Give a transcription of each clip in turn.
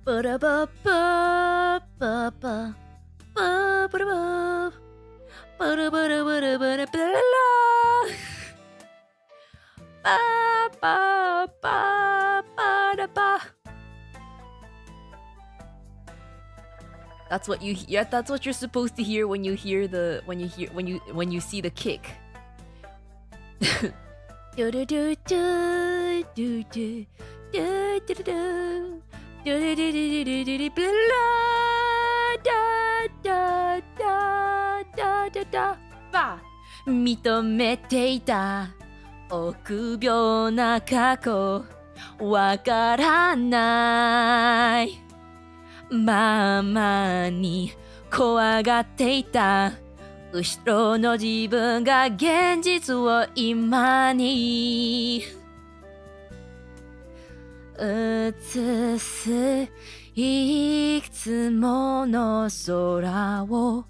Ba-da-ba-ba-ba-ba. Ba-ba-da-ba. Ba-da-ba-da-ba-da-ba-da-ba-da-la. Ba-ba-ba-ba-da-ba. That's what you hear. That's what you're supposed to hear when you hear the when you see the kick. Do do do do do do do do do do do do da da da da da ba 認めていた臆病な過去わからないままに怖がっていた後ろの自分が現実を今に映すいくつもの空を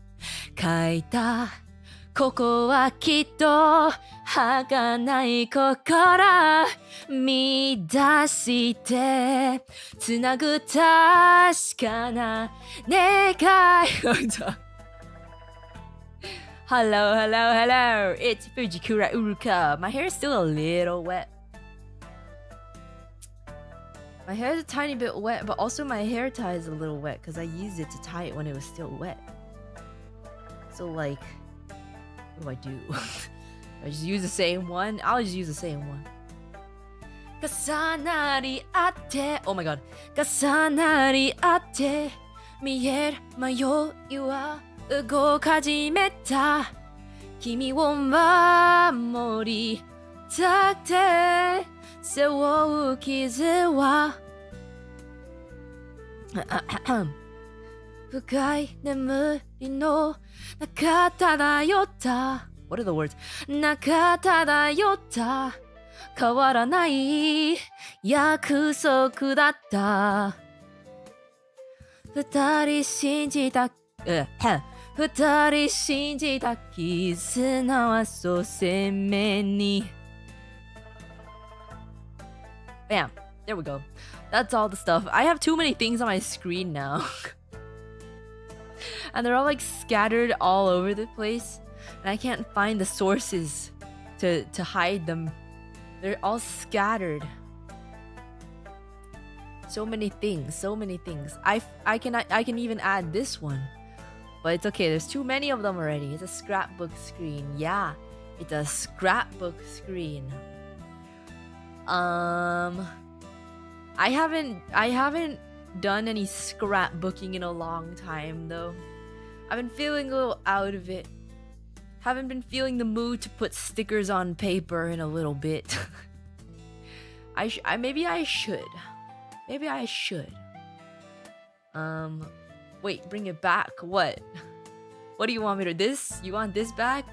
描いたここはきっと儚い心見出してつなぐ確かな願いHello, hello, hello. It's Fujikura Uruka. My hair is still a little wet. My hair is a tiny bit wet, but also my hair tie is a little wet because I used it to tie it when it was still wet. So like, what do? I just use the same one? I'll just use the same one. 重なり合って Oh my god. 重なり合って見える迷いは動か始めた君を守りたくて背負う傷は深い眠りの中漂った What are the words? 中漂った変わらない約束だった二人信じた二人信じた絆はそう鮮明に Bam! There we go. That's all the stuff. I have too many things on my screen now. And they're all like scattered all over the place. And I can't find the sources to hide them. They're all scattered. So many things, so many things. I can even add this one. But it's okay, there's too many of them already. It's a scrapbook screen. Yeah, it's a scrapbook screen. I haven't done any scrapbooking in a long time though. I've been feeling a little out of it. Haven't been feeling the mood to put stickers on paper in a little bit. Maybe I should. Maybe I should. Wait, bring it back. What? What do you want me to this? You want this back?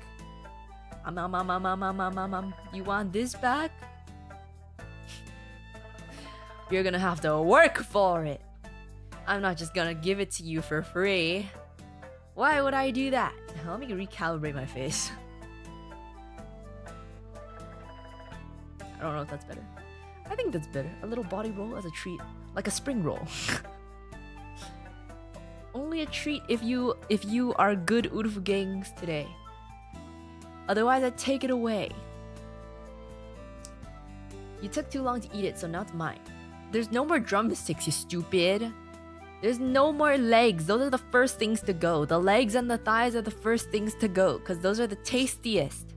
You want this back? You're gonna have to work for it. I'm not just gonna give it to you for free. Why would I do that? Let me recalibrate my face. I don't know if that's better. I think that's better. A little body roll as a treat. Like a spring roll. Only a treat if you are good Urufgangs today. Otherwise, I take it away. You took too long to eat it, so now it's mine. There's no more drumsticks, you stupid. There's no more legs. Those are the first things to go. The legs and the thighs are the first things to go because those are the tastiest.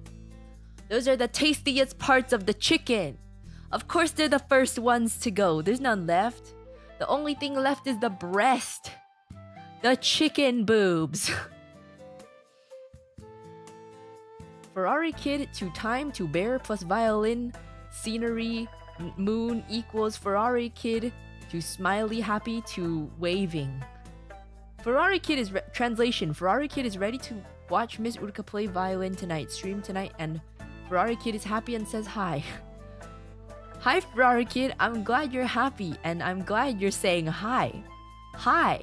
Those are the tastiest parts of the chicken. Of course, they're the first ones to go. There's none left. The only thing left is the breast. The chicken boobs. Ferrari kid to time to bear plus violin, scenery, moon equals Ferrari kid to smiley happy to waving. Ferrari kid is translation. Ferrari kid is ready to watch Miss Uruka play violin tonight, stream tonight, and Ferrari kid is happy and says hi. Hi Ferrari kid, I'm glad you're happy and I'm glad you're saying hi. Hi.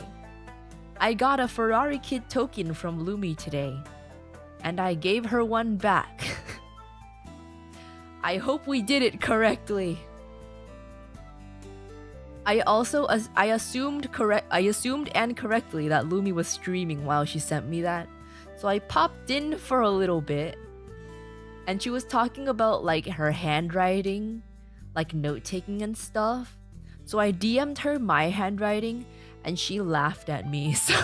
I got a Ferrari kid token from Lumi today, and I gave her one back. I hope we did it correctly. I assumed and correctly that Lumi was streaming while she sent me that. So I popped in for a little bit, and she was talking about like her handwriting, like note-taking and stuff. So I DM'd her my handwriting, and she laughed at me. So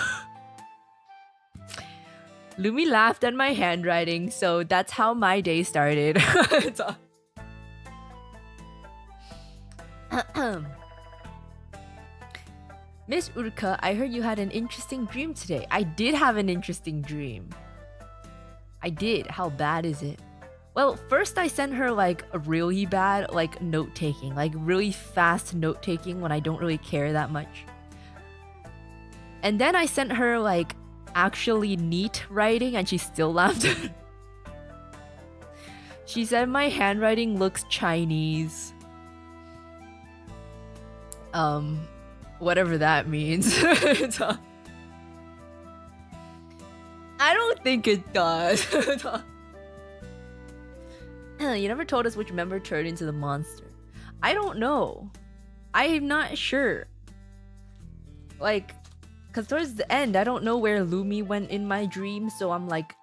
Lumi laughed at my handwriting, so that's how my day started. Miss Uruka, I heard you had an interesting dream today. I did have an interesting dream. I did. How bad is it? Well, first I sent her like a really bad like note-taking, like really fast note-taking when I don't really care that much. And then I sent her like actually neat writing, and she still laughed. She said my handwriting looks Chinese. Whatever that means. I don't think it does. You never told us which member turned into the monster. I don't know. I'm not sure. Like, because towards the end, I don't know where Lumi went in my dream, so I'm like,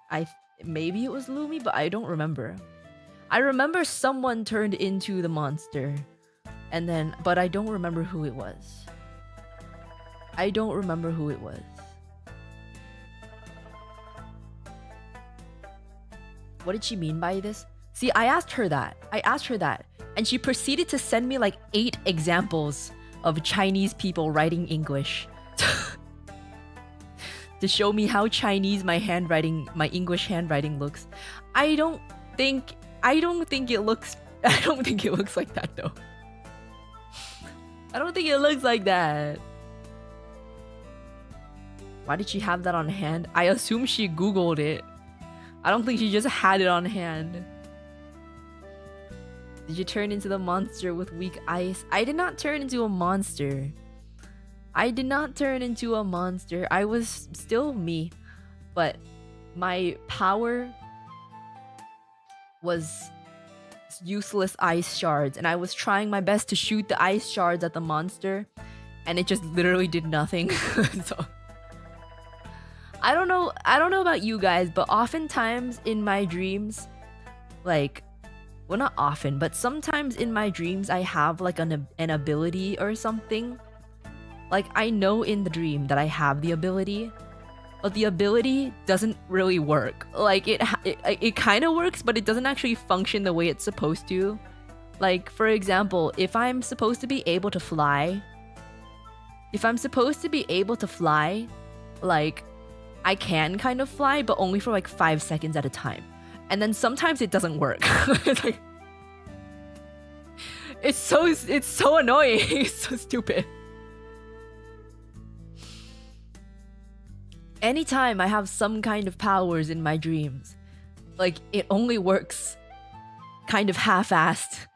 maybe it was Lumi, but I don't remember. I remember someone turned into the monster, and then, but I don't remember who it was. I don't remember who it was. What did she mean by this? See, I asked her that, and she proceeded to send me like 8 examples of Chinese people writing English. To show me how Chinese my English handwriting looks. I don't think it looks like that though. I don't think it looks like that. Why did she have that on hand? I assume she Googled it. I don't think she just had it on hand. Did you turn into the monster with weak eyes? I did not turn into a monster. I did not turn into a monster. I was still me. But my power was useless ice shards, and I was trying my best to shoot the ice shards at the monster, and it just literally did nothing. So I don't know about you guys, but oftentimes in my dreams, like, well, not often, but sometimes in my dreams I have like an ability or something. Like, I know in the dream that I have the ability, but the ability doesn't really work. Like, it kind of works, but it doesn't actually function the way it's supposed to. Like, for example, if I'm supposed to be able to fly, like, I can kind of fly, but only for like 5 seconds at a time. And then sometimes it doesn't work. It's like, it's so annoying. It's so stupid. Anytime I have some kind of powers in my dreams, like, it only works kind of half-assed.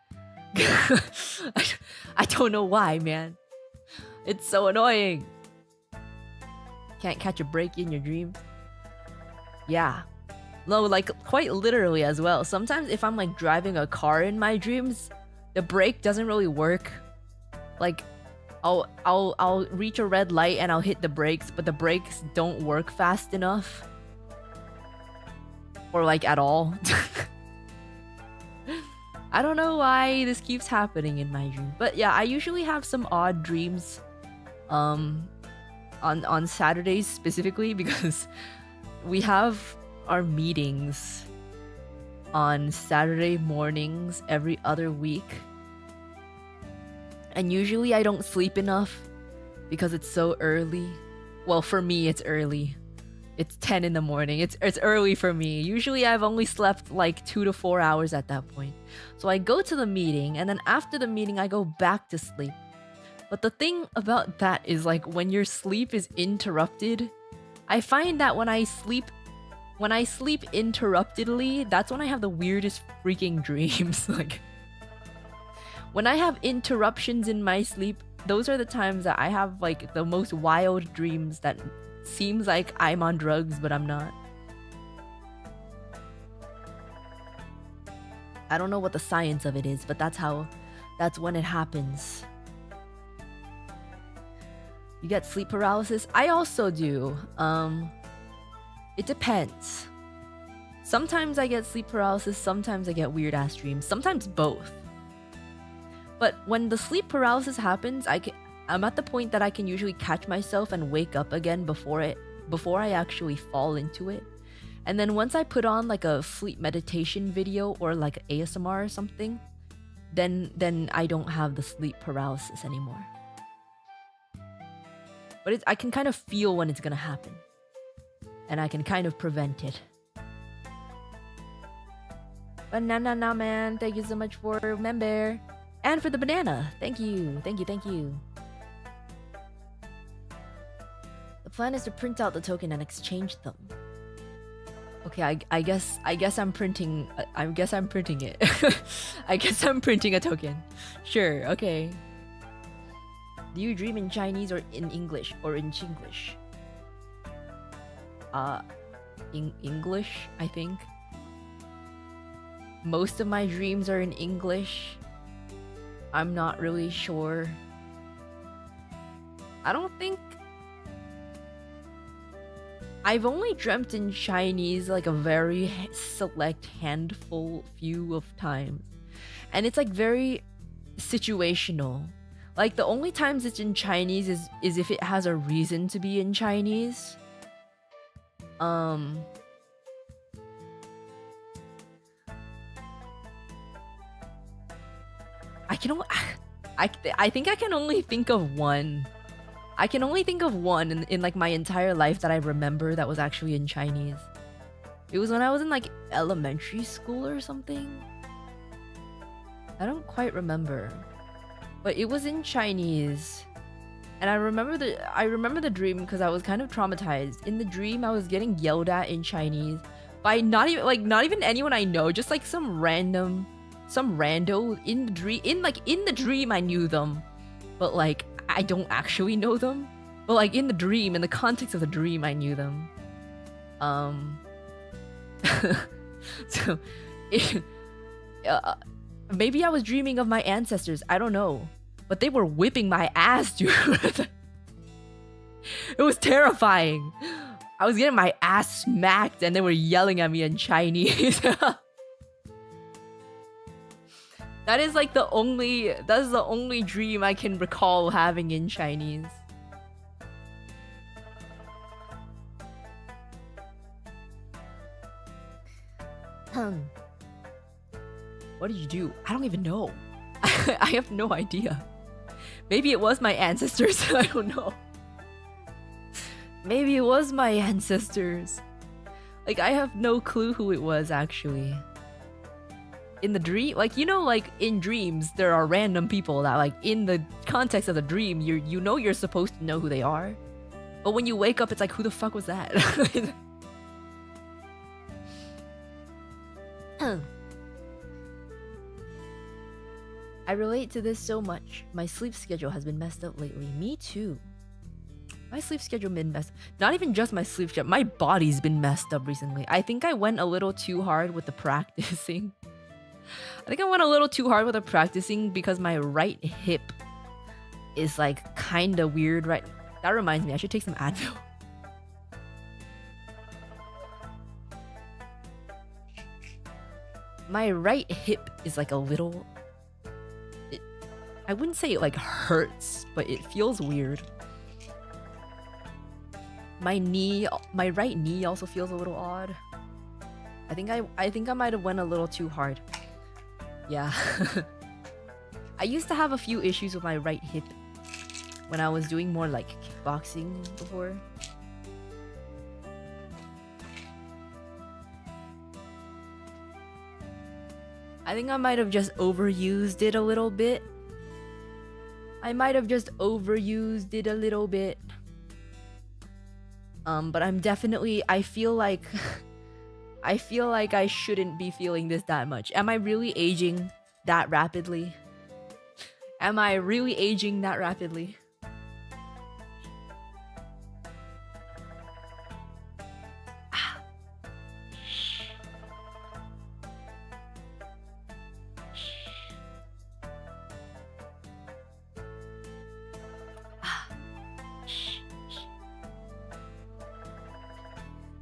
I don't know why, man. It's so annoying. Can't catch a break in your dreams. Yeah. No, like, quite literally as well. Sometimes if I'm like driving a car in my dreams, the brake doesn't really work. Like, I'll reach a red light and I'll hit the brakes, but the brakes don't work fast enough. Or like at all. I don't know why this keeps happening in my dream. But yeah, I usually have some odd dreams on Saturdays specifically, because we have our meetings on Saturday mornings every other week. And usually I don't sleep enough because it's so early. Well, for me, it's early. It's 10 in the morning. It's early for me. Usually I've only slept like 2 to 4 hours at that point. So I go to the meeting, and then after the meeting, I go back to sleep. But the thing about that is, like, when your sleep is interrupted, I find that when I sleep interruptedly, that's when I have the weirdest freaking dreams. Like, when I have interruptions in my sleep, those are the times that I have like the most wild dreams that seems like I'm on drugs, but I'm not. I don't know what the science of it is, but that's when it happens. You get sleep paralysis? I also do. It depends. Sometimes I get sleep paralysis, sometimes I get weird ass dreams, sometimes both. But when the sleep paralysis happens, I'm at the point that I can usually catch myself and wake up again before I actually fall into it. And then once I put on like a sleep meditation video or like ASMR or something, then I don't have the sleep paralysis anymore. But I can kind of feel when it's gonna happen. And I can kind of prevent it. Banana man, thank you so much for member. And for the banana. Thank you. Thank you, thank you. The plan is to print out the token and exchange them. Okay, I guess I'm printing it. I guess I'm printing a token. Sure, okay. Do you dream in Chinese or in English or in Chinglish? In English, I think. Most of my dreams are in English. I'm not really sure. I don't think... I've only dreamt in Chinese like a very select few of times. And it's like very situational. Like the only times it's in Chinese is if it has a reason to be in Chinese. I think I can only think of one. I can only think of one in like my entire life that I remember that was actually in Chinese. It was when I was in like elementary school or something. I don't quite remember. But it was in Chinese. And I remember the dream because I was kind of traumatized. In the dream, I was getting yelled at in Chinese by not even anyone I know, just like some rando in the dream I knew them. But like I don't actually know them. But like in the dream, in the context of the dream, I knew them. So maybe I was dreaming of my ancestors, I don't know. But they were whipping my ass, dude. It was terrifying. I was getting my ass smacked and they were yelling at me in Chinese. That is the only dream I can recall having in Chinese. What did you do? I don't even know. I have no idea. Maybe it was my ancestors. I don't know. Maybe it was my ancestors. Like, I have no clue who it was, actually. In the dream, like, you know, like, in dreams, there are random people that, like, in the context of the dream, you know you're supposed to know who they are. But when you wake up, it's like, who the fuck was that? I relate to this so much. My sleep schedule has been messed up lately. Me too. My sleep schedule been messed up. Not even just my sleep schedule. My body's been messed up recently. I think I went a little too hard with the practicing. Because my right hip is like kind of weird right. That reminds me, I should take some Advil. My right hip is like a little... I wouldn't say it like hurts, but it feels weird. My right knee also feels a little odd. I think I might have went a little too hard. Yeah. I used to have a few issues with my right hip when I was doing more like kickboxing before. I think I might have just overused it a little bit. But I'm definitely, I feel like I shouldn't be feeling this that much. Am I really aging that rapidly?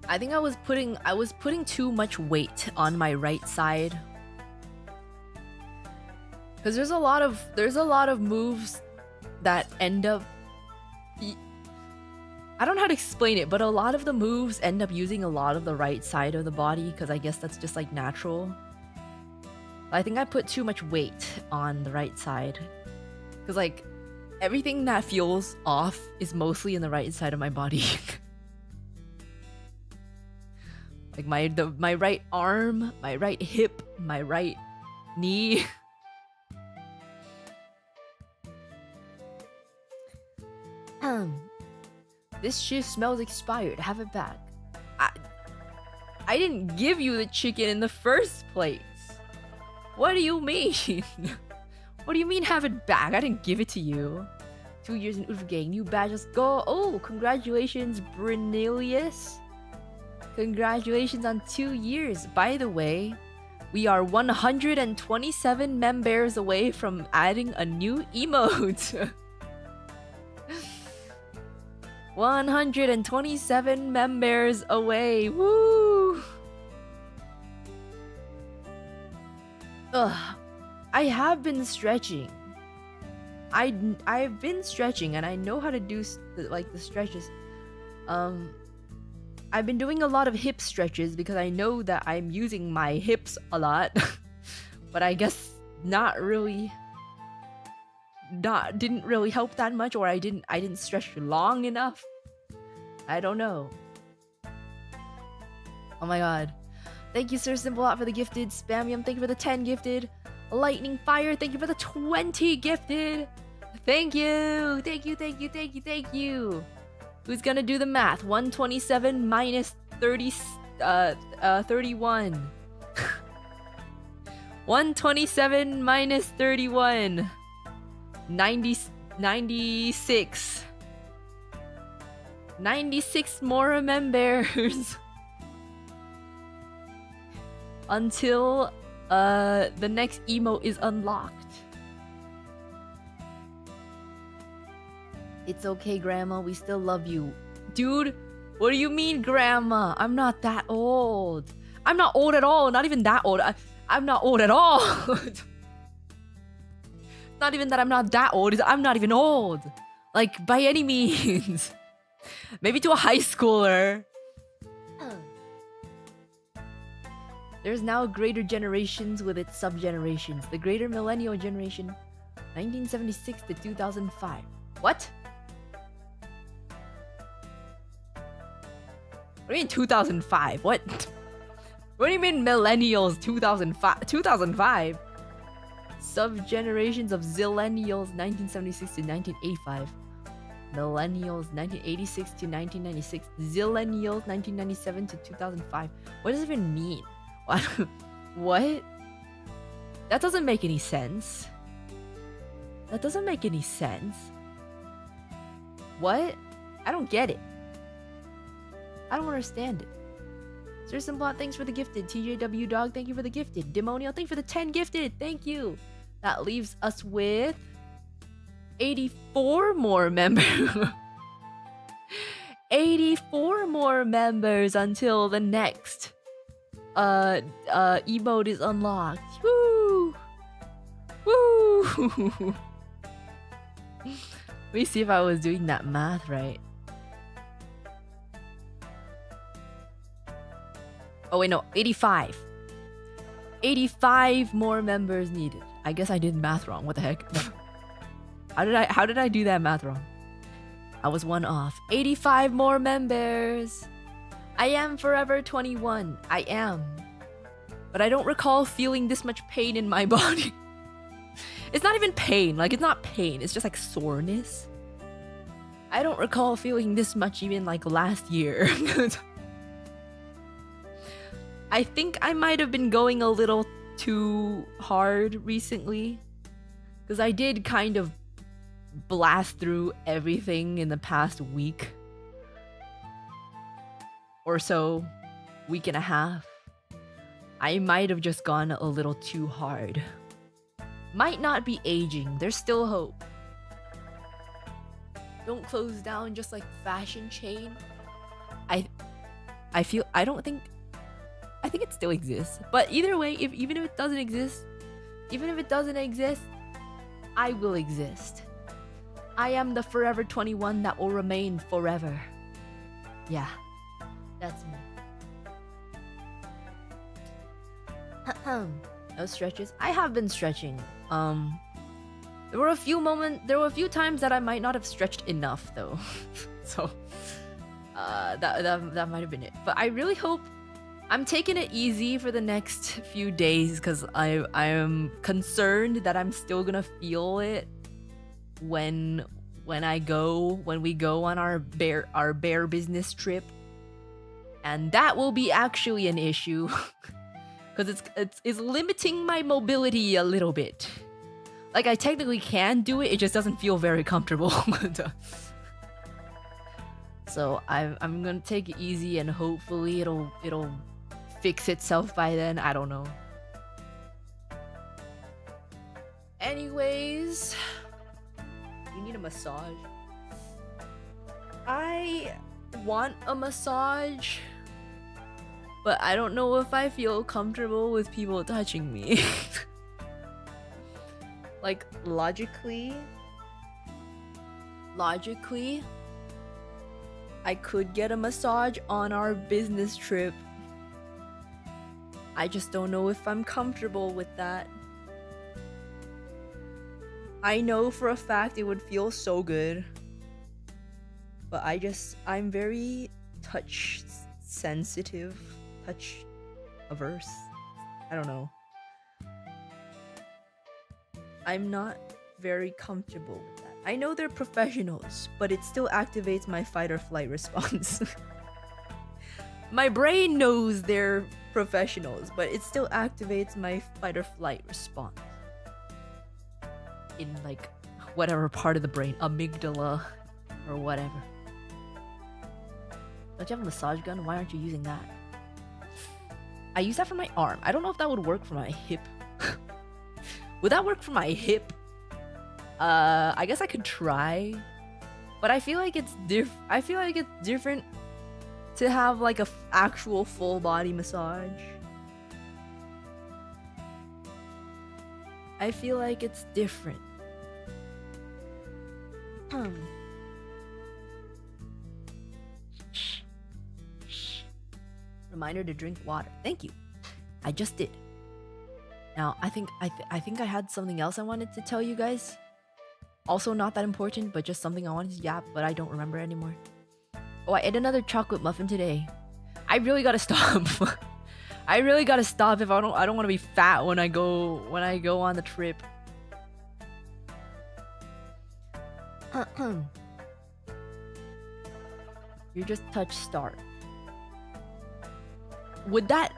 I think I was putting too much weight on my right side. Cause there's a lot of moves that end up I don't know how to explain it, but a lot of the moves end up using a lot of the right side of the body, because I guess that's just like natural. I think I put too much weight on the right side. Because like everything that feels off is mostly in the right side of my body. Like my right arm, my right hip, my right knee. This shift smells expired. Have it back. I didn't give you the chicken in the first place. What do you mean? What do you mean have it back? I didn't give it to you. 2 years in Uruka gang. New badge. Let's go. Oh, congratulations, Brinilius. Congratulations on 2 years. By the way, we are 127 members away from adding a new emote. 127 members away. Woo! Ugh. I have been stretching. I've been stretching and I know how to do the stretches. I've been doing a lot of hip stretches because I know that I'm using my hips a lot. But I guess didn't really help that much, or I didn't stretch long enough. I don't know. Oh my god. Thank you, Sir Simplot, for the gifted. Spamium, thank you for the 10 gifted. Lightning Fire, thank you for the 20 gifted. Thank you. Thank you, thank you, thank you, thank you. Who's gonna do the math? 127 minus 31. 127 minus 31. 96. 96 more members. Until the next emote is unlocked. It's okay, Grandma. We still love you. Dude, what do you mean, Grandma? I'm not that old. I'm not old at all. Not even that old. I'm not old at all. Not even that I'm not that old. I'm not even old. Like, by any means. Maybe to a high schooler. There's now greater generations with its sub-generations. The greater millennial generation, 1976 to 2005. What? What do you mean 2005? What? What do you mean millennials 2005? 2005? Sub-generations of zillennials 1976 to 1985. Millennials 1986 to 1996. Zillennials 1997 to 2005. What does it even mean? What? That doesn't make any sense. That doesn't make any sense. What? I don't get it. I don't understand it. Sir Simplot, thanks for the gifted. TJW Dog, thank you for the gifted. Demonio, thank you for the 10 gifted. Thank you. That leaves us with 84 more members. 84 more members until the next emote is unlocked. Woo! Woo! Let me see if I was doing that math right. Oh wait, no, 85. 85 more members needed. I guess I did math wrong. What the heck? How did I do that math wrong? I was one off. 85 more members. I am forever 21. I am. But I don't recall feeling this much pain in my body. It's not even pain. Like, it's not pain. It's just like soreness. I don't recall feeling this much even like last year. I think I might have been going a little too hard recently. Because I did kind of blast through everything in the past week. Or so, week and a half. I might have just gone a little too hard. Might not be aging, there's still hope. Don't close down just like fashion chain. I I think it still exists. But either way, even if it doesn't exist, I will exist. I am the Forever 21 that will remain forever. Yeah, that's me. No stretches. I have been stretching. There were a few times that I might not have stretched enough though. So that might have been it. But I really hope I'm taking it easy for the next few days because I am concerned that I'm still gonna feel it when we go on our bear business trip, and that will be actually an issue because it's limiting my mobility a little bit. Like, I technically can do it, it just doesn't feel very comfortable. So I'm gonna take it easy and hopefully it'll fix itself by then. I don't know. Anyways, you need a massage. I want a massage, but I don't know if I feel comfortable with people touching me. Like, logically, I could get a massage on our business trip. I just don't know if I'm comfortable with that. I know for a fact it would feel so good, but I'm very touch sensitive, touch averse. I don't know. I'm not very comfortable with that. I know they're professionals, but it still activates my fight or flight response. My brain knows they're professionals, but it still activates my fight or flight response. In like whatever part of the brain, amygdala or whatever. Don't you have a massage gun? Why aren't you using that? I use that for my arm. I don't know if that would work for my hip. Would that work for my hip? I guess I could try, but I feel like it's different to have like a actual full body massage. I feel like it's different. Reminder to drink water. Thank you. I just did. Now, I think I had something else I wanted to tell you guys. Also not that important, but just something I wanted to yap, but I don't remember anymore. Oh, I ate another chocolate muffin today. I really gotta stop. I really gotta stop if I don't want to be fat when I go on the trip. You're just touch start. Would that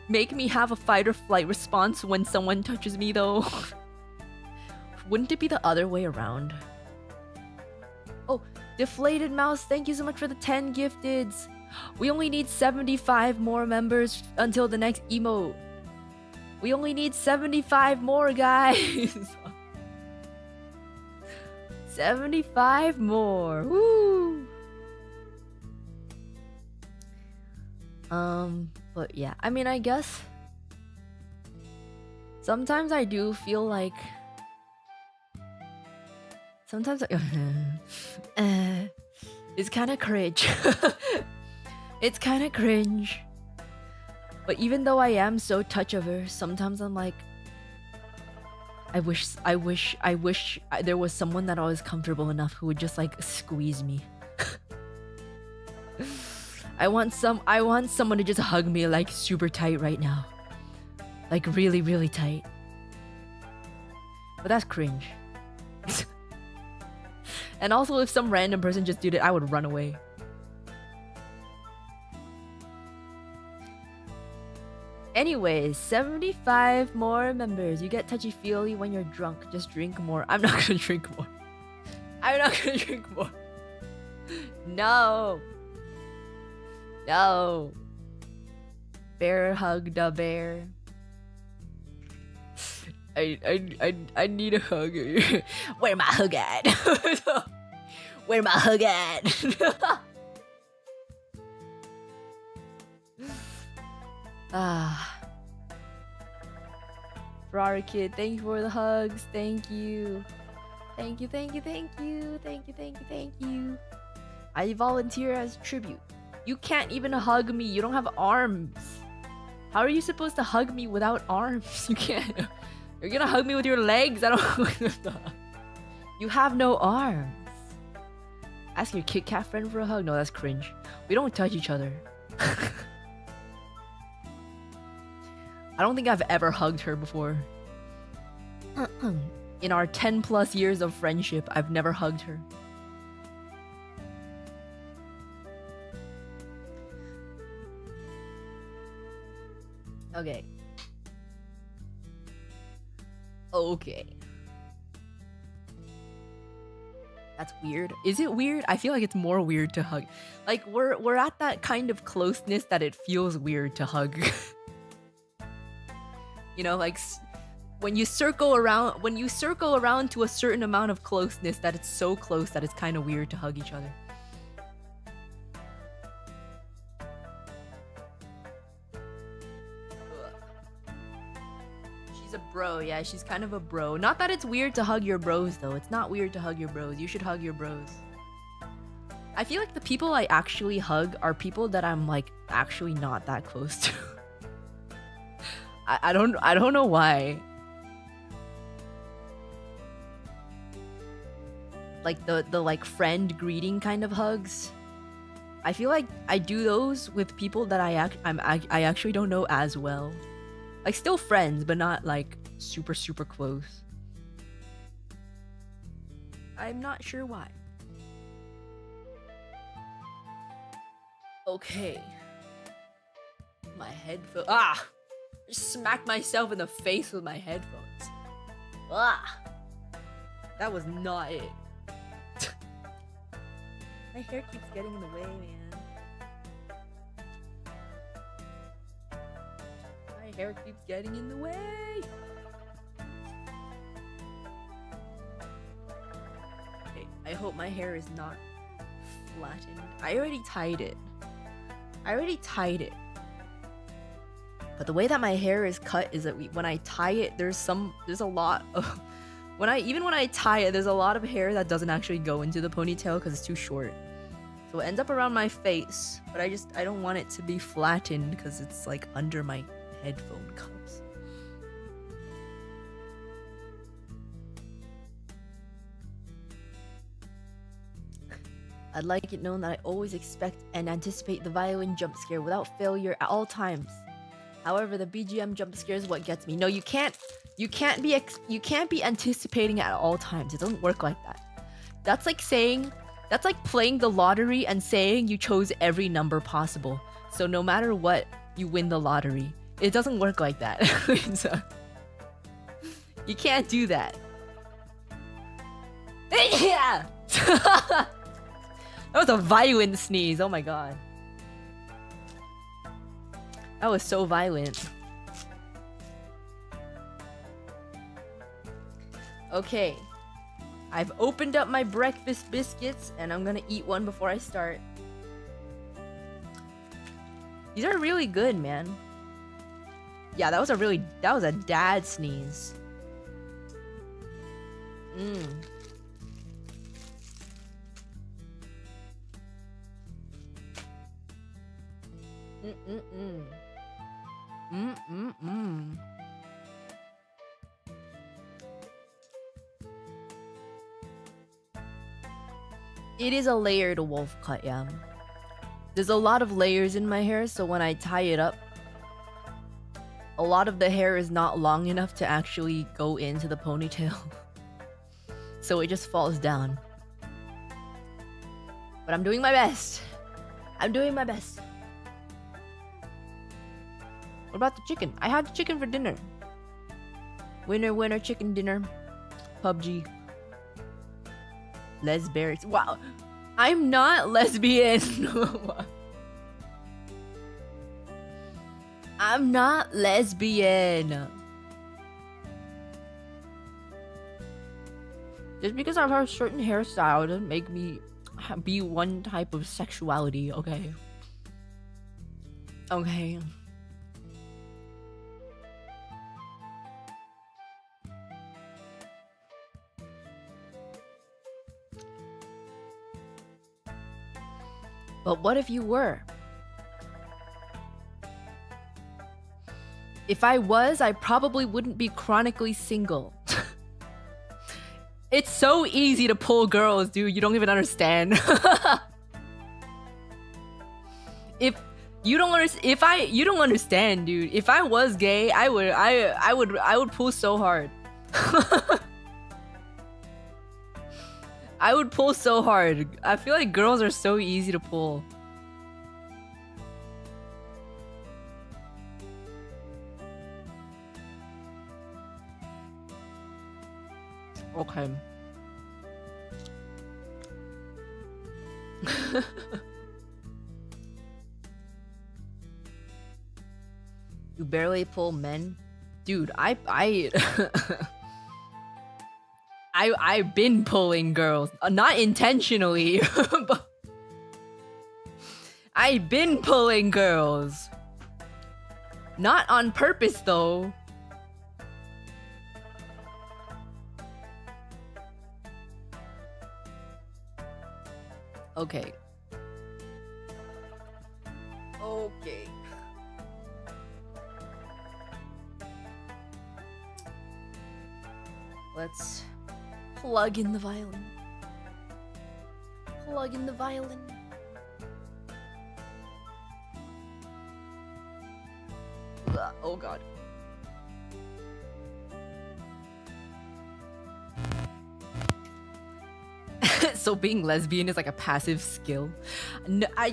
make me have a fight or flight response when someone touches me though? Wouldn't it be the other way around? Oh, Deflated Mouse, thank you so much for the 10 gifteds. We only need 75 more members until the next emote. We only need 75 more, guys. 75 more. Woo! But yeah, I mean, I guess sometimes I do feel like sometimes it's kind of cringe. It's kind of cringe. But even though I am so touch averse, sometimes I'm like, I wish there was someone that I was comfortable enough who would just like squeeze me. I want someone to just hug me like super tight right now. Like really, really tight. But that's cringe. And also if some random person just did it, I would run away. Anyways, 75 more members. You get touchy-feely when you're drunk. Just drink more. I'm not gonna drink more. I'm not gonna drink more. No. No. Bear hug the bear. I need a hug. Where my hug at? Where my hug at? Ah. Ferrari Kid, thank you for the hugs. Thank you. Thank you, thank you, thank you. Thank you, thank you, thank you. I volunteer as tribute. You can't even hug me. You don't have arms. How are you supposed to hug me without arms? You can't. You're gonna hug me with your legs? I don't. You have no arms. Ask your Kit Kat friend for a hug? No, that's cringe. We don't touch each other. I don't think I've ever hugged her before. In our 10 plus years of friendship, I've never hugged her. Okay. Okay. That's weird. Is it weird? I feel like it's more weird to hug. Like we're at that kind of closeness that it feels weird to hug. You know, like when you circle around to a certain amount of closeness that it's so close that it's kind of weird to hug each other. She's a bro, yeah, she's kind of a bro. Not that it's weird to hug your bros though. It's not weird to hug your bros. You should hug your bros. I feel like the people I actually hug are people that I'm like actually not that close to. I don't know why. Like the like friend greeting kind of hugs. I feel like I do those with people that I actually don't know as well. Like still friends, but not like super close. I'm not sure why. Okay. My headphones. Ah! I smacked myself in the face with my headphones. Ah! That was not it. My hair keeps getting in the way, man. My hair keeps getting in the way. Okay, I hope my hair is not flattened. I already tied it. But the way that my hair is cut is that when I tie it, there's a lot of when I tie it, there's a lot of hair that doesn't actually go into the ponytail because it's too short. So it ends up around my face, but I don't want it to be flattened because it's like under my headphone cups. I'd like it known that I always expect and anticipate the violin jump scare without failure at all times. However, the BGM jump scare is what gets me. No, you can't be anticipating at all times. It doesn't work like that. That's like playing the lottery and saying you chose every number possible. So no matter what, you win the lottery. It doesn't work like that. So, you can't do that. Yeah. That was a violent sneeze. Oh my god. That was so violent. Okay. I've opened up my breakfast biscuits and I'm gonna eat one before I start. These are really good, man. Yeah, that was a dad sneeze. It is a layered wolf cut, yeah. There's a lot of layers in my hair, so when I tie it up, a lot of the hair is not long enough to actually go into the ponytail. So it just falls down. But I'm doing my best. I'm doing my best. What about the chicken? I had chicken for dinner. Winner, winner, chicken dinner. PUBG. Lesberries. Wow. I'm not lesbian. I'm not lesbian. Just because I have a certain hairstyle doesn't make me be one type of sexuality, okay? Okay. But what if you were? If I was, I probably wouldn't be chronically single. It's so easy to pull girls, dude. You don't even understand. If you don't understand, you don't understand, dude. If I was gay, I would pull so hard. I would pull so hard. I feel like girls are so easy to pull. Okay. You barely pull men? Dude, I've been pulling girls. Not intentionally, but I've been pulling girls. Not on purpose though. Okay. Okay. Let's plug in the violin. Plug in the violin. Ugh, oh god. So being lesbian is like a passive skill. No, I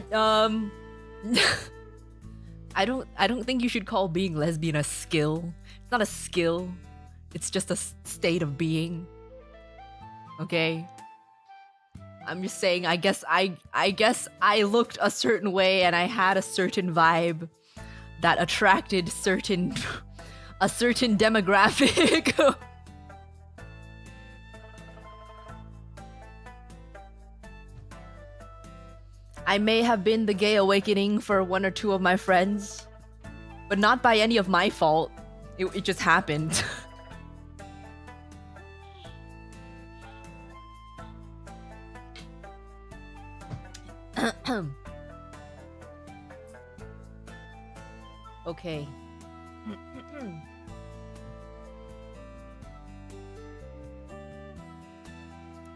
don't think you should call being lesbian a skill. It's not a skill. It's just a state of being. Okay? I'm just saying, I guess I looked a certain way and I had a certain vibe that attracted a certain demographic. I may have been the gay awakening for one or two of my friends, but not by any of my fault. It just happened. Okay.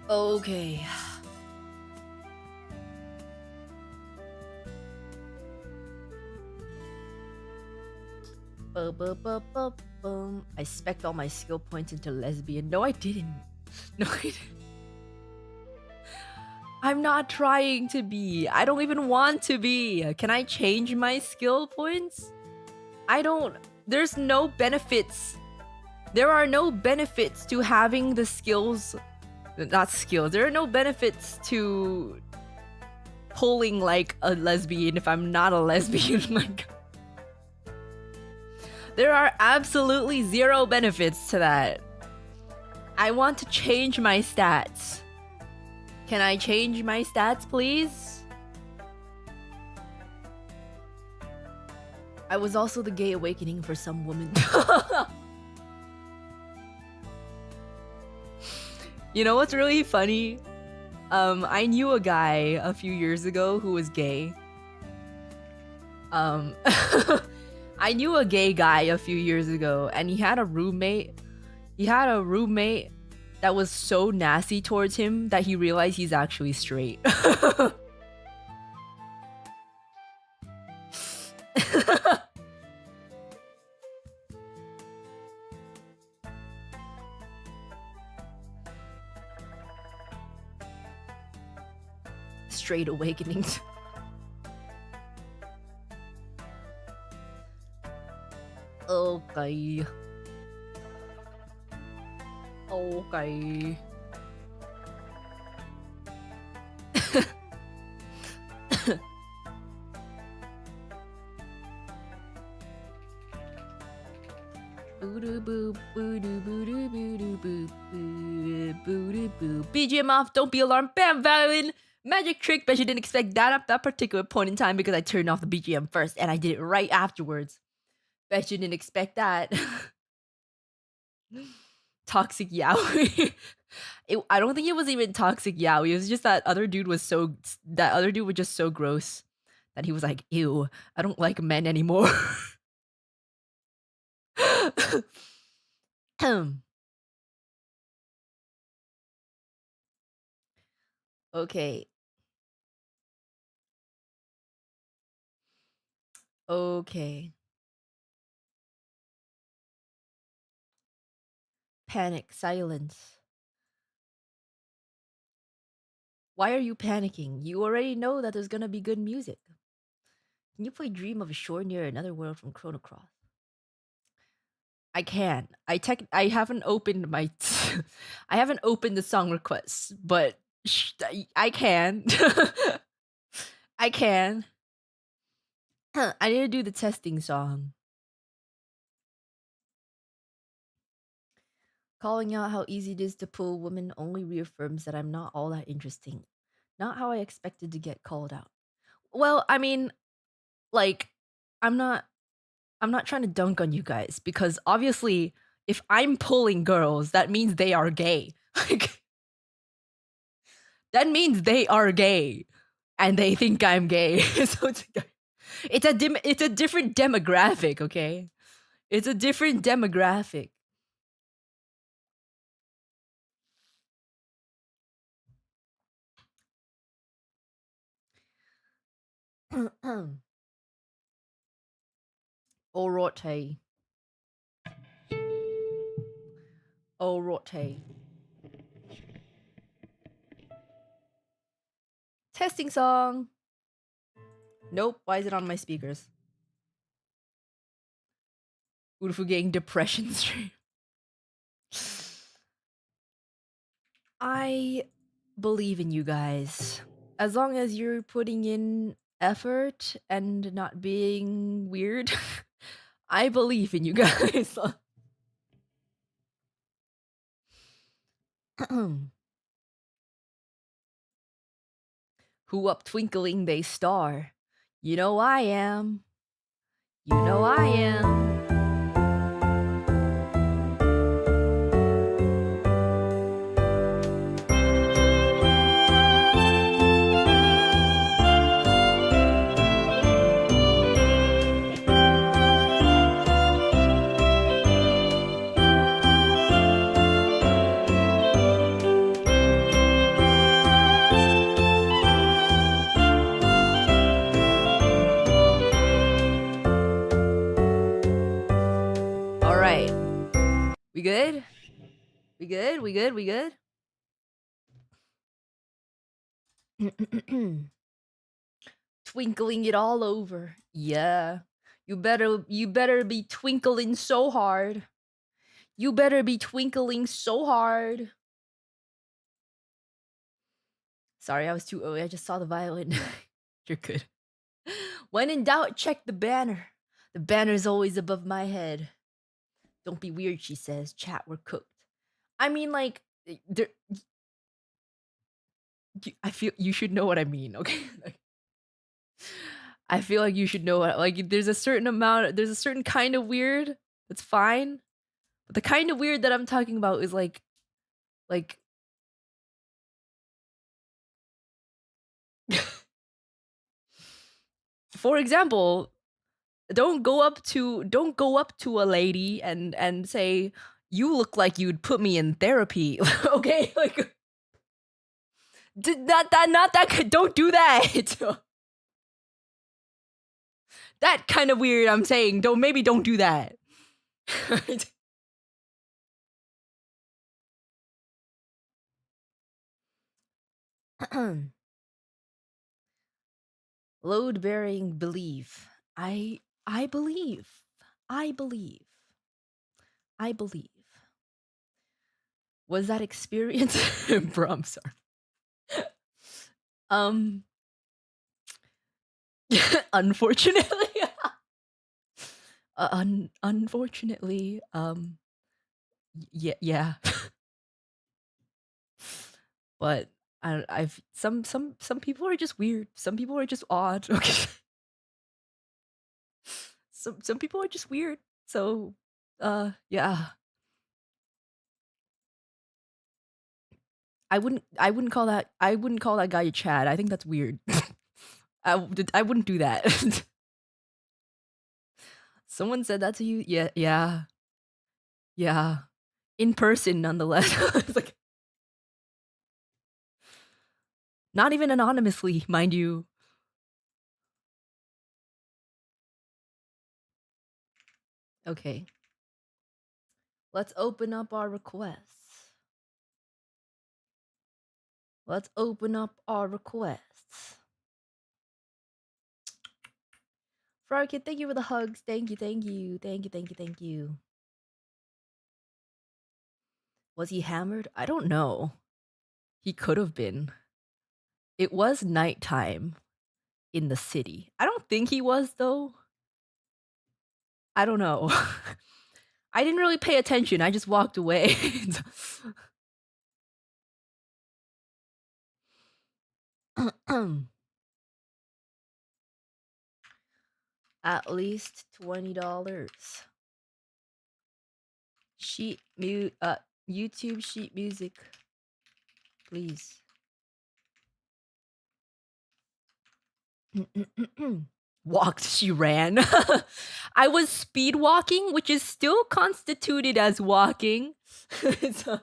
Okay. I spec'd all my skill points into lesbian. No, I didn't. No, I didn't. I'm not trying to be. I don't even want to be. Can I change my skill points? I don't. There's no benefits. There are no benefits to having the skills. Not skills. There are no benefits to pulling like a lesbian if I'm not a lesbian. Like, there are absolutely zero benefits to that. I want to change my stats. Can I change my stats, please? I was also the gay awakening for some woman. You know what's really funny? I knew a guy a few years ago who was gay. I knew a gay guy a few years ago, and he had a roommate. That was so nasty towards him that he realized he's actually straight. Straight awakenings. Okay. Okay. BGM off, don't be alarmed. Bam, violin. Magic trick, bet you didn't expect that at that particular point in time because I turned off the BGM first and I did it right afterwards. Bet you didn't expect that. Toxic yaoi. I don't think it was even toxic. Yeah, it was just that other dude was so that other dude was just so gross that he was like, "Ew, I don't like men anymore." Okay. Okay. Panic, silence. Why are you panicking? You already know that there's gonna be good music. Can you play Dream of a Shore Near Another World from Chrono Cross? I can. I haven't opened my I haven't opened the song requests, but I can. I can. I need to do the testing song. Calling out how easy it is to pull a woman only reaffirms that I'm not all that interesting. Not how I expected to get called out. Well, I mean, like, I'm not I'm not trying to dunk on you guys because obviously if I'm pulling girls, that means they are gay. Like that means they are gay and they think I'm gay. So it's a different demographic, okay? It's a different demographic. Orote. Orote. Testing song. Nope. Why is it on my speakers? Urufu getting depression stream. I believe in you guys. As long as you're putting in effort and not being weird, I believe in you guys. Who up twinkling they star? You know I am. You know I am. All right. We good? We good? We good? We good? Twinkling it all over. Yeah. You better be twinkling so hard. You better be twinkling so hard. Sorry, I was too early. I just saw the violin. You're good. When in doubt, check the banner. The banner's always above my head. Don't be weird, she says. Chat, we're cooked. I mean, like, there. I feel you should know what I mean, okay? Like, I feel like you should know what. Like, there's a certain amount. There's a certain kind of weird. That's fine. But the kind of weird that I'm talking about is like. For example, don't go up to a lady and say you look like you'd put me in therapy. Okay, like not that don't do that. That kind of weird. I'm saying don't do that. Load bearing believe. I believe. I believe. I believe. Was that experience? Bro, I'm sorry. Um unfortunately. Unfortunately, yeah. But I've some people are just weird. Some people are just odd. Okay. Some people are just weird. So, yeah. I wouldn't call that guy a Chad. I think that's weird. I wouldn't do that. Someone said that to you? Yeah, yeah, yeah. In person, nonetheless. It's like not even anonymously, mind you. Okay. Let's open up our requests. Let's open up our requests. Frarkid, thank you for the hugs. Thank you, thank you, thank you, thank you, thank you. Was he hammered? I don't know. He could have been. It was nighttime in the city. I don't think he was, though. I don't know. I didn't really pay attention. I just walked away. At least $20. YouTube sheet music, please. Walked, she ran. I was speed walking, which is still constituted as walking. So,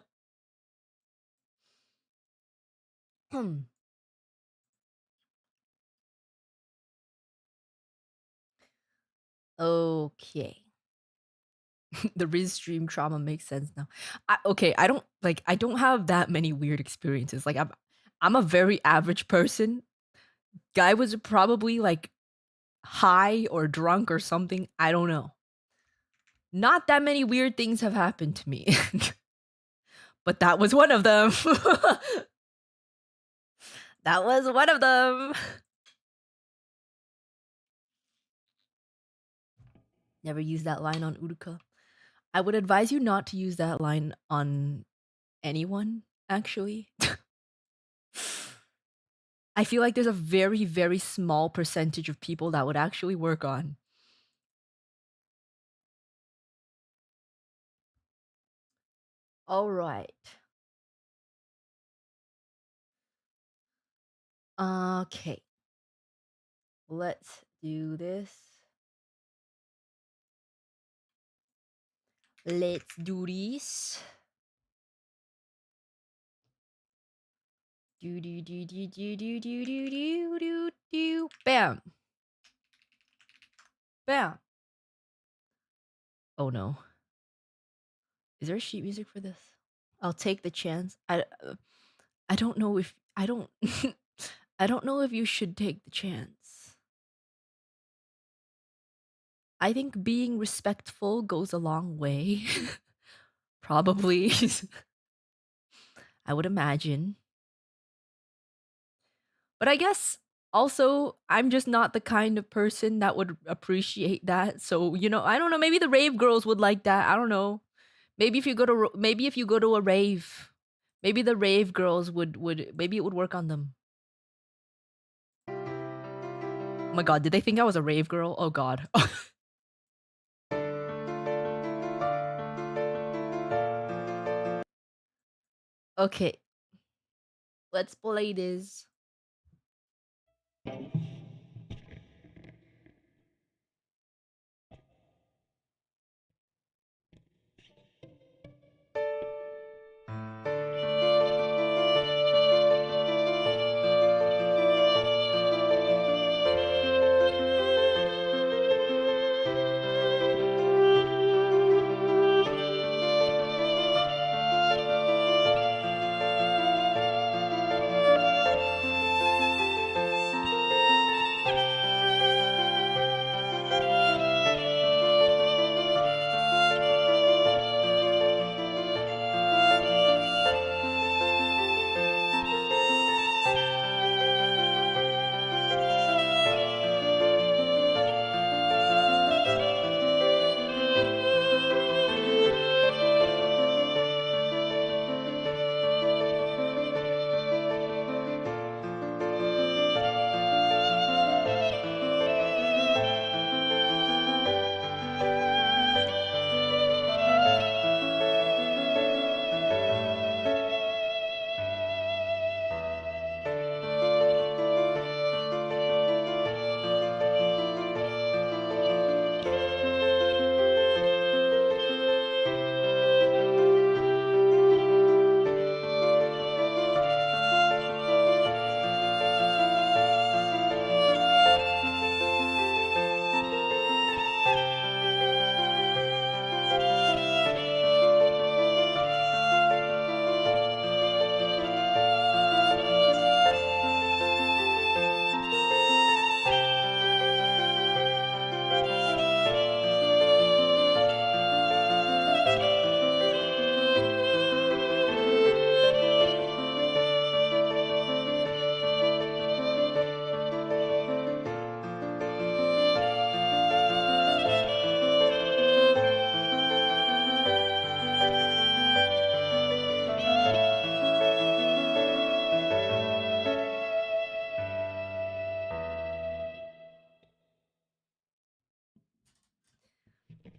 okay. The Riz stream trauma makes sense now. I don't have that many weird experiences. Like I'm a very average person. Guy was probably like high or drunk or something. I don't know. Not that many weird things have happened to me. But that was one of them. That was one of them. Never use that line on Uruka. I would advise you not to use that line on anyone, actually. I feel like there's a very, very small percentage of people that would actually work on. All right. Okay. Let's do this. Let's do this. Do do do do do do do do do do do. Bam. Bam. Oh no. Is there sheet music for this? I'll take the chance. I don't know if I don't I don't know if you should take the chance. I think being respectful goes a long way. Probably. I would imagine. But I guess also I'm just not the kind of person that would appreciate that. So, I don't know, maybe the rave girls would like that. I don't know. Maybe if you go to a rave, maybe the rave girls would maybe it would work on them. Oh my god, did they think I was a rave girl? Oh god. Okay. Let's play this.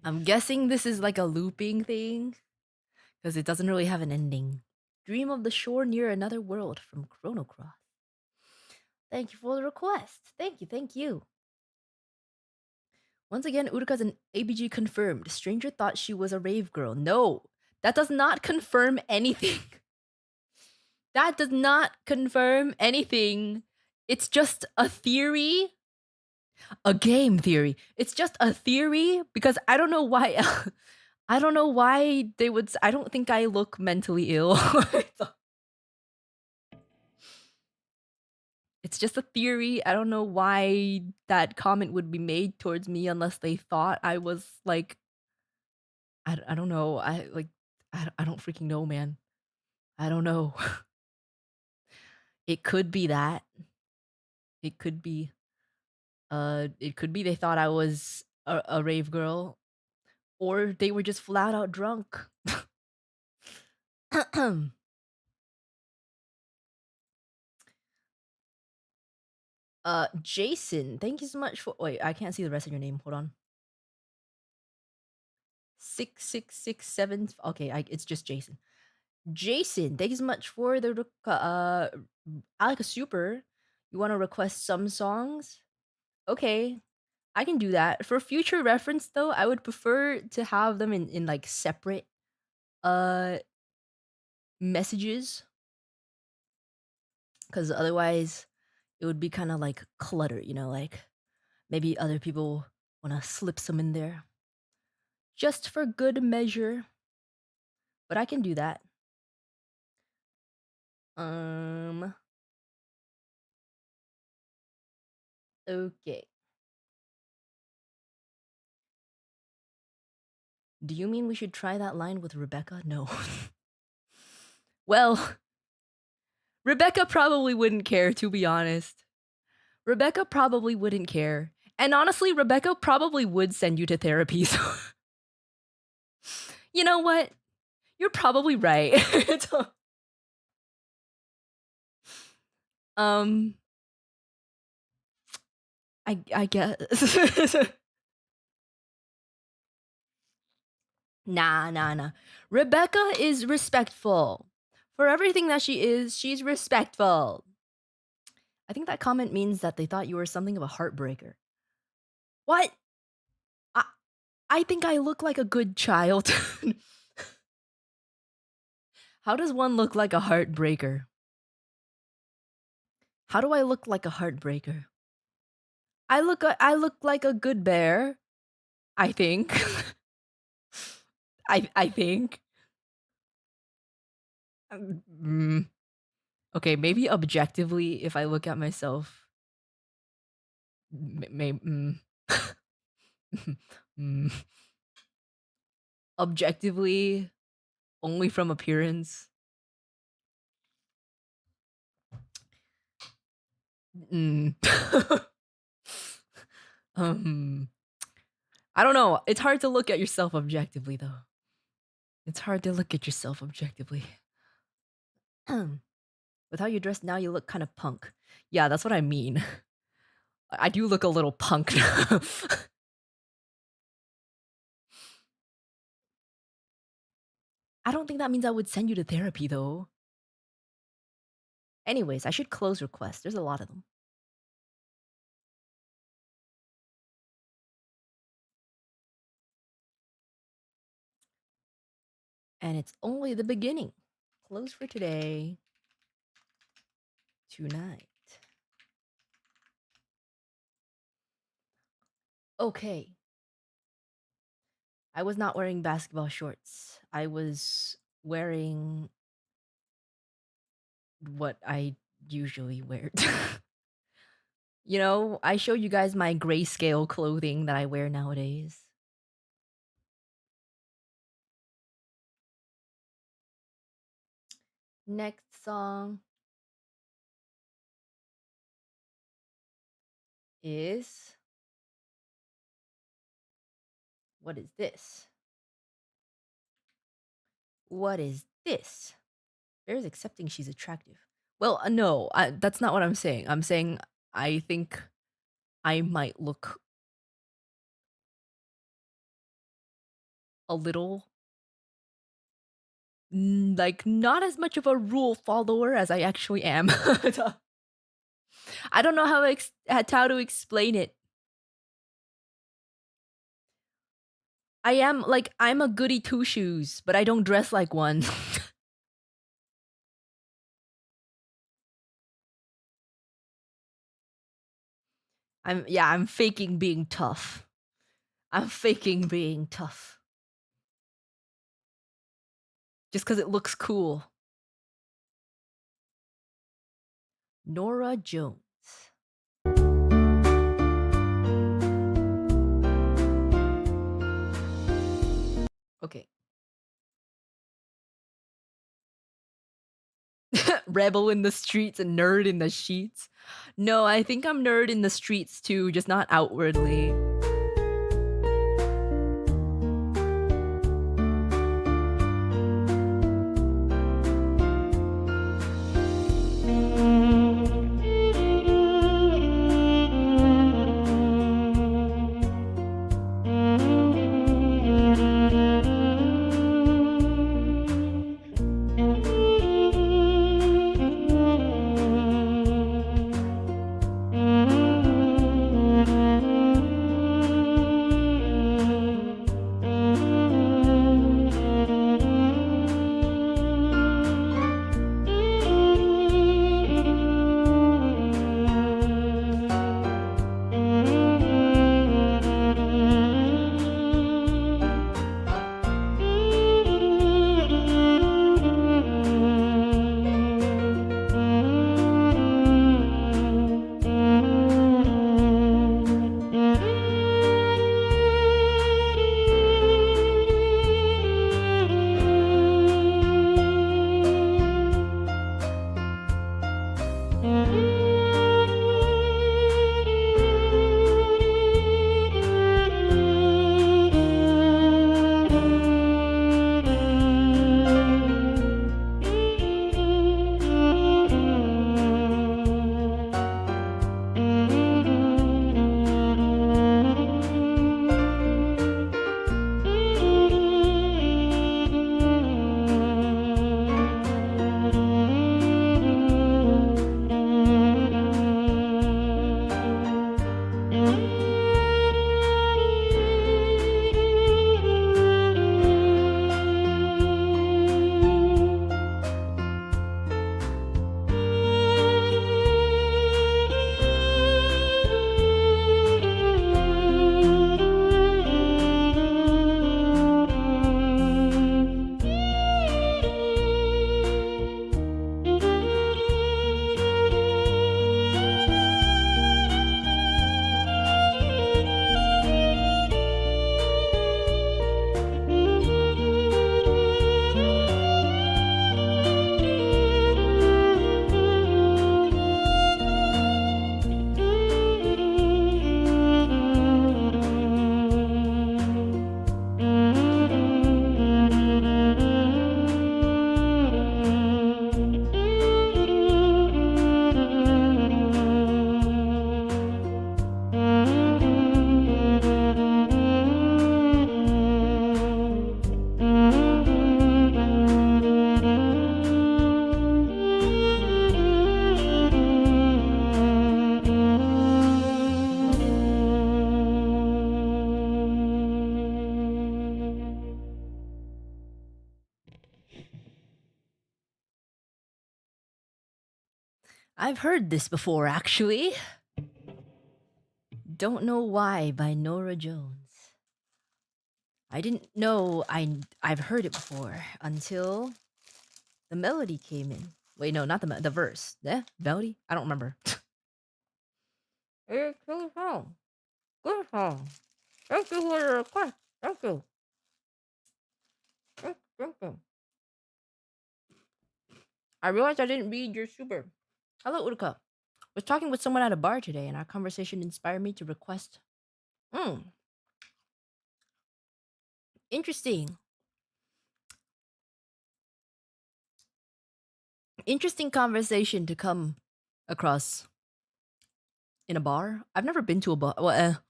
I'm guessing this is like a looping thing because it doesn't really have an ending. Dream of the shore near another world from Chrono Cross. Thank you for the request. Thank you, thank you. Once again, Uruka's an ABG confirmed. Stranger thought she was a rave girl. No, that does not confirm anything. That does not confirm anything. It's just a theory, a game theory. It's just a theory because I don't know why. I don't know why they would. I don't think I look mentally ill. It's just a theory. I don't know why that comment would be made towards me unless they thought I was like, I don't know. I don't freaking know, man. I don't know. It could be that. It could be. It could be they thought I was a rave girl, or they were just flat out drunk. Jason, thank you so much for. Wait, I can't see the rest of your name. Hold on. 6667. Okay, it's just Jason. Jason, thank you so much for the Alika Super. You want to request some songs? Okay, I can do that. For future reference though, I would prefer to have them in like separate uh messages, because otherwise it would be kind of like clutter, you know, like maybe other people want to slip some in there just for good measure. But I can do that. Okay. Do you mean we should try that line with Rebecca? No. Well, Rebecca probably wouldn't care, to be honest. Rebecca probably wouldn't care. And honestly, Rebecca probably would send you to therapy. So you know what? You're probably right. um I guess. Nah. Rebecca is respectful. For everything that she is, she's respectful. I think that comment means that they thought you were something of a heartbreaker. What? I I think I look like a good child. How does one look like a heartbreaker? How do I look like a heartbreaker? I look like a good bear. I think. I think. Mm, okay, maybe objectively, if I look at myself, maybe. Mm, objectively, only from appearance. Mm. um, I don't know. It's hard to look at yourself objectively, though. It's hard to look at yourself objectively. With how you dress now, you look kind of punk. Yeah, that's what I mean. I do look a little punk now. I don't think that means I would send you to therapy, though. Anyways, I should close requests. There's a lot of them. And it's only the beginning. Close for today. Tonight. Okay. I was not wearing basketball shorts. I was wearing what I usually wear. You know, I show you guys my grayscale clothing that I wear nowadays. Next song is. What is this? What is this? Bear's accepting she's attractive. Well, no, that's not what I'm saying. I'm saying I think I might look a little like not as much of a rule follower as I actually am. I don't know how to explain it. I am like I'm a goody two shoes, but I don't dress like one. I'm faking being tough. I'm faking being tough. Just cuz it looks cool. Nora Jones. Okay. Rebel in the streets and nerd in the sheets. No, I think I'm nerd in the streets too, just not outwardly. I've heard this before, actually. Don't Know Why by Nora Jones. I didn't know I've heard it before until the melody came in. Wait, no, not the verse. The melody? I don't remember. It's good song. Good song. Thank you for the request. Thank you. Thank you. I realized I didn't read your super. Hello, Uruka. Was talking with someone at a bar today, and our conversation inspired me to request. Interesting. Interesting conversation to come across in a bar. I've never been to a bar. Well,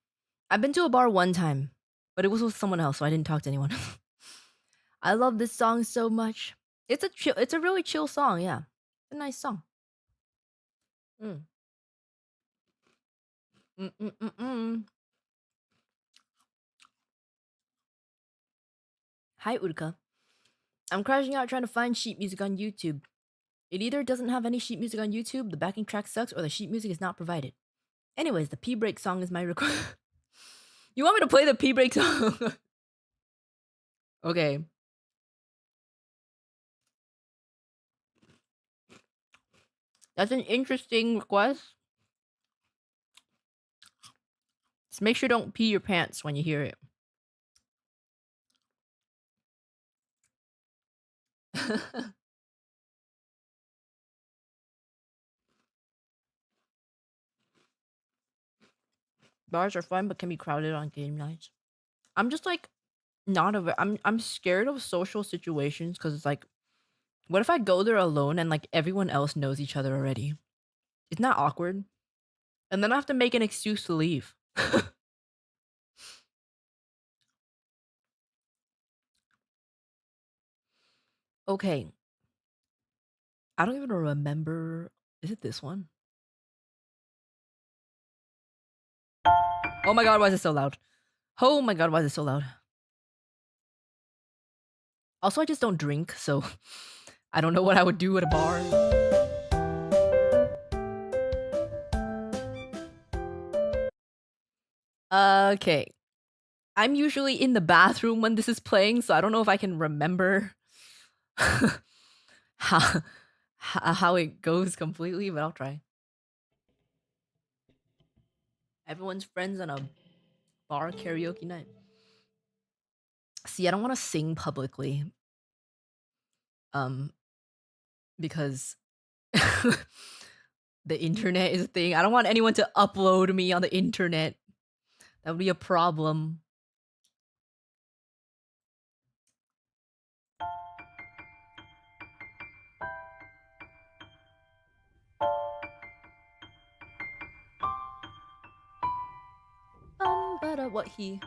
I've been to a bar one time, but it was with someone else, so I didn't talk to anyone. I love this song so much. It's a really chill song, yeah. It's a nice song. Mm. Mm-mm-mm-mm. Hi, Uruka. I'm crashing out trying to find sheet music on YouTube. It either doesn't have any sheet music on YouTube, the backing track sucks, or the sheet music is not provided. Anyways, the P break song is my request. You want me to play the P break song? Okay. That's an interesting request. Just make sure don't pee your pants when you hear it. Bars are fun but can be crowded on game nights. I'm just like not a I'm scared of social situations because it's like what if I go there alone and like everyone else knows each other already? Isn't that awkward? And then I have to make an excuse to leave. Okay. I don't even remember. Is it this one? Oh my god, why is it so loud? Oh my god, why is it so loud? Also, I just don't drink, so I don't know what I would do at a bar. Okay. I'm usually in the bathroom when this is playing, so I don't know if I can remember how, how it goes completely, but I'll try. Everyone's friends on a bar karaoke night. See, I don't want to sing publicly. Because the internet is a thing. I don't want anyone to upload me on the internet. That would be a problem. But what he?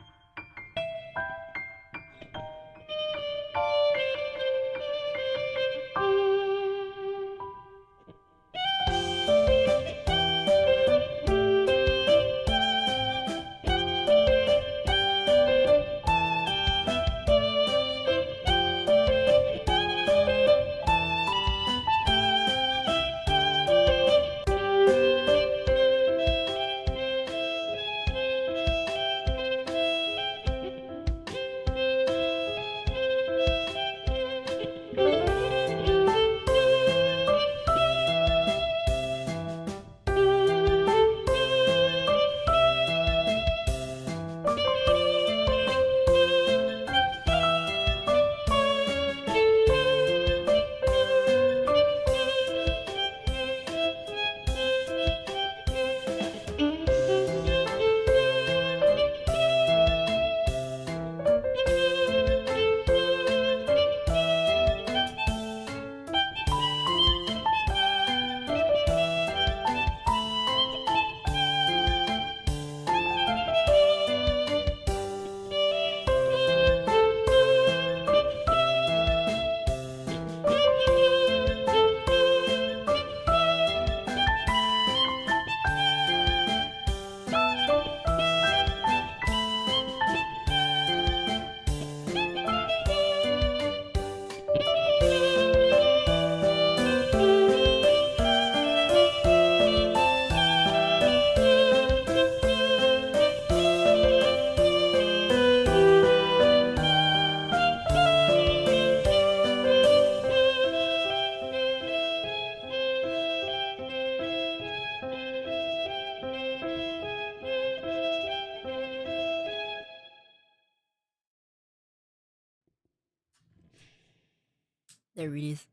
There it is.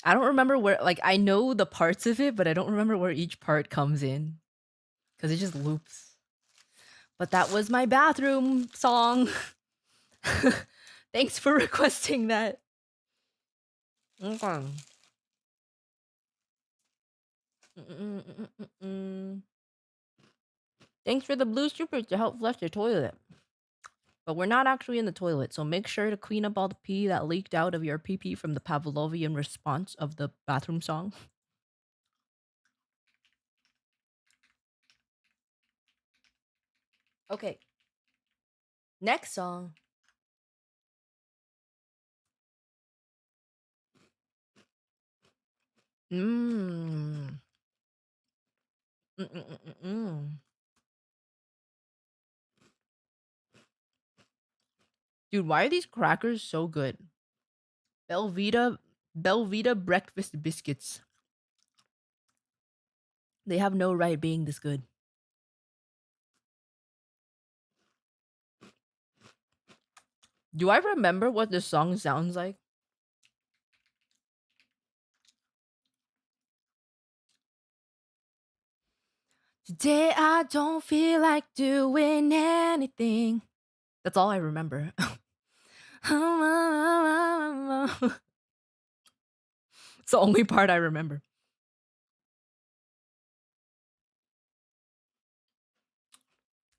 I don't remember where. Like I know the parts of it, but I don't remember where each part comes in because it just loops. But that was my bathroom song. Thanks for requesting that. Okay. Thanks for the blue super to help flush the toilet. But we're not actually in the toilet, so make sure to clean up all the pee that leaked out of your pee pee from the Pavlovian response of the bathroom song. Okay. Next song. Mmm. Mm-mm-mm-mm. Dude, why are these crackers so good? Belvita breakfast biscuits. They have no right being this good. Do I remember what the song sounds like? Today I don't feel like doing anything. That's all I remember. It's the only part I remember.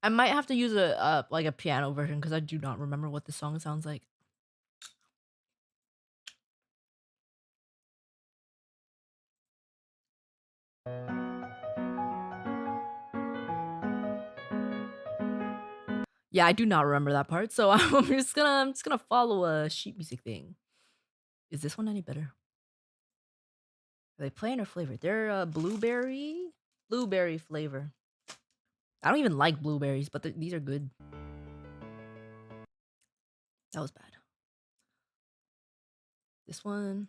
I might have to use a like a piano version because I do not remember what the song sounds like. Yeah, I do not remember that part, so I'm just gonna follow a sheet music thing. Is this one any better? Are they plain or flavored? They're blueberry flavor. I don't even like blueberries, but these are good. That was bad. This one.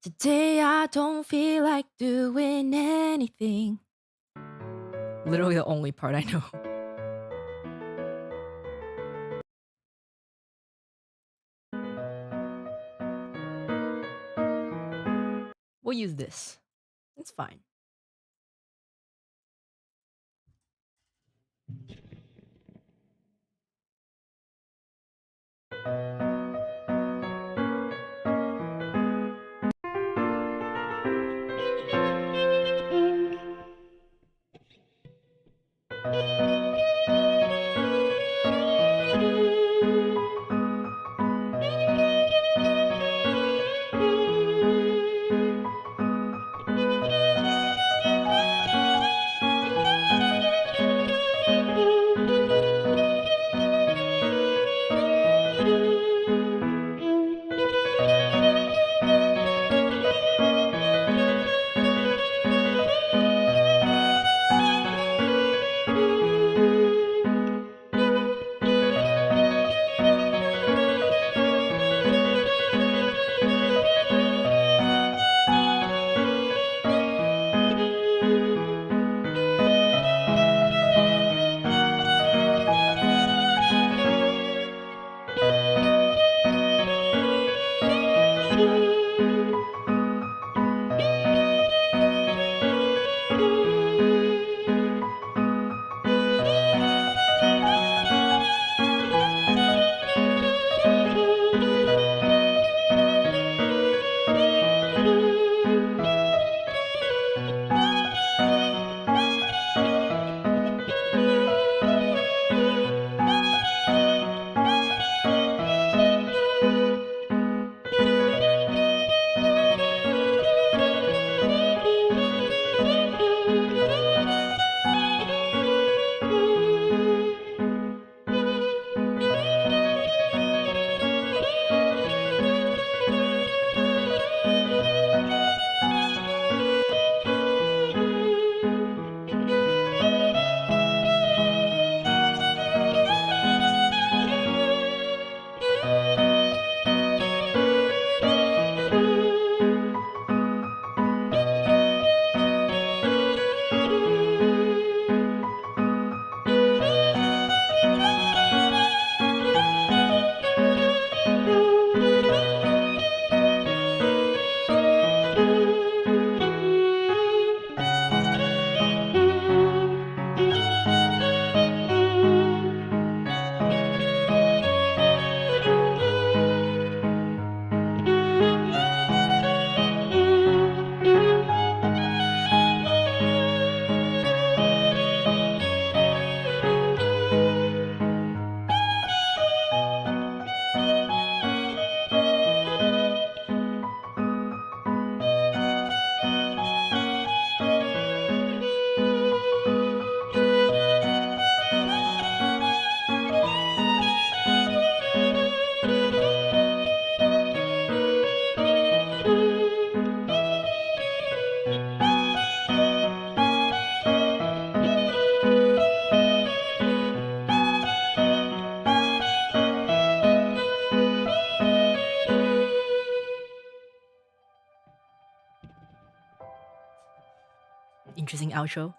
Today I don't feel like doing anything. Literally the only part I know. We'll use this. It's fine. outro.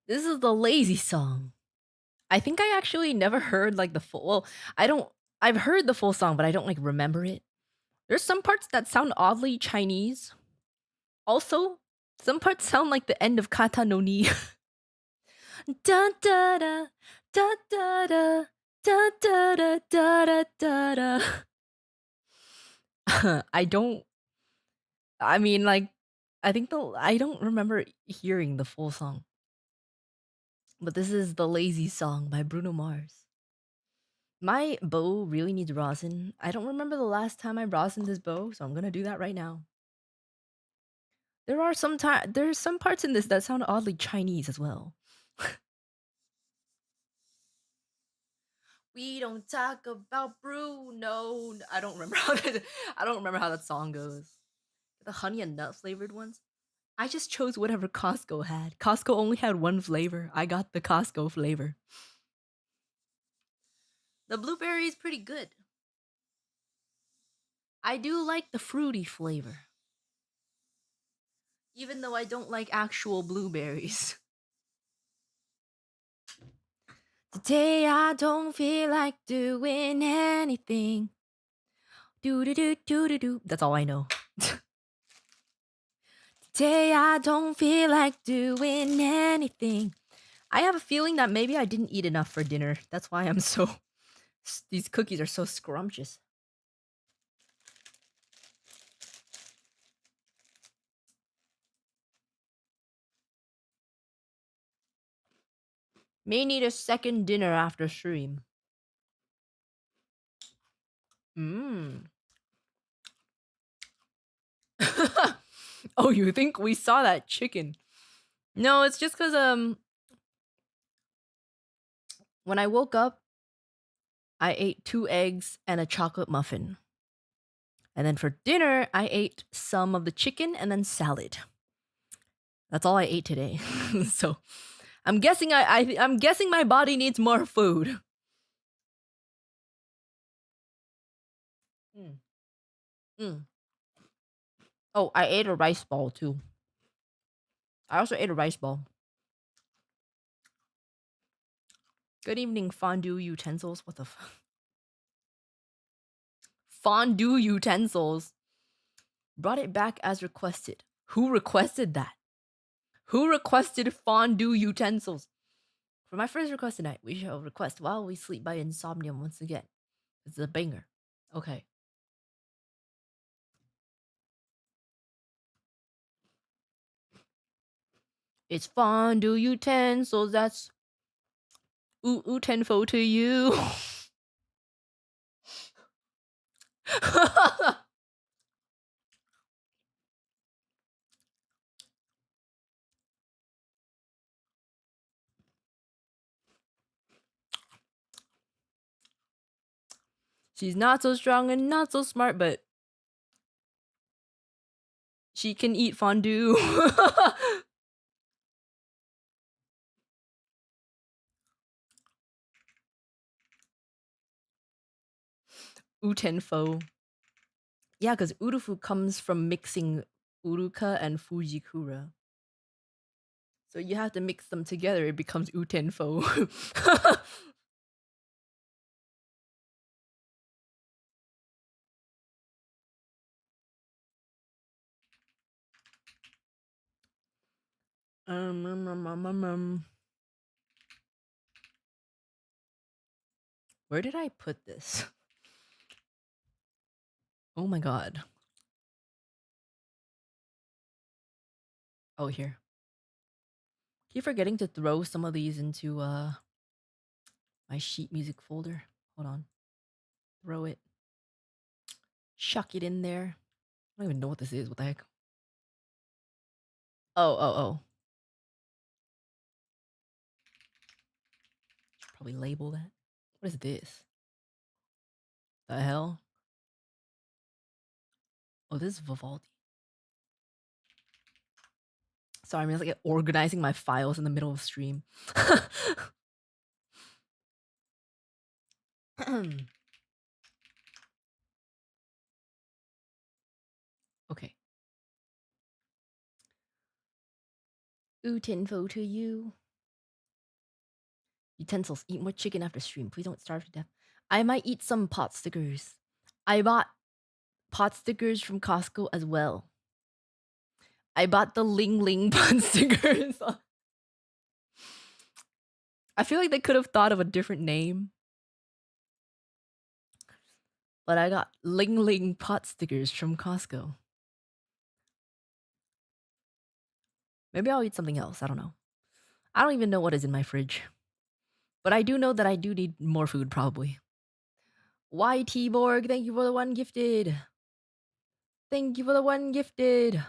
This is the lazy song. I think I actually never heard like the full. Well, I don't. I've heard the full song, but I don't like remember it. There's some parts that sound oddly Chinese. Also, some parts sound like the end of Kata no Ni. Da da da da da da da da da da da da. I don't. I mean, like, I think I don't remember hearing the full song. But this is the Lazy Song by Bruno Mars. My bow really needs rosin. I don't remember the last time I rosined this bow, so I'm gonna do that right now. There's some parts in this that sound oddly Chinese as well. We don't talk about Bruno. I don't remember I don't remember how that song goes. The honey and nut flavored ones. I just chose whatever Costco had. Costco only had one flavor. I got the Costco flavor. The blueberry is pretty good. I do like the fruity flavor. Even though I don't like actual blueberries. Today I don't feel like doing anything. Do do do do do do. That's all I know. Today I don't feel like doing anything. I have a feeling that maybe I didn't eat enough for dinner. That's why I'm so. These cookies are so scrumptious. May need a second dinner after stream. Mmm. Oh, you think we saw that chicken? No, it's just because when I woke up, I ate 2 eggs and a chocolate muffin. And then for dinner, I ate some of the chicken and then salad. That's all I ate today. So I'm guessing I'm guessing my body needs more food. Mm. Mm. Oh, I ate a rice ball too. I also ate a rice ball. Good evening, fondue utensils. What the fuck? Fondue utensils. Brought it back as requested. Who requested that? Who requested fondue utensils? For my first request tonight, we shall request While We Sleep by Insomnium once again. It's a banger. Okay. It's fondue utensils. That's ooh tenfold to you. She's not so strong and not so smart, but she can eat fondue. Utenfo. Yeah, because urufu comes from mixing Uruka and Fujikura. So you have to mix them together, it becomes utenfo. Where did I put this? Oh my god. Oh, here. Keep forgetting to throw some of these into my sheet music folder. Hold on. Throw it. Chuck it in there. I don't even know what this is. What the heck? Oh. Should probably label that. What is this? The hell? Oh, this is Vivaldi. Sorry, I'm just like organizing my files in the middle of stream. Okay. Utinfo to you. Utensils. Eat more chicken after stream. Please don't starve to death. I might eat some pot stickers. I bought pot stickers from Costco as well. I bought the Ling Ling pot stickers. I feel like they could have thought of a different name. But I got Ling Ling pot stickers from Costco. Maybe I'll eat something else. I don't know. I don't even know what is in my fridge. But I do know that I do need more food, probably. YT Borg, thank you for the one gifted. Thank you for the one gifted.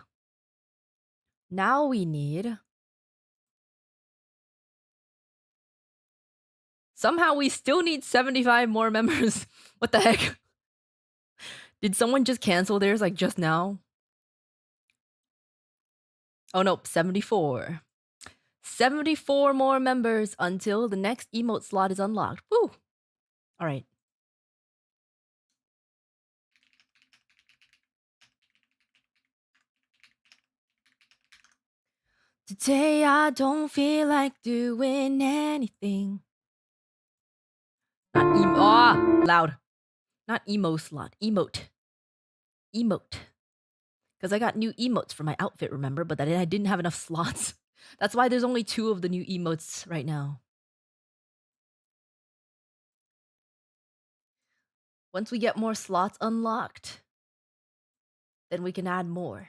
Now we need... Somehow we still need 75 more members. What the heck? Did someone just cancel theirs like just now? Oh nope, 74. 74 more members until the next emote slot is unlocked. Woo! Alright. Today I don't feel like doing anything. Not emo. Ah, loud. Not emo slot. Emote. Emote. Because I got new emotes for my outfit, remember? But I didn't have enough slots. That's why there's only 2 of the new emotes right now. Once we get more slots unlocked, then we can add more.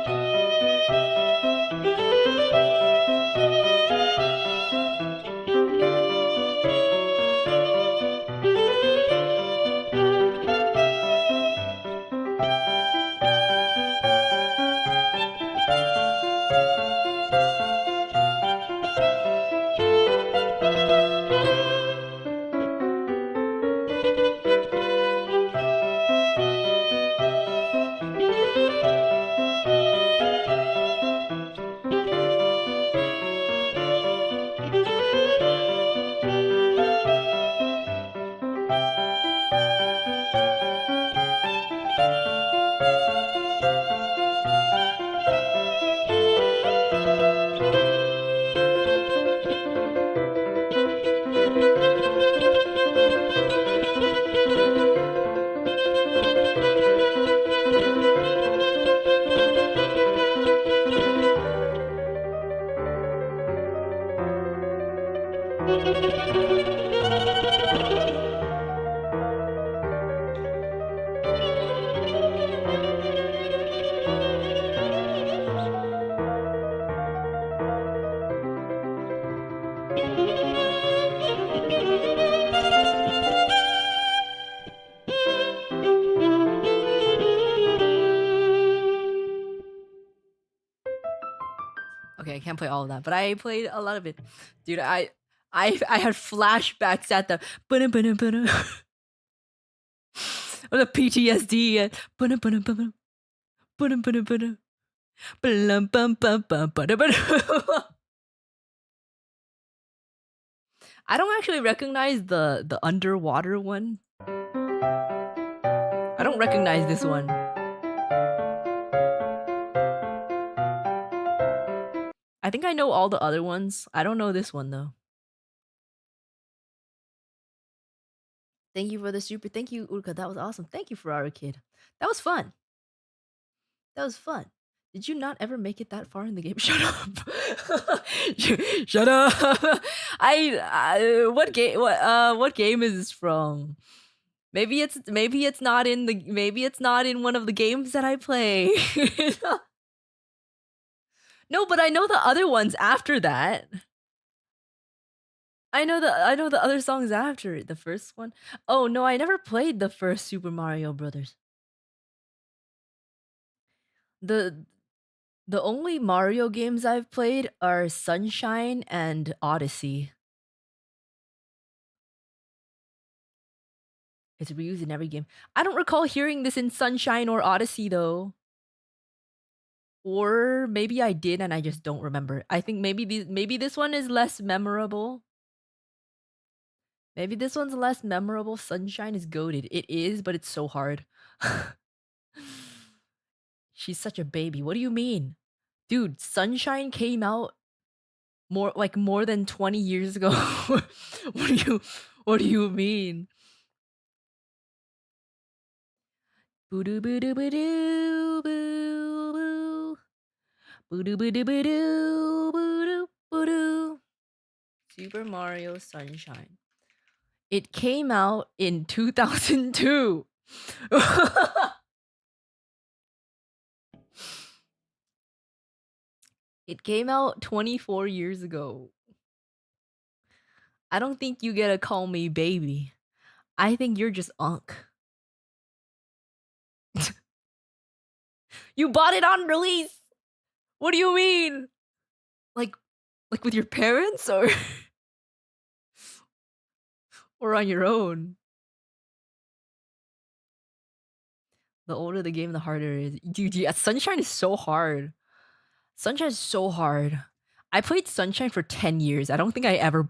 Okay, I can't play all of that, but I played a lot of it. Dude, I had flashbacks at the or the PTSD and I don't actually recognize the underwater one. I don't recognize this one. I think I know all the other ones. I don't know this one though. Thank you for the super. Thank you, Uruka. That was awesome. Thank you, Ferrari Kid. That was fun. That was fun. Did you not ever make it that far in the game? Shut up. Shut up. What game what game is this from? Maybe it's not in one of the games that I play. No, but I know the other ones after that. I know the other songs after it. The first one. Oh no, I never played the first Super Mario Brothers. The only Mario games I've played are Sunshine and Odyssey. It's reused in every game. I don't recall hearing this in Sunshine or Odyssey though. Or maybe I did and I just don't remember. I think maybe this one is less memorable. Maybe this one's less memorable. Sunshine is goated. It is, but it's so hard. She's such a baby. What do you mean? Dude, Sunshine came out more than 20 years ago. What do you mean? Boo doo boo doo boo doo boo boo. Boo doo boo doo boo doo boo doo boo doo. Super Mario Sunshine. It came out in 2002. It came out 24 years ago. I don't think you get to call me baby. I think you're just unk. You bought it on release. What do you mean? Like with your parents or or on your own? The older the game, the harder it is. Dude, yeah, Sunshine is so hard. Sunshine is so hard. I played Sunshine for 10 years. I don't think I ever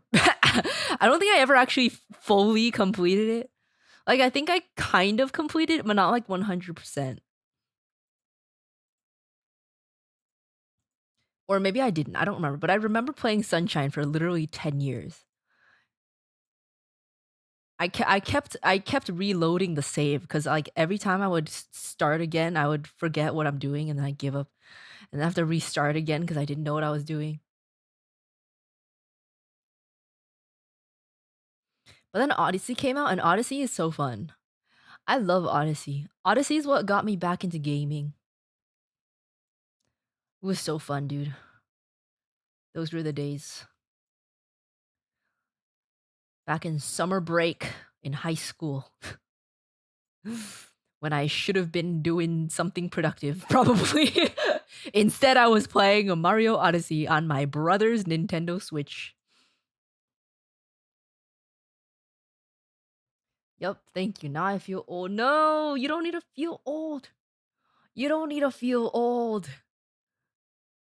actually fully completed it. Like I think I kind of completed it, but not like 100%. Or maybe I didn't. I don't remember, but I remember playing Sunshine for literally 10 years. I kept reloading the save because like every time I would start again, I would forget what I'm doing and then I give up and I have to restart again because I didn't know what I was doing. But then Odyssey came out and Odyssey is so fun. I love Odyssey. Odyssey is what got me back into gaming. It was so fun, dude. Those were the days. Back in summer break in high school. When I should have been doing something productive, probably. Instead, I was playing a Mario Odyssey on my brother's Nintendo Switch. Yup, thank you. Now I feel old. No, you don't need to feel old. You don't need to feel old.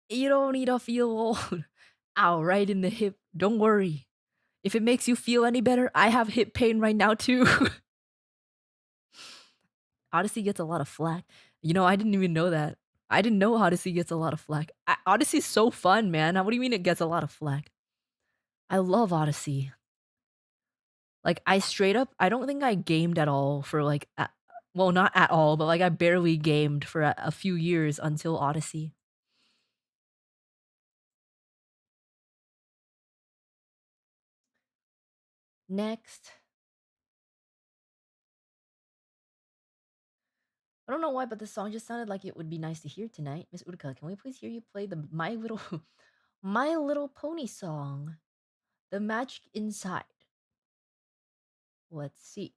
You don't need to feel old. Ow, right in the hip. Don't worry. If it makes you feel any better, I have hip pain right now too. Odyssey gets a lot of flack. You know, I didn't even know that. I didn't know Odyssey gets a lot of flack. Odyssey's so fun, man. What do you mean it gets a lot of flack? I love Odyssey. Like, I don't think I gamed at all for like, well, not at all, but like I barely gamed for a few years until Odyssey. Next. I don't know why, but the song just sounded like it would be nice to hear tonight. Miss Uruka, can we please hear you play the My Little My Little Pony song? The Magic Inside. Let's see.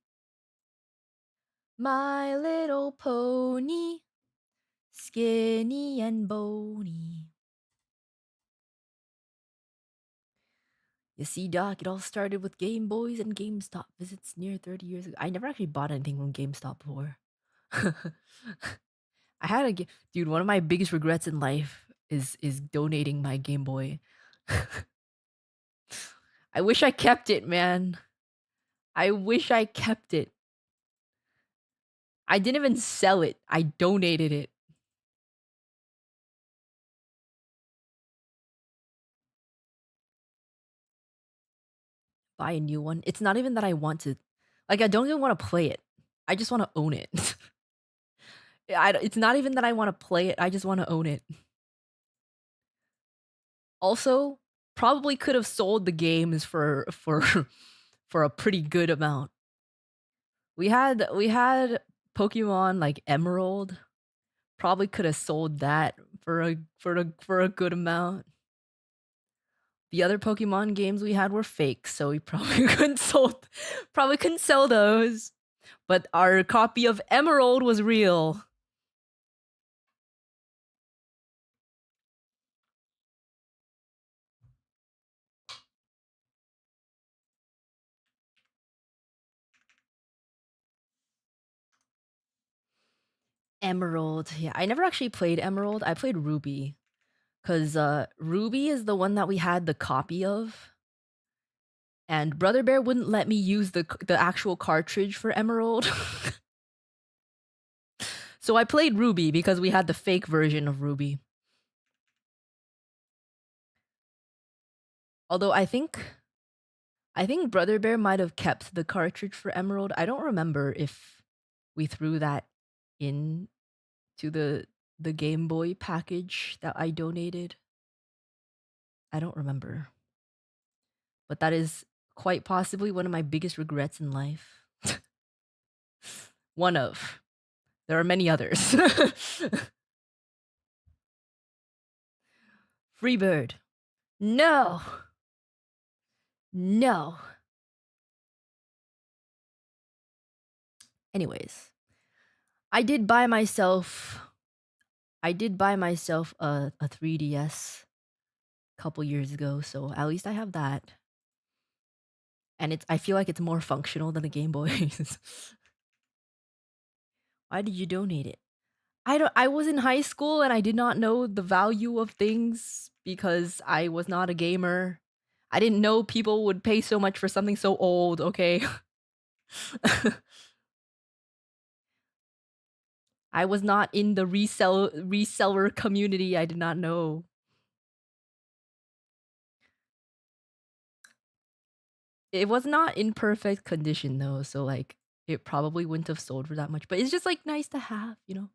My little pony, skinny and bony. You see, Doc, it all started with Game Boys and GameStop visits near 30 years ago. I never actually bought anything from GameStop before. I had a dude. One of my biggest regrets in life is donating my Game Boy. I wish I kept it, man. I wish I kept it. I didn't even sell it. I donated it. Buy a new one. It's not even that I want to. Like, I don't even want to play it. I just want to own it. It's not even that I want to play it. I just want to own it. Also, probably could have sold the games for for a pretty good amount. We had Pokemon like Emerald. Probably could have sold that for a good amount. The other Pokemon games we had were fake, so we probably couldn't sell those. But our copy of Emerald was real. Emerald. Yeah, I never actually played Emerald. I played Ruby. Cause Ruby is the one that we had the copy of. And Brother Bear wouldn't let me use the actual cartridge for Emerald. So I played Ruby because we had the fake version of Ruby. Although I think Brother Bear might have kept the cartridge for Emerald. I don't remember if we threw that in to the Game Boy package that I donated. I don't remember. But that is quite possibly one of my biggest regrets in life. One of. There are many others. Freebird. No. No. Anyways, I did buy myself a 3DS a couple years ago, so at least I have that. And I feel like it's more functional than the Game Boy. Why did you donate it? I was in high school and I did not know the value of things because I was not a gamer. I didn't know people would pay so much for something so old, okay? I was not in the reseller community. I did not know. It was not in perfect condition though, so like it probably wouldn't have sold for that much. But it's just like nice to have, you know.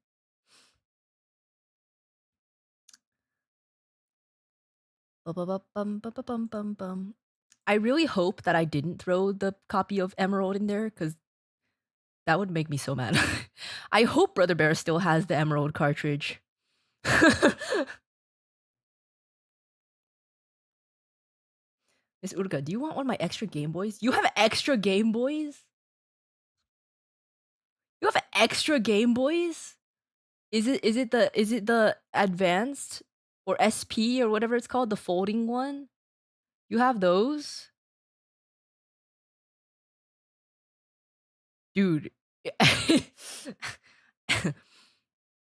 Bum. I really hope that I didn't throw the copy of Emerald in there because that would make me so mad. I hope Brother Bear still has the Emerald cartridge. Miss Uruka, do you want one of my extra Game Boys? You have extra Game Boys? You have extra Game Boys? Is it the advanced or SP or whatever it's called, the folding one? You have those? Dude.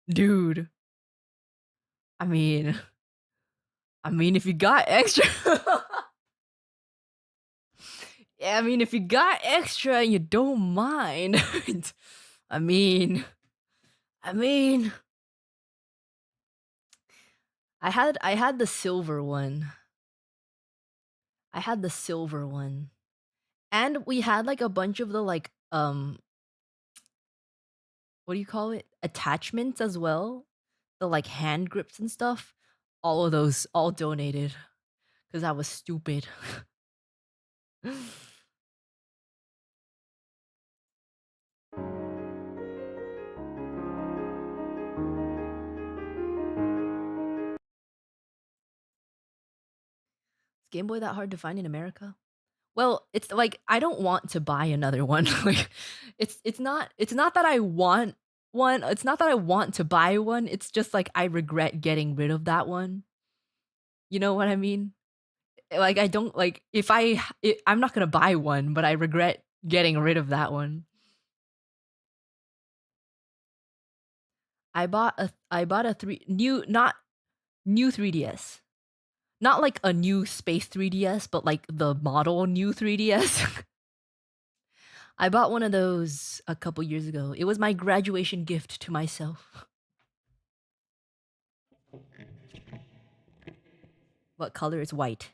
Dude. I mean if you got extra Yeah, I mean if you got extra and you don't mind. I mean I had the silver one. I had the silver one. And we had like a bunch of the like what do you call it? Attachments as well. The like hand grips and stuff. All of those all donated cuz I was stupid. Game Boy that hard to find in America? Well, it's like I don't want to buy another one. Like it's not that I want one. It's not that I want to buy one. It's just like I regret getting rid of that one. You know what I mean? Like I don't like if I'm not going to buy one, but I regret getting rid of that one. I bought a 3 new not new 3DS. Not like a new space 3DS, but like the model new 3DS. I bought one of those a couple years ago. It was my graduation gift to myself. What color is white?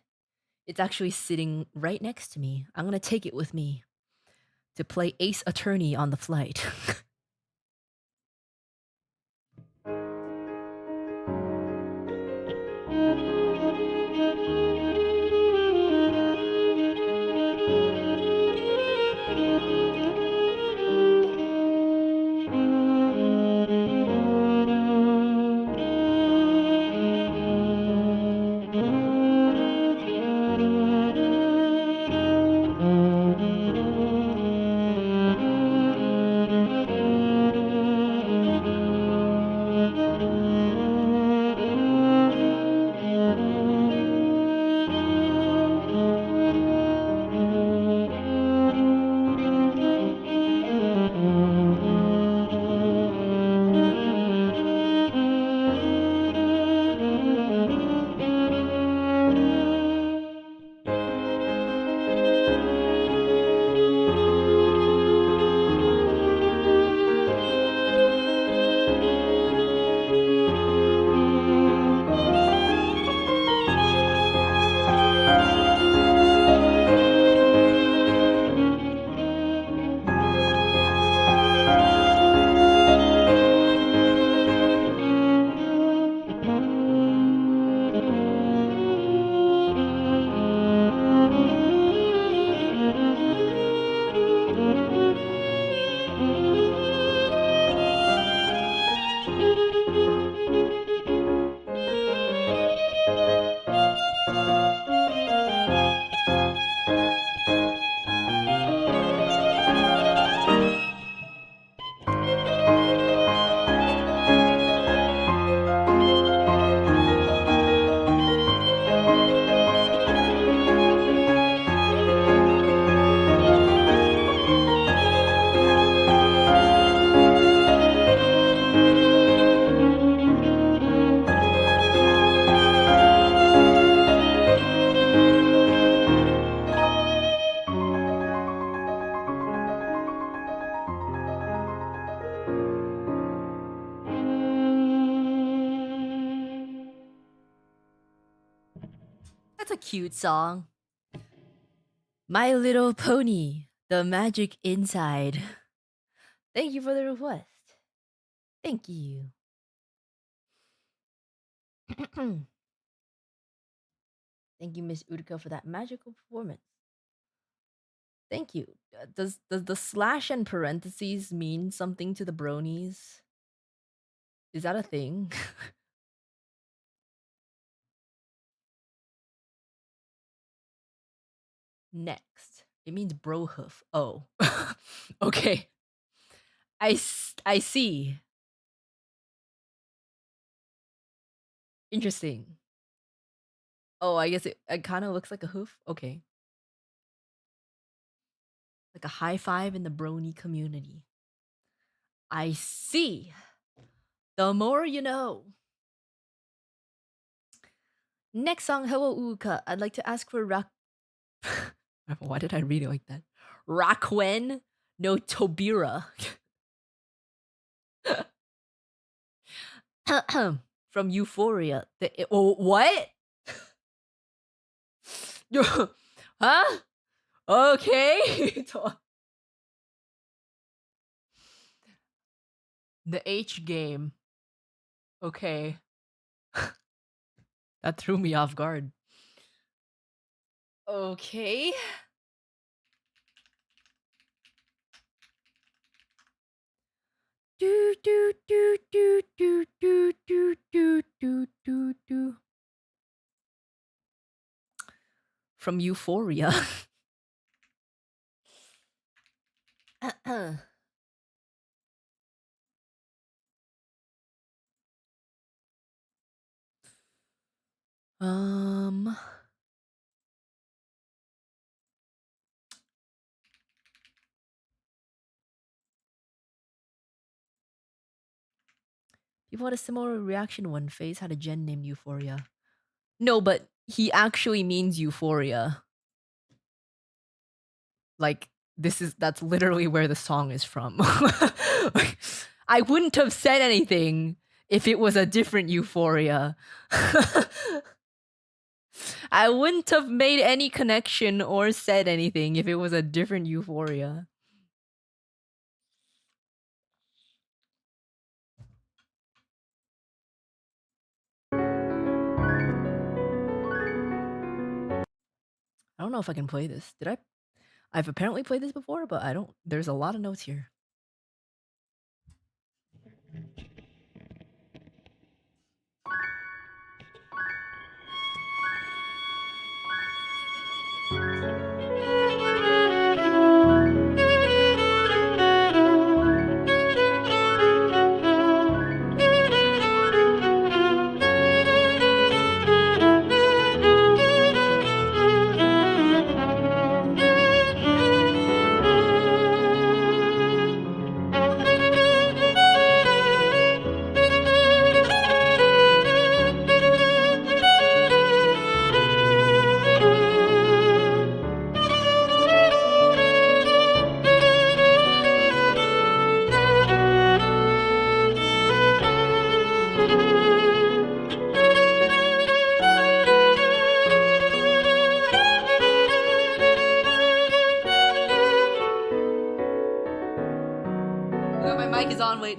It's actually sitting right next to me. I'm gonna take it with me to play Ace Attorney on the flight. That's a cute song. My Little Pony, The Magic Inside. Thank you for the request. Thank you. Thank you, Miss Uruka, for that magical performance. Thank you. Does the slash and parentheses mean something to the bronies? Is that a thing? Next, it means bro hoof. Oh, okay. I see. Interesting. Oh, I guess it kind of looks like a hoof. Okay, like a high five in the brony community. I see. The more you know. Next song, Hello Uka. I'd like to ask for Why did I read it like that? Rakwen no Tobira. From Euphoria. What? Huh? Okay. The H game. Okay. That threw me off guard. Okay. Do do do do do do do do do do do. from Euphoria. um People had a similar reaction when FaZe had a gen named Euphoria. No, but he actually means Euphoria. Like, that's literally where the song is from. Like, I wouldn't have said anything if it was a different Euphoria. I wouldn't have made any connection or said anything if it was a different Euphoria. I don't know if I can play this. Did I? I've apparently played this before, but I don't. There's a lot of notes here. My mic is on. Wait.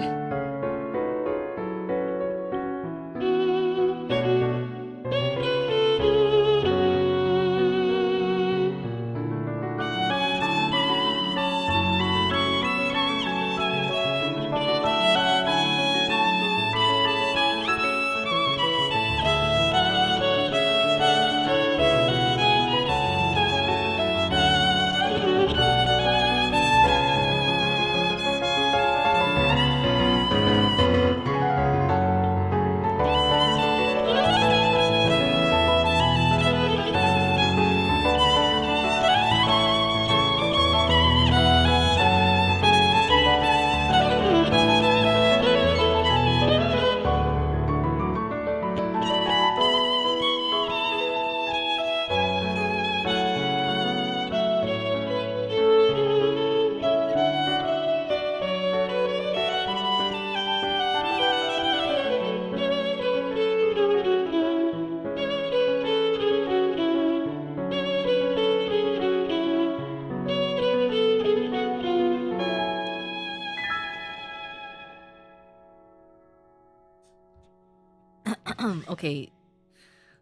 Okay,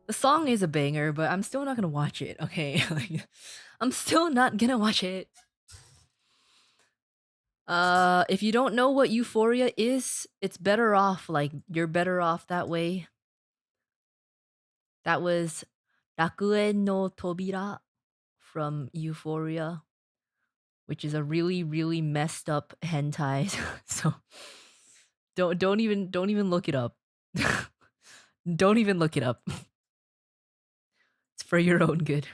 the song is a banger, but I'm still not gonna watch it. Okay, like, I'm still not gonna watch it. If you don't know what Euphoria is, it's better off. Like, you're better off that way. That was Rakuen no Tobira from Euphoria, which is a really, really messed up hentai. So don't even look it up. Don't even look it up. It's for your own good.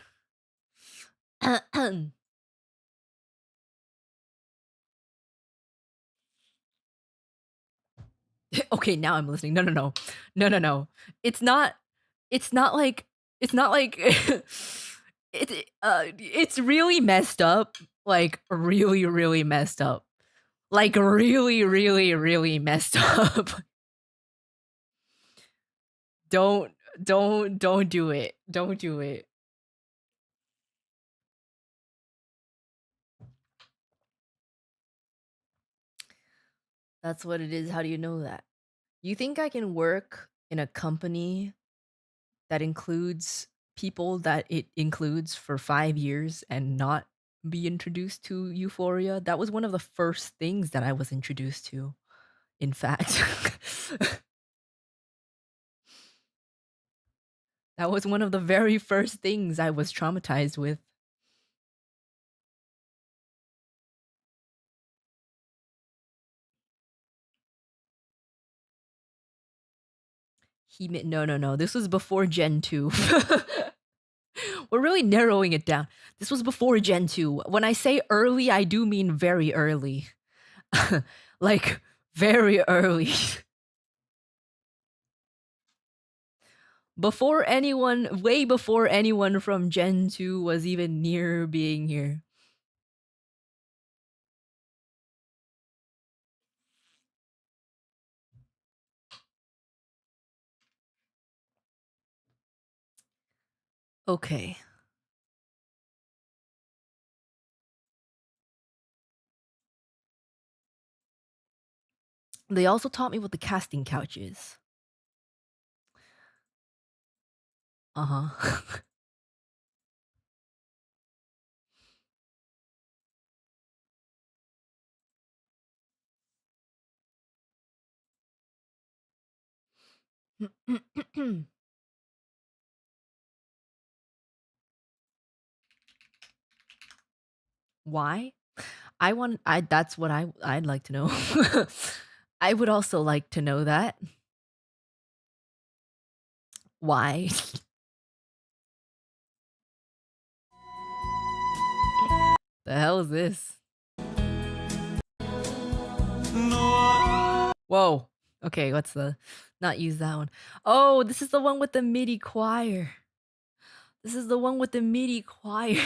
Okay, now I'm listening. No. It's not. It's not like. It's not like. It's really messed up. Like, really, really messed up. Like, really, really, really messed up. Don't do it. Don't do it. That's what it is. How do you know that? You think I can work in a company that includes people that it includes for 5 years and not be introduced to Euphoria? That was one of the first things that I was introduced to, in fact. That was one of the very first things I was traumatized with. No. This was before Gen 2. We're really narrowing it down. This was before Gen 2. When I say early, I do mean very early. Like, very early. Way before anyone from Gen 2 was even near being here. Okay. They also taught me what the casting couch is. Uh-huh. Why? That's what I'd like to know. I would also like to know that. Why? The hell is this? Whoa. Okay, what's the not use that one. Oh, this is the one with the MIDI choir. This is the one with the MIDI choir.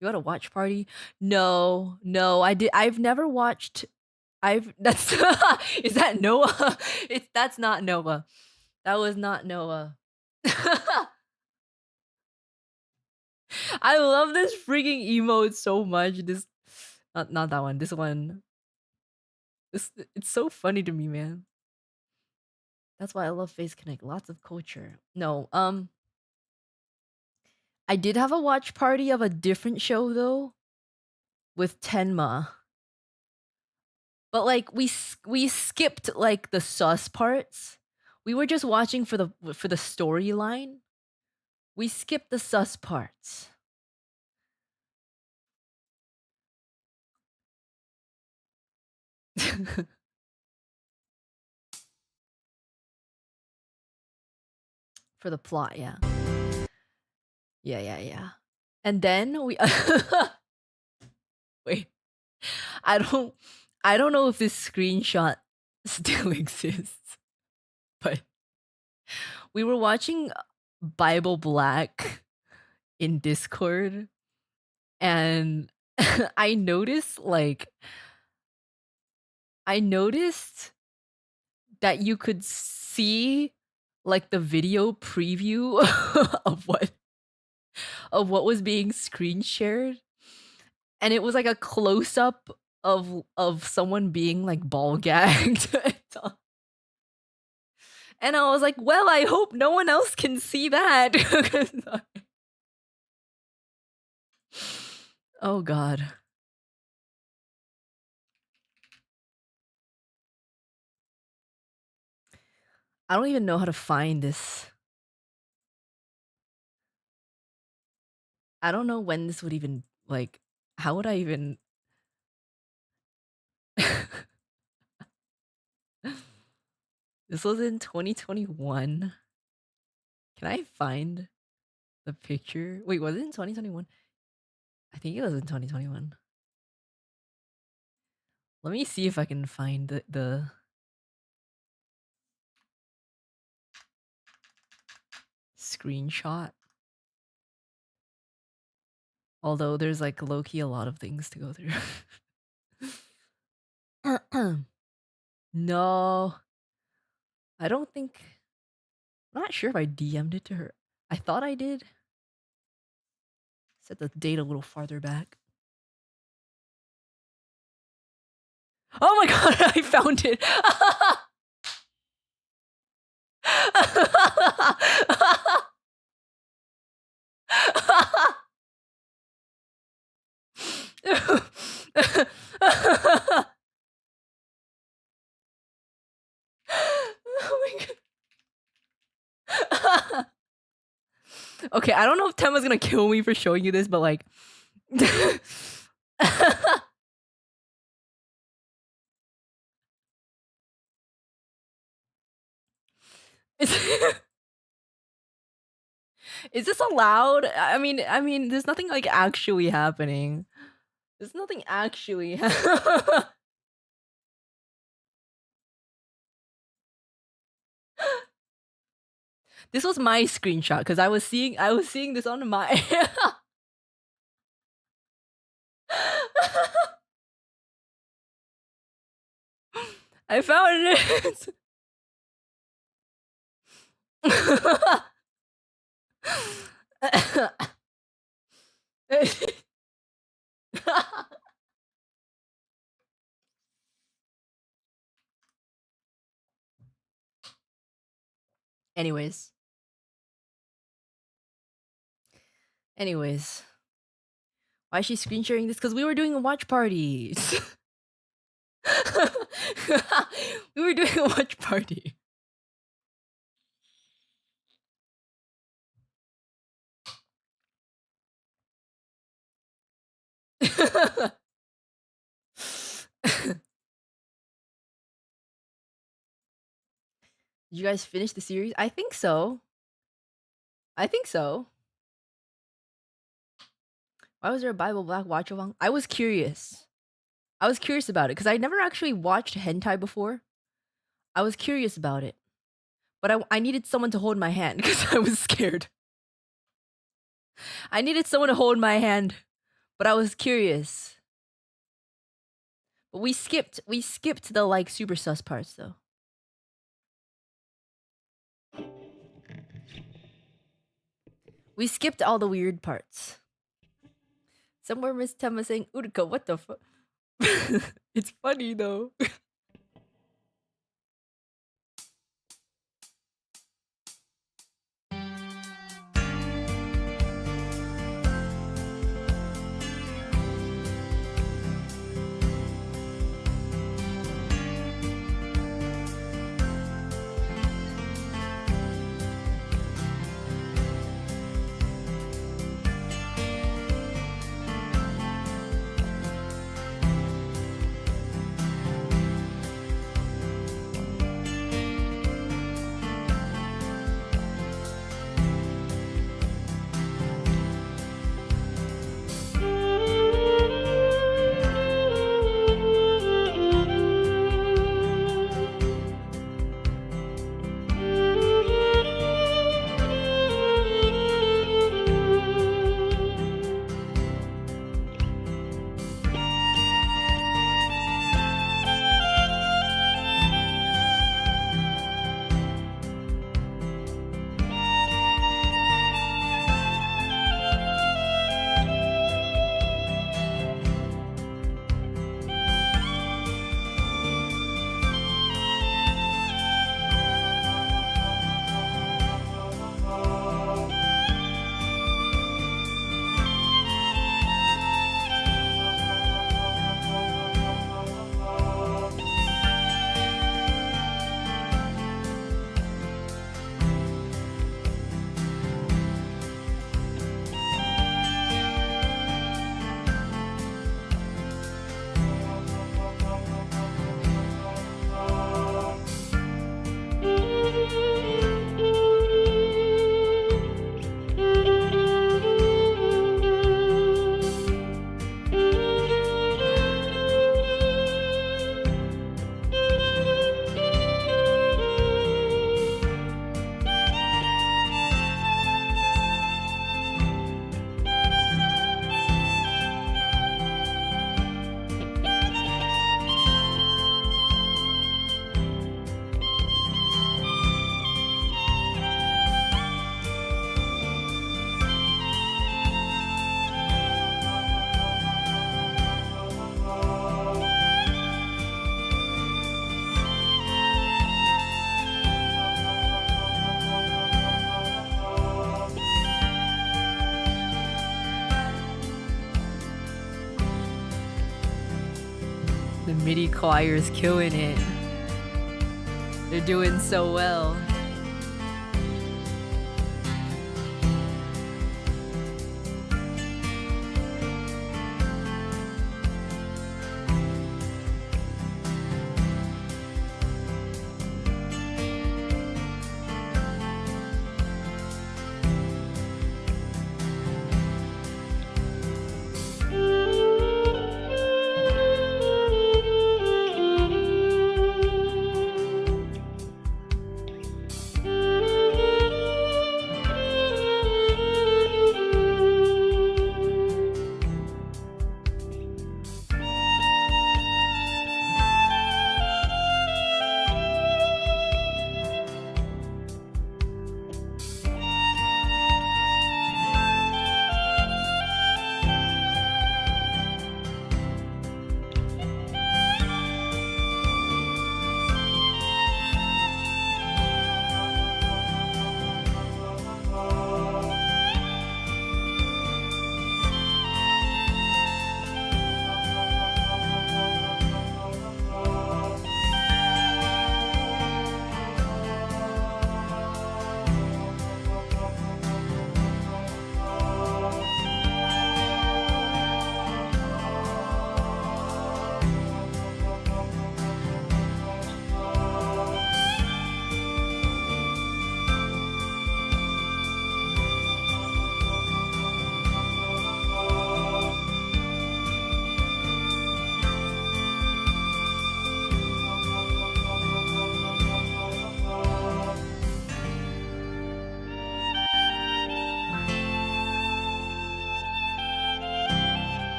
You had a watch party? No, I've never watched. That's is that Noah? That's not Noah. That was not Noah. I love this freaking emote so much. This, not that one. This one. It's so funny to me, man. That's why I love Face Connect. Lots of culture. No, I did have a watch party of a different show though, with Tenma. But like we skipped like the sus parts. We were just watching for the storyline. We skipped the sus parts. For the plot, yeah. Yeah. And then we wait. I don't know if this screenshot still exists. But we were watching Bible Black in Discord and I noticed that you could see like the video preview of what was being screen shared, and it was like a close up of someone being like ball gagged. And I was like, well, I hope no one else can see that. Oh god. I don't even know how to find this. I don't know when this would even like how would I even This was in 2021. Can I find the picture? Wait, was it in 2021? I think it was in 2021. Let me see if I can find the screenshot. Although there's like low-key a lot of things to go through. No. I don't think I'm not sure if I DM'd it to her. I thought I did. Set the date a little farther back. Oh my god, I found it. Oh my god. Okay, I don't know if Tema's gonna kill me for showing you this, but like... Is this allowed? I mean, there's nothing like actually happening. There's nothing actually. This was my screenshot because I was seeing this on my. I found it. Anyways. Why is she screen sharing this? Because we were doing a watch party. We were doing a watch party. Did you guys finish the series? I think so. Why was there a Bible Black watch along? I was curious about it because I never actually watched hentai before. I was curious about it, but I needed someone to hold my hand because I was scared. I needed someone to hold my hand, but I was curious. But we skipped the like super sus parts though. We skipped all the weird parts. Somewhere Miss Tema saying Uruka, what the fuck? It's funny though. The MIDI choir is killing it. They're doing so well.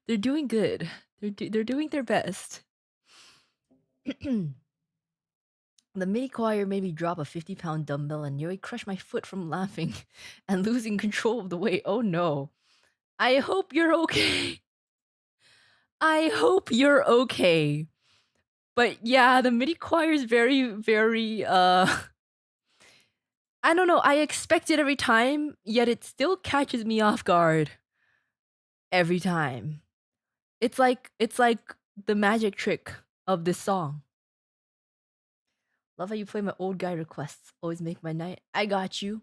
They're doing good. They're doing their best. The mini choir made me drop a 50-pound dumbbell and nearly crush my foot from laughing and losing control of the weight. Oh no. I hope you're okay. I hope you're okay. But yeah, the mini choir is very, very I don't know, I expect it every time, yet it still catches me off guard every time. It's like the magic trick of this song. Love how you play my old guy requests. Always make my night. I got you.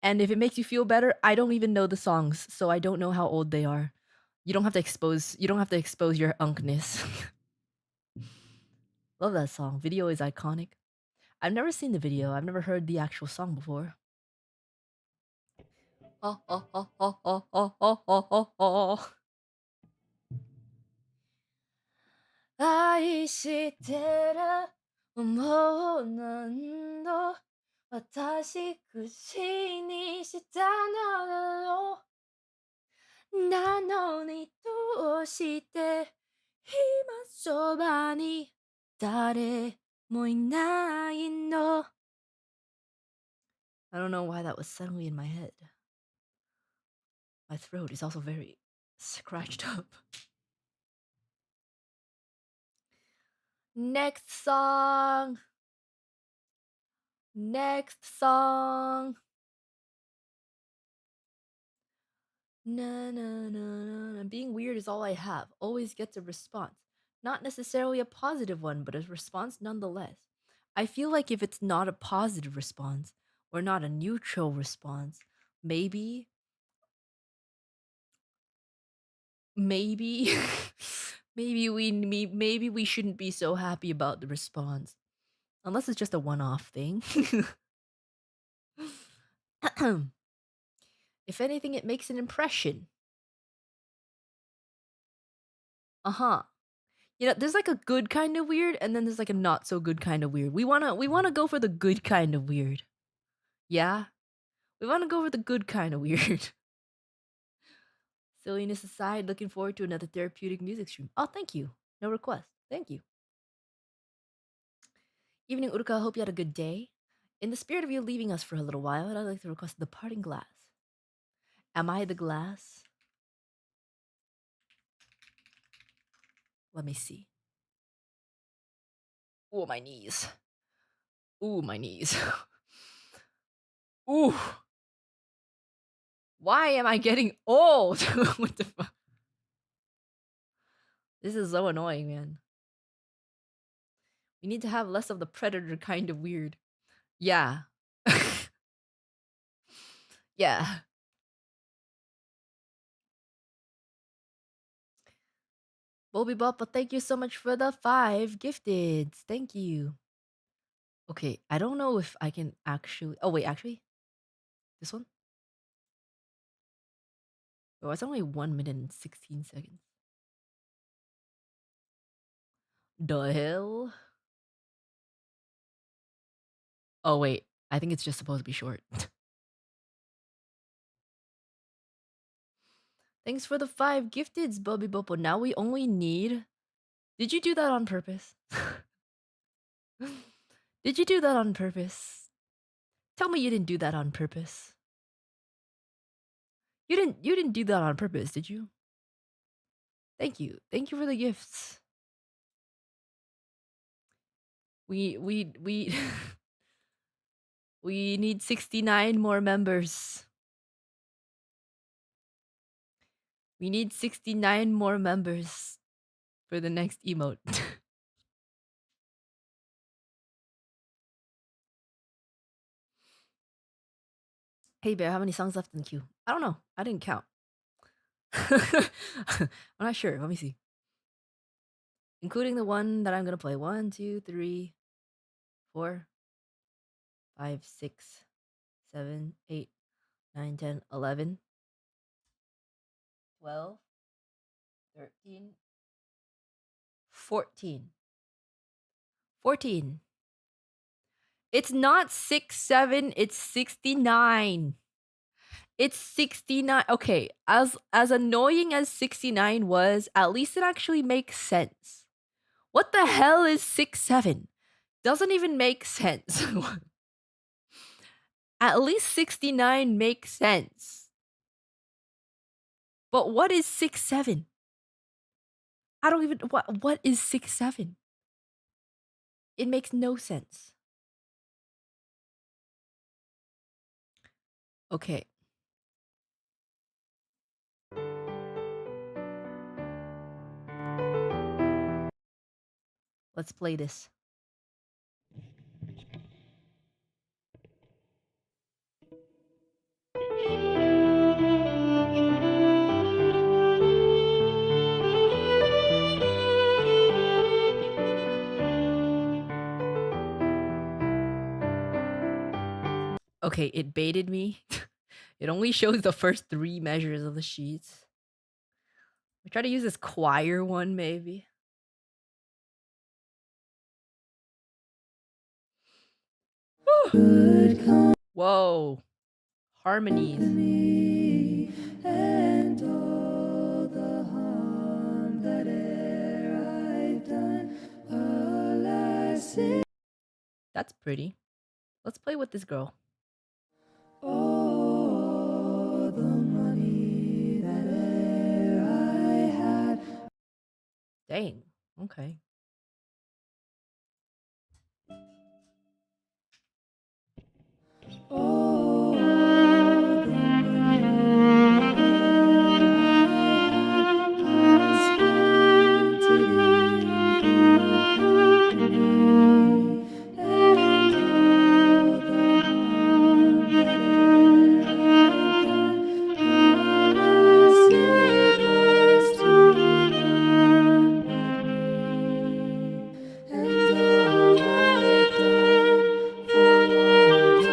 And if it makes you feel better, I don't even know the songs, so I don't know how old they are. You don't have to expose your unkness. Love that song. Video is iconic. I've never seen the video. I've never heard the actual song before. Oh, oh, oh, oh, oh, oh, oh, oh, oh, oh. 愛してる思う何度私口にしたのだろうなのにどうして今そばに誰もいないの I don't know why that was suddenly in my head. My throat is also very scratched up. Next song. Next song. Na na na na. na. Being weird is all I have. Always gets a response. Not necessarily a positive one, but a response nonetheless. I feel like if it's not a positive response or not a neutral response, maybe maybe maybe we shouldn't be so happy about the response. Unless it's just a one-off thing. If anything, it makes an impression. Uh-huh. You know, there's like a good kind of weird, and then there's like a not so good kind of weird. We wanna go for the good kind of weird. Yeah? We wanna go for the good kind of weird. Silliness aside, looking forward to another therapeutic music stream. Oh, thank you. No request. Thank you. Evening Uruka, hope you had a good day. In the spirit of you leaving us for a little while, I'd like to request the parting glass. Am I the glass? Let me see. Oh, my knees. Ooh, my knees. Ooh. Why am I getting old? What the fuck? This is so annoying, man. We need to have less of the predator kind of weird. Yeah. Yeah. Bobby Boppa, thank you so much for the 5 gifteds. Thank you. Okay, I don't know if I can actually. Oh, wait, actually? This one? Oh, it's only 1 minute and 16 seconds. The hell? Oh, wait. I think it's just supposed to be short. Thanks for the 5 gifteds, Bobby Boppo. Now we only need. Did you do that on purpose? Did you do that on purpose? Tell me you didn't do that on purpose. You didn't do that on purpose, did you? Thank you. Thank you for the gifts. We we need 69 more members. We need 69 more members for the next emote. Hey Bear, how many songs left in the queue? I don't know. I didn't count. I'm not sure. Let me see. Including the one that I'm gonna play. 1, 2, 3, 4, 5, 6, 7, 8, 9, 10, 11, 12, 13, 14. 14. It's not 6, 7, it's 69. It's 69. Okay, as annoying as 69 was, at least it actually makes sense. What the hell is 67? Doesn't even make sense. At least 69 makes sense. But what is 67? I don't even what is 67? It makes no sense. Okay. Let's play this. Okay, it baited me. It only shows the first 3 measures of the sheets. We try to use this choir one, maybe. Whoa. Harmonies. And all the harm that I've done, alas. That's pretty. Let's play with this girl. All the money that I had. Dang. Okay. All the money I spent it in company, and all the harm that alas, it was to none but me, and all I've done for want of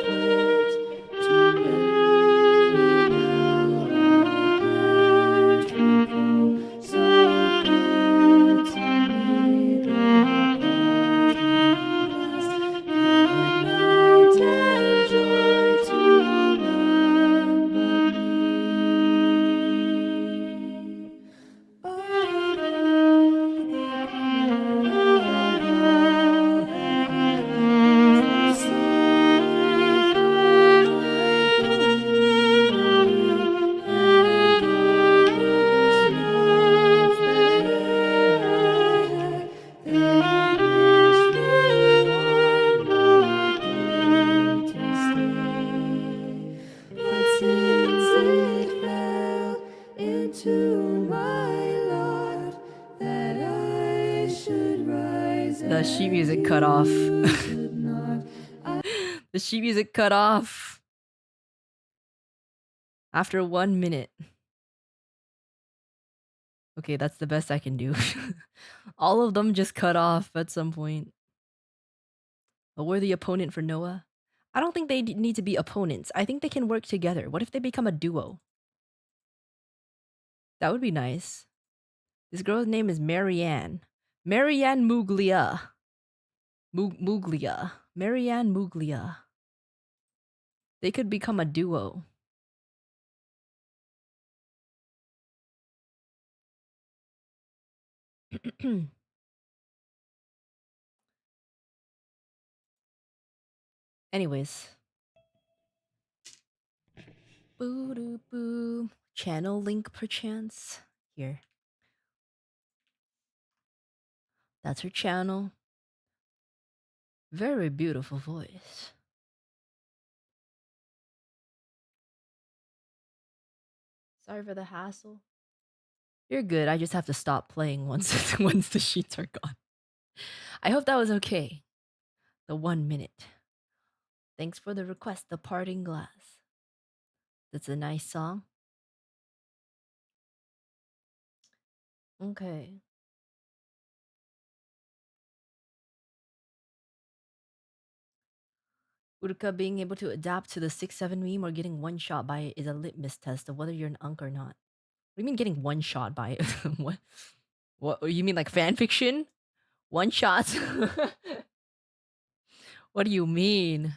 wit to memory now I can't recall. So good to me the parting last. Good night and joy to none but me. Of all the but since it fell into my lot that I should rise. The sheet music cut off. The sheet music cut off after 1 minute. Okay, that's the best I can do. All of them just cut off at some point. A worthy opponent for Noah? I don't think they need to be opponents. I think they can work together. What if they become a duo? That would be nice. This girl's name is Marianne. Marianne Muglia. Muglia. Marianne Muglia. They could become a duo. Anyways. Boo doo boo. Channel link perchance. Here. That's her channel. Very beautiful voice. Sorry for the hassle. You're good. I just have to stop playing once once the sheets are gone. I hope that was okay. The 1 minute. Thanks for the request, The Parting Glass. That's a nice song. Okay. Uruka being able to adapt to the 6-7 meme or getting one shot by it is a litmus test of whether you're an unk or not. What do you mean getting one shot by it? What? What? You mean like fan fiction? One shot? What do you mean?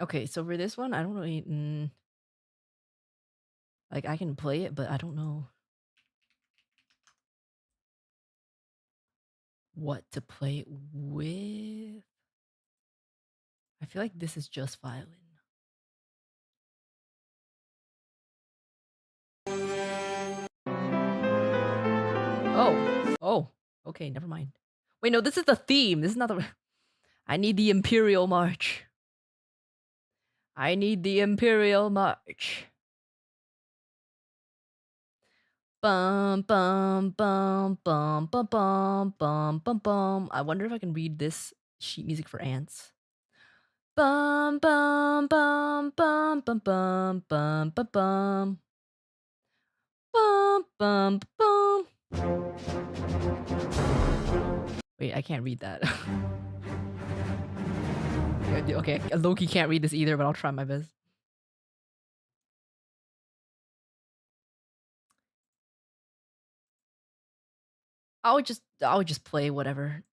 Okay, so for this one, I don't really. Like, I can play it, but I don't know what to play it with. I feel like this is just violin. Oh, okay, never mind. Wait, no, this is the theme. This is not the. I need the Imperial March. I need the Imperial March. Bum bum bum bum bum bum bum bum bum. I wonder if I can read this sheet music for ants. Bum bum bum bum bum bum bum bum bum. Bum bum bum. Wait, I can't read that. Okay, Loki can't read this either, but I'll try my best. I would just play whatever.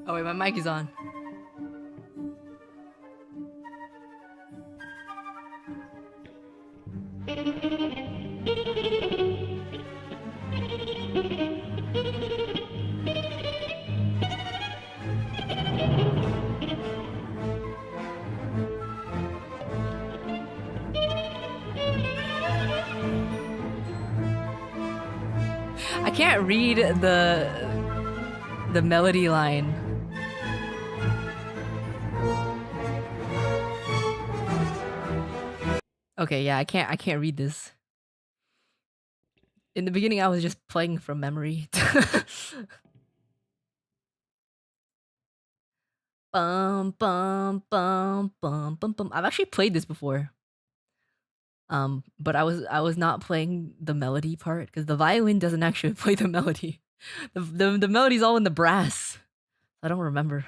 Oh wait, my mic is on. I can't read the melody line. Okay, yeah, I can't read this. In the beginning, I was just playing from memory. Bum bum bum bum bum bum. I've actually played this before. But I was not playing the melody part because the violin doesn't actually play the melody. The melody's all in the brass. I don't remember.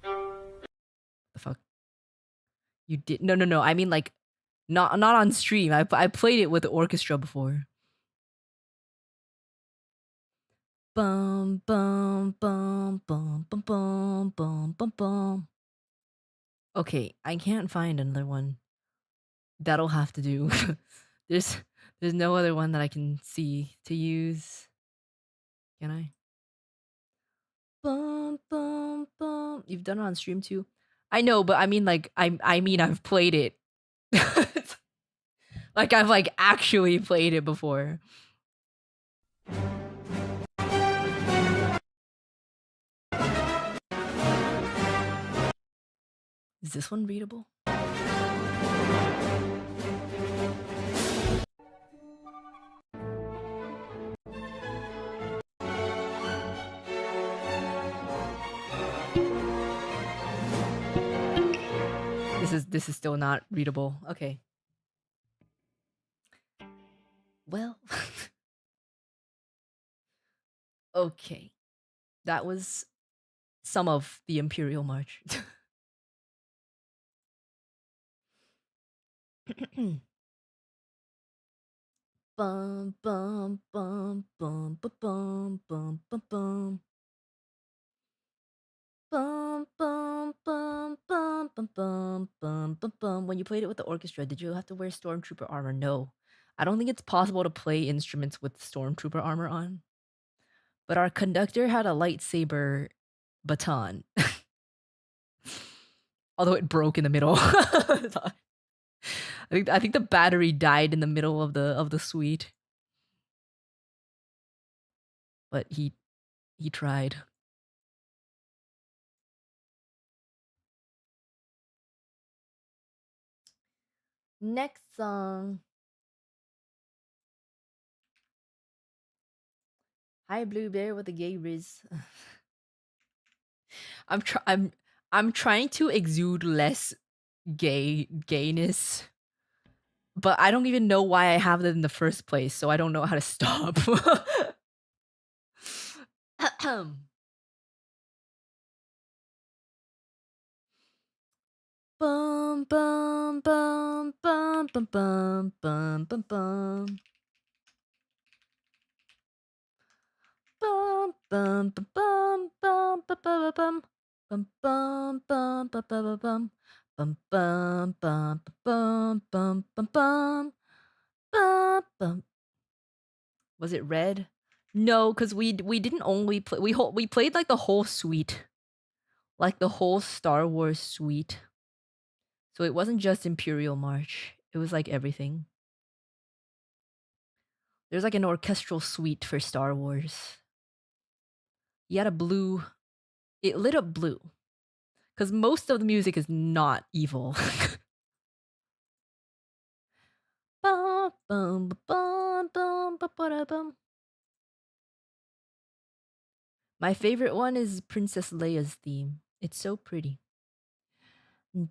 The fuck? You did no. I mean like not on stream. I played it with the orchestra before. Bum bum bum bum bum bum bum bum bum. Okay, I can't find another one. That'll have to do. there's there's no other one that I can see to use. Can I? Bum bum bum. You've done it on stream too. I know, but I mean like I mean I've played it. Like I've like actually played it before. Is this one readable? This is still not readable. Okay. Well. Okay. That was some of the Imperial March. Bum bum bum bum bum bum bum bum bum. Bum bum bum bum bum bum bum bum bum. When you played it with the orchestra, did you have to wear stormtrooper armor? No. I don't think it's possible to play instruments with stormtrooper armor on. But our conductor had a lightsaber baton. Although it broke in the middle. I think the battery died in the middle of the suite. But he tried. Next song. Hi Blue Bear with the gay riz. I'm trying to exude less gayness. But I don't even know why I have that in the first place, so I don't know how to stop. Bum bum bum bum bum bum bum bum bum. Bum bum bum bum bum bum bum bum bum bum bum bum bum bum bum bum bum bum bum bum. Was it red? No, because we didn't only play we played like the whole suite, like the whole Star Wars suite. So it wasn't just Imperial March. It was like everything. There's like an orchestral suite for Star Wars. You had a blue. It lit up blue. Because most of the music is not evil. My favorite one is Princess Leia's theme. It's so pretty.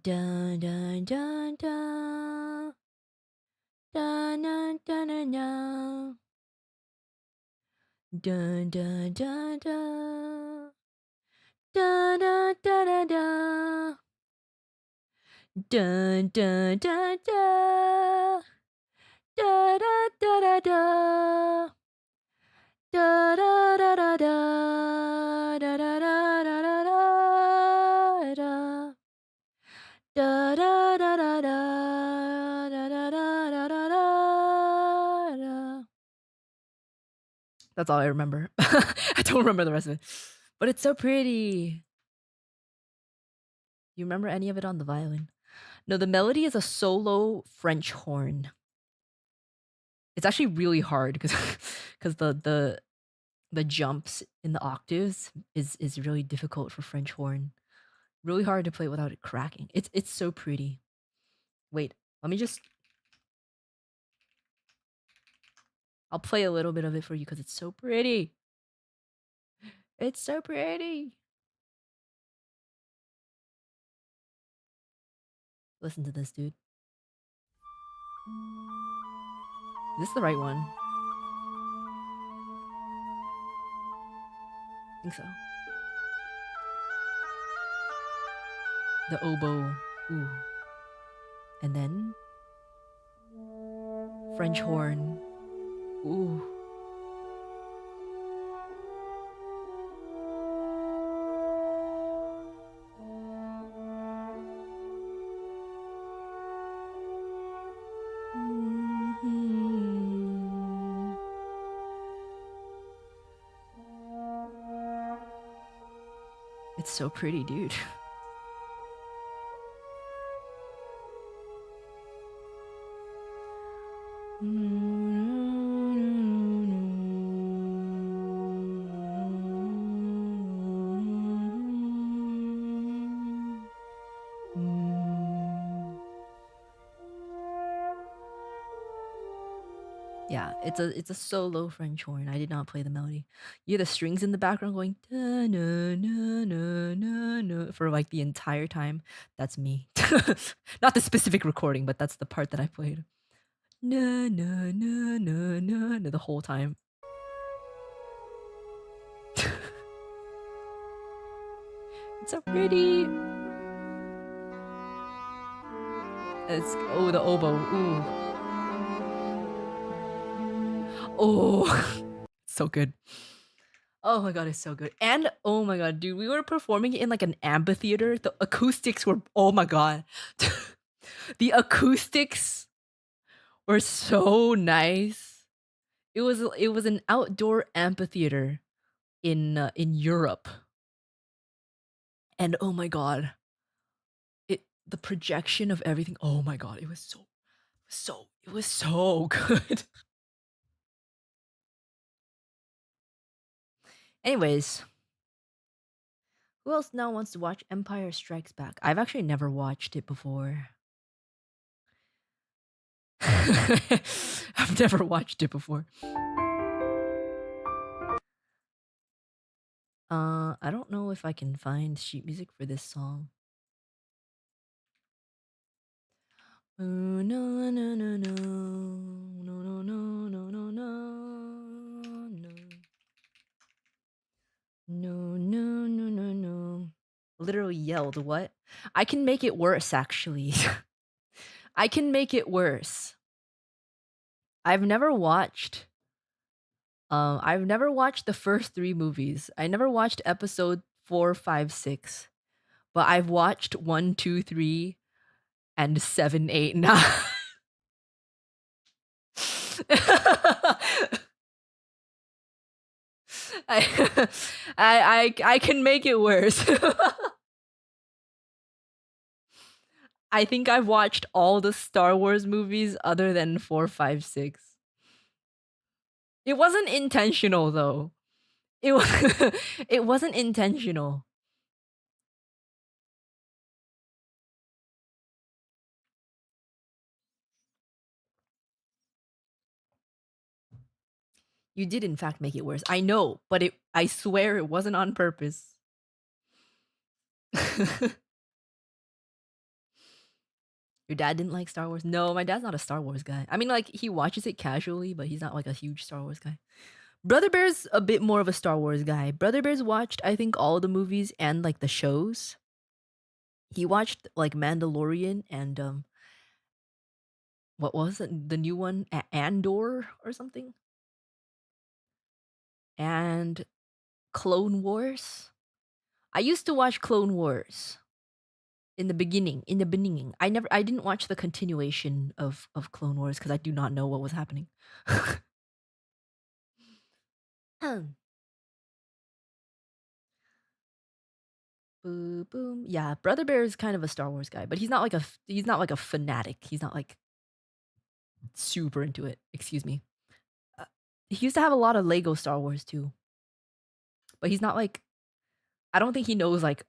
Dun dun dun dun. Dun dun dun dun dun. Dun dun dun dun. Dun dun dun dun dun. Dun dun dun dun. Da da da da da. Da da da da da. Da da da da da da. Da da da da da. Da da da da da da. That's all I remember. I don't remember the rest of it. But it's so pretty. You remember any of it on the violin? No, the melody is a solo French horn. It's actually really hard because the jumps in the octaves is really difficult for French horn. Really hard to play without it cracking. It's so pretty. Wait, let me just. I'll play a little bit of it for you because it's so pretty. It's so pretty. Listen to this, dude. Is this the right one? I think so. The oboe. Ooh. And then French horn. Ooh. It's so pretty, dude. Yeah, it's a solo French horn. I did not play the melody. You hear the strings in the background going da, na, na, na, na, na, for like the entire time. That's me. Not the specific recording, but that's the part that I played. Na na na na na, na the whole time. It's so pretty. It's the oboe. Ooh. Oh, so good. Oh my god, it's so good. And oh my god, dude, we were performing in like an amphitheater. The acoustics were oh my god. The acoustics were so nice. It was an outdoor amphitheater in Europe. And oh my god. the projection of everything. Oh my god, it was so good. Anyways, who else now wants to watch Empire Strikes Back? I've actually never watched it before. I've never watched it before. I don't know if I can find sheet music for this song. Oh, no, no, no, no, no, no, no, no, no, no, no, no, no, no, no, no. Literally yelled, what? I can make it worse, actually. I can make it worse. I've never watched the first 3 movies. I never watched episode 4, 5, 6. But I've watched 1, 2, 3, and 7, 8, 9. I, I can make it worse. I think I've watched all the Star Wars movies other than 4, 5, 6. It wasn't intentional though. It was it wasn't intentional. You did in fact make it worse. I know, but I swear it wasn't on purpose. Your dad didn't like Star Wars? No, my dad's not a Star Wars guy. I mean, like, he watches it casually, but he's not like a huge Star Wars guy. Brother Bear's a bit more of a Star Wars guy. Brother Bear's watched, I think, all the movies and like the shows. He watched like Mandalorian and what was it? The new one, Andor or something, and Clone Wars. I used to watch Clone Wars in the beginning. I didn't watch the continuation of Clone Wars because I do not know what was happening. Boom, boom. Yeah, Brother Bear is kind of a Star Wars guy, but he's not like a fanatic. He's not like super into it. Excuse me. Uh, he used to have a lot of Lego Star Wars too, but he's not like, I don't think he knows like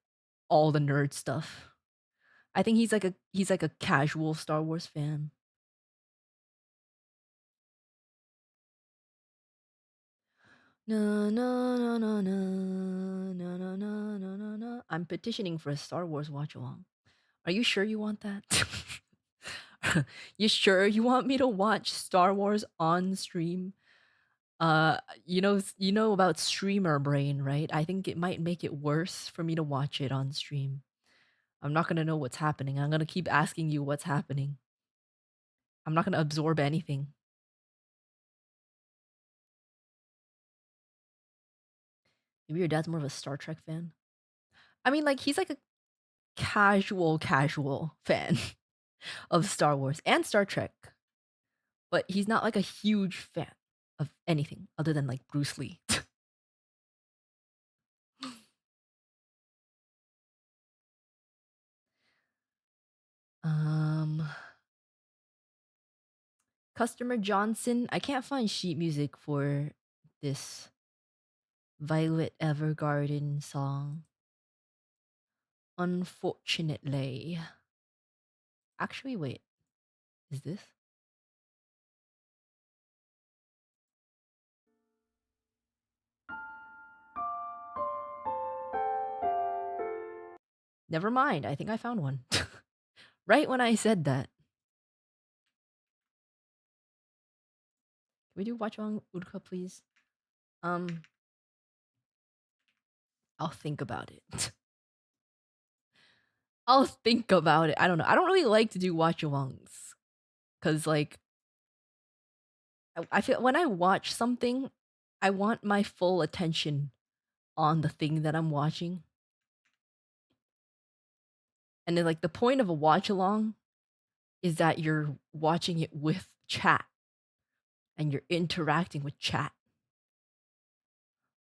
all the nerd stuff. I think he's like a casual Star Wars fan. No, no, no, no, no, no, no, no, no, no, no. I'm petitioning for a Star Wars watch along. Are you sure you want that? You sure you want me to watch Star Wars on stream? You know about streamer brain, right? I think it might make it worse for me to watch it on stream. I'm not gonna know what's happening. I'm gonna keep asking you what's happening. I'm not gonna absorb anything. Maybe your dad's more of a Star Trek fan. I mean, like, he's like a casual fan of Star Wars and Star Trek, but he's not like a huge fan of anything other than like Bruce Lee. um, Customer Johnson. I can't find sheet music for this Violet Evergarden song. Unfortunately. Actually, wait. Is this? Never mind. I think I found one. Right when I said that. Can we do watch along Uruka, please? I'll think about it. I'll think about it. I don't know. I don't really like to do watch alongs. Cause like I feel when I watch something, I want my full attention on the thing that I'm watching. And then like the point of a watch along is that you're watching it with chat and you're interacting with chat.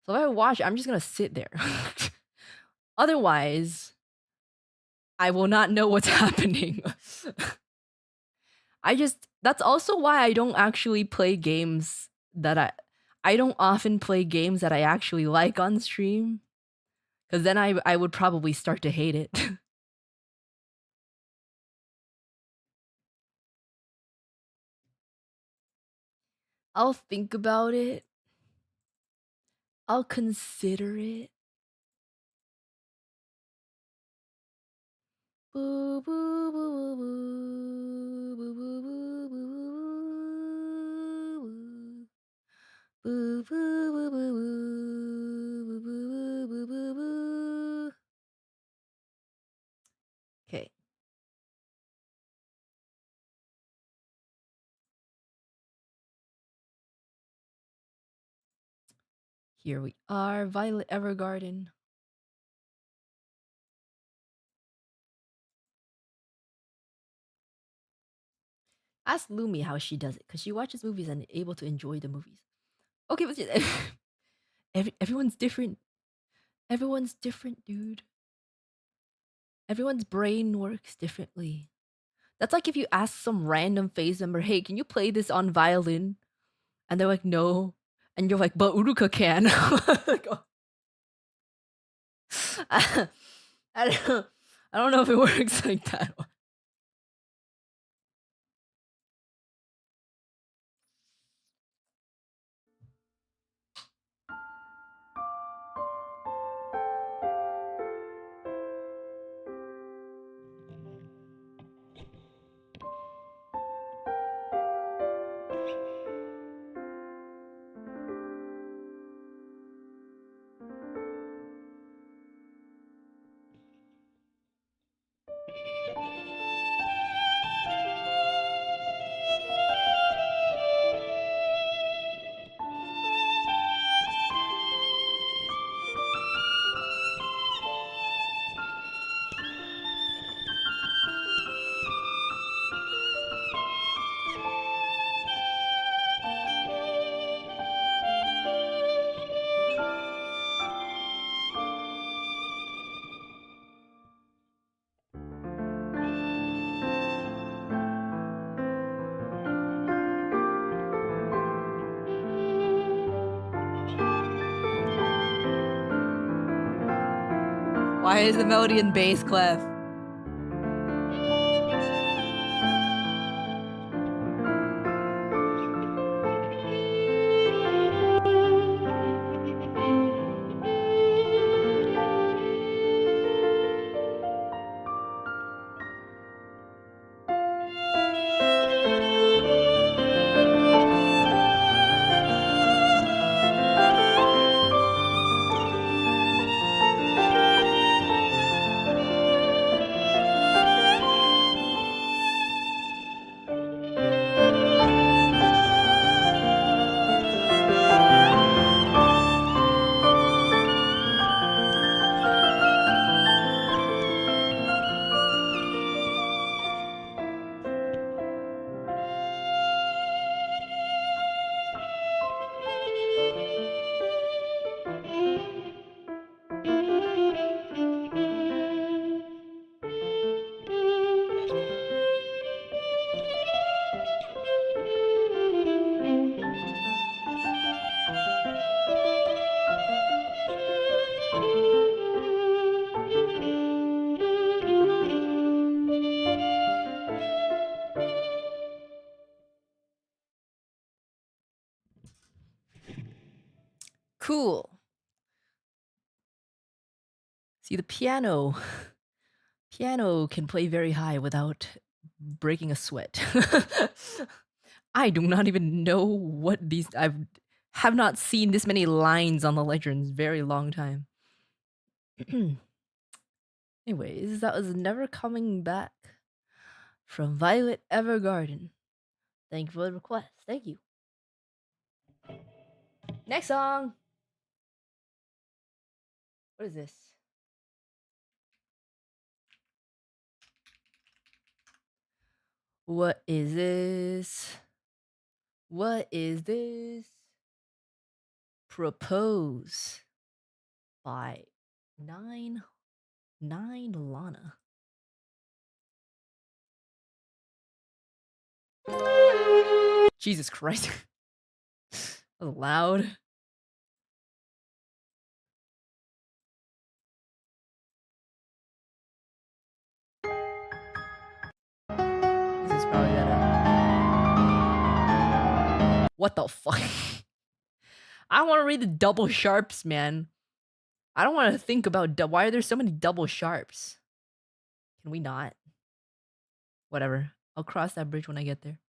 So if I watch, I'm just gonna sit there. Otherwise, I will not know what's happening. That's also why I don't actually play games that I don't often play games that I actually like on stream, cuz then I would probably start to hate it. I'll think about it. I'll consider it. Boo boo boo boo boo boo boo boo boo boo boo boo boo boo boo boo boo. Okay. Here we are, Violet Evergarden. Ask Lumi how she does it, because she watches movies and able to enjoy the movies. Okay, but everyone's different. Everyone's different, dude. Everyone's brain works differently. That's like if you ask some random face member, hey, can you play this on violin? And they're like, no. And you're like, but Uruka can. Like, oh. I don't know if it works like that. Why is the melody in bass clef? Cool. See, the piano can play very high without breaking a sweat. I do not even know what these. I have not seen this many lines on the ledger in a very long time. Anyways, that was Never Coming Back from Violet Evergarden. Thank you for the request. Thank you. Next song. What is this? What is this? What is this? Propose by Nine Lana. Jesus Christ. That was loud. This is probably better. What the fuck? I don't want to read the double sharps, man. I don't want to think about why are there so many double sharps? Can we not? Whatever. I'll cross that bridge when I get there.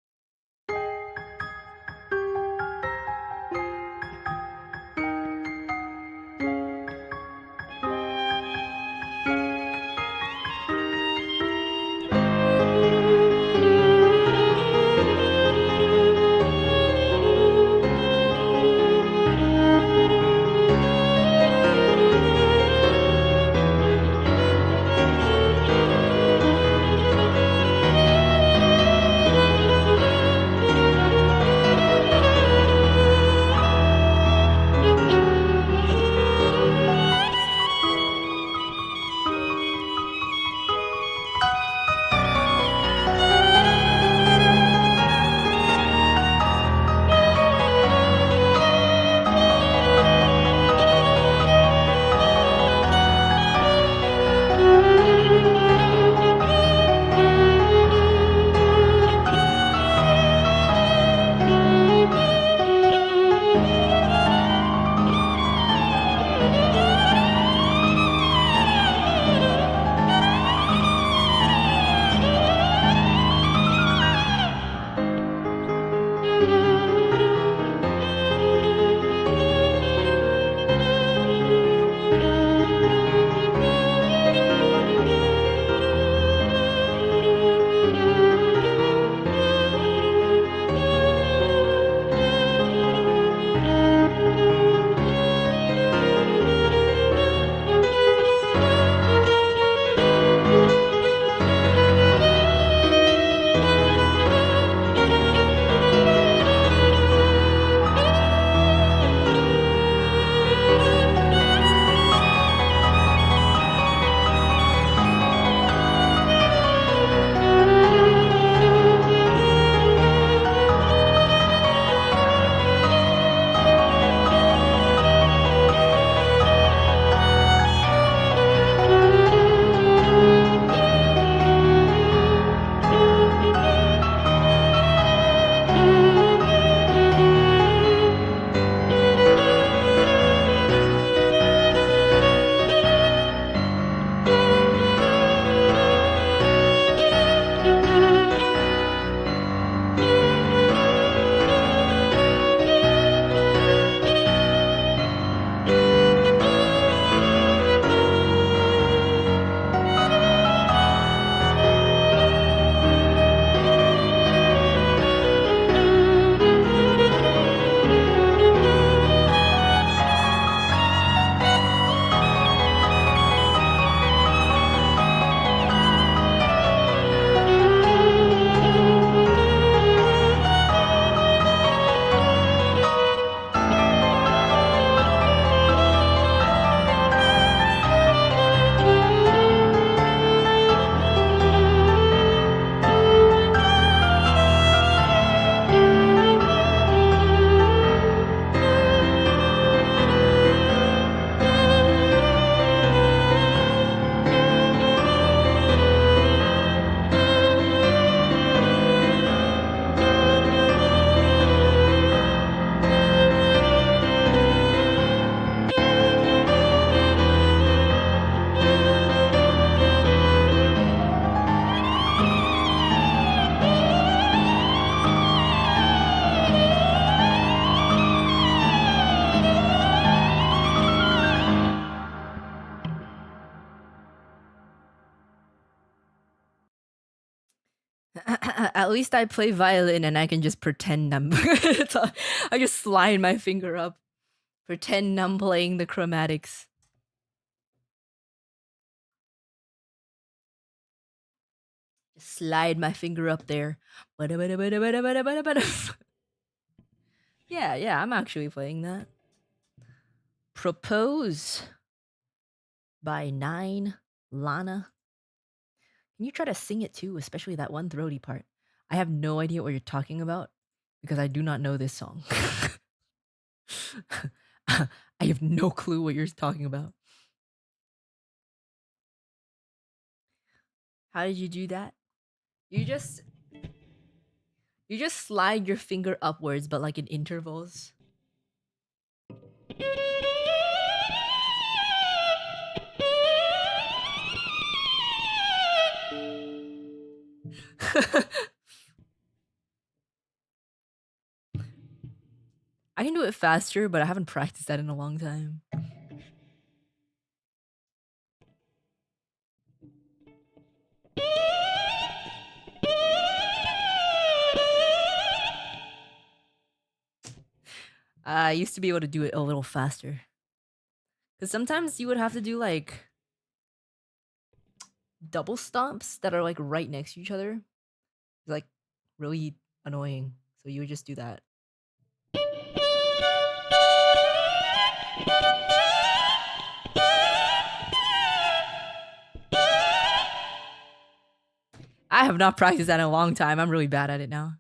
At least I play violin and I can just pretend I'm. I just slide my finger up, pretend I'm playing the chromatics. Just slide my finger up there. Yeah, I'm actually playing that. Propose by 9 Lana. Can you try to sing it too, especially that one throaty part? I have no idea what you're talking about because I do not know this song. I have no clue what you're talking about. How did you do that? You just slide your finger upwards, but like in intervals. I can do it faster, but I haven't practiced that in a long time. I used to be able to do it a little faster. Because sometimes you would have to do like double stomps that are like right next to each other. It's like really annoying. So you would just do that. I have not practiced that in a long time. I'm really bad at it now.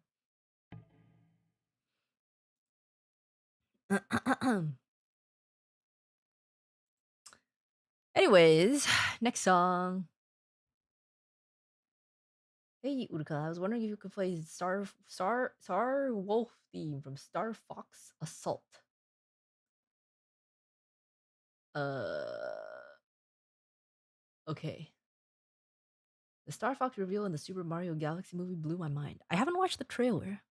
Anyways, next song. Hey Uruka, I was wondering if you could play Star Wolf theme from Star Fox Assault. Okay. The Star Fox reveal in the Super Mario Galaxy movie blew my mind. I haven't watched the trailer.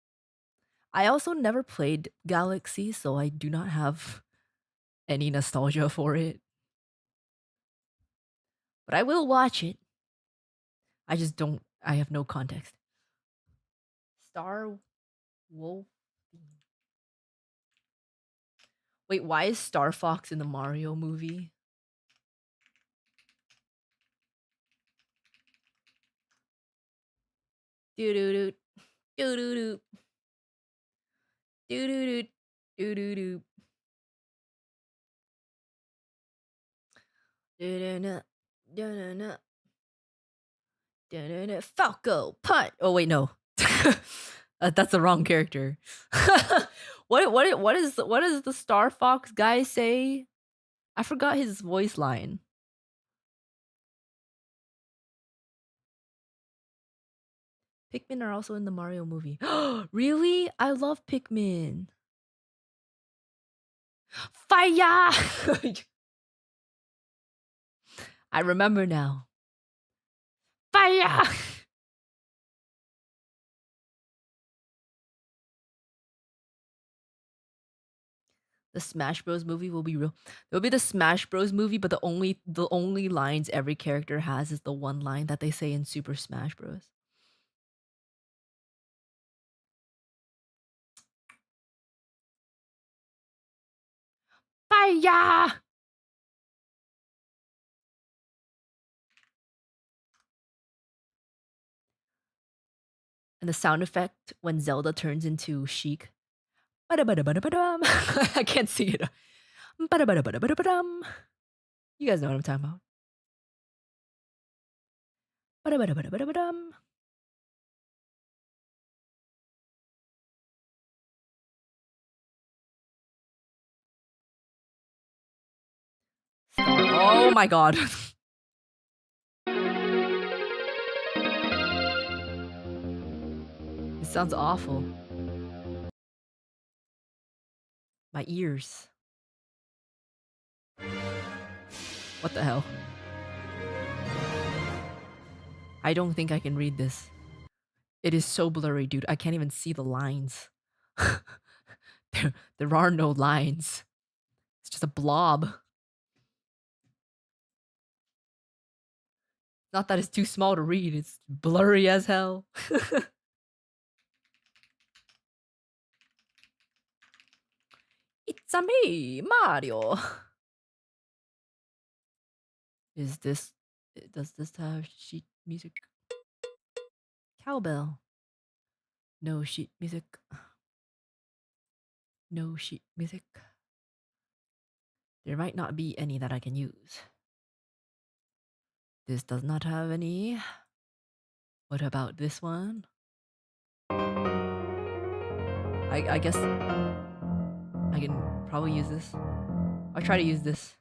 I also never played Galaxy, so I do not have any nostalgia for it. But I will watch it. I just don't. I have no context. Star Wolf. Wait, why is Star Fox in the Mario movie? Do do do do do do do do do do do. Falco punch. Oh wait, no, that's the wrong character. What does the Star Fox guy say? I forgot his voice line. Pikmin are also in the Mario movie. Really? I love Pikmin. Fire! I remember now. Fire! The Smash Bros movie will be real. It'll be the Smash Bros movie, but the only lines every character has is the one line that they say in Super Smash Bros. Fire! And the sound effect when Zelda turns into Sheik. I can't sing it. You guys know what I'm talking about. Oh my god. It sounds awful. My ears. What the hell? I don't think I can read this. It is so blurry, dude. I can't even see the lines. there are no lines. It's just a blob. Not that it's too small to read, it's blurry as hell. It's a me, Mario. Does this have sheet music? Cowbell. No sheet music. No sheet music. There might not be any that I can use. This does not have any. What about this one? I guess I can probably use this. I'll try to use this.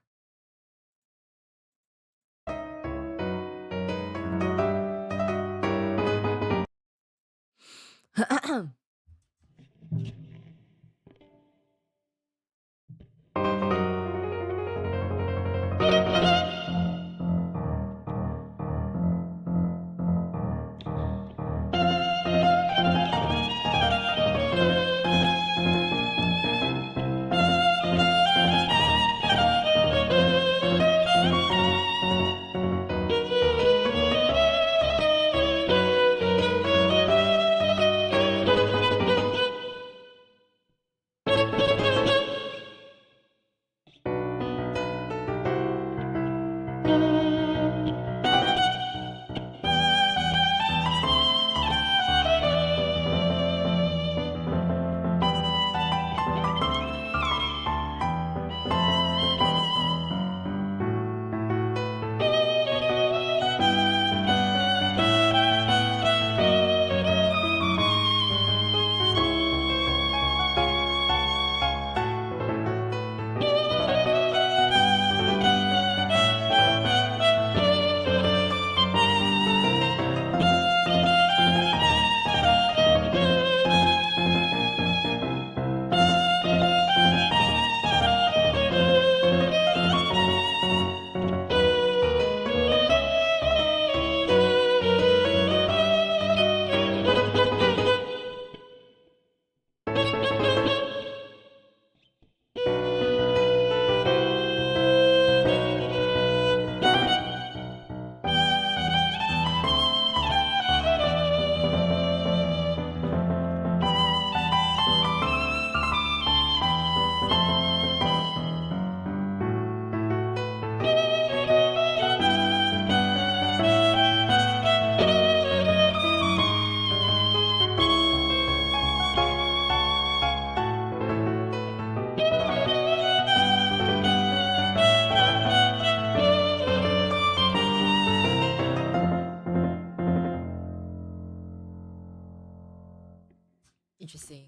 Interesting.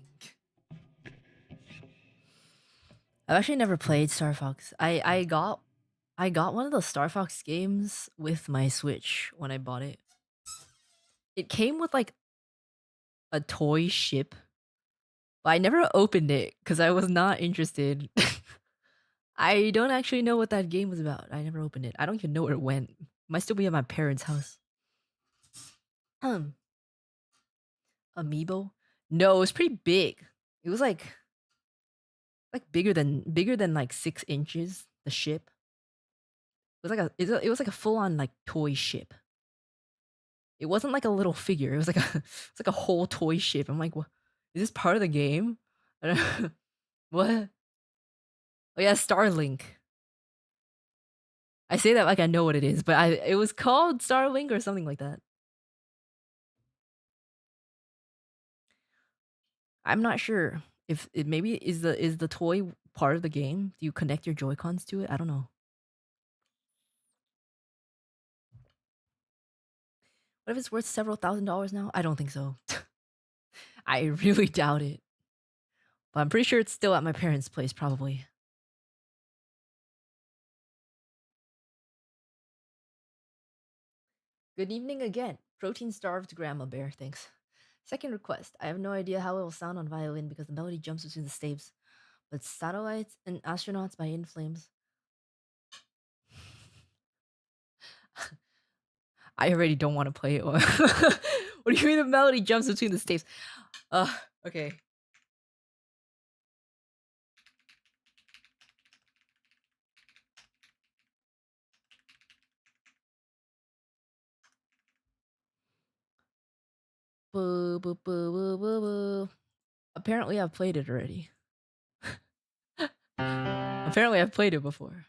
I've actually never played Star Fox. I got one of the Star Fox games with my Switch when I bought it. It came with like a toy ship, but I never opened it because I was not interested. I don't actually know what that game was about. I never opened it. I don't even know where it went. Might still be at my parents' house. Amiibo? No, it was pretty big. It was like bigger than like 6 inches. The ship. It was like it was like a full on like toy ship. It wasn't like a little figure. It was like a it's like a whole toy ship. I'm like, what? Is this part of the game? I don't- what? Oh yeah, Starlink. I say that like I know what it is, but it was called Starlink or something like that. I'm not sure if it maybe is the toy part of the game. Do you connect your Joy Cons to it? I don't know. What if it's worth several $1,000s now? I don't think so. I really doubt it. But I'm pretty sure it's still at my parents' place, probably. Good evening again. Protein starved grandma bear, thanks. Second request. I have no idea how it will sound on violin because the melody jumps between the staves. But satellites and astronauts by In Flames. I already don't want to play it. What do you mean the melody jumps between the staves? Okay. Boo, boo, boo, boo, boo, boo. Apparently, I've played it already. Apparently, I've played it before.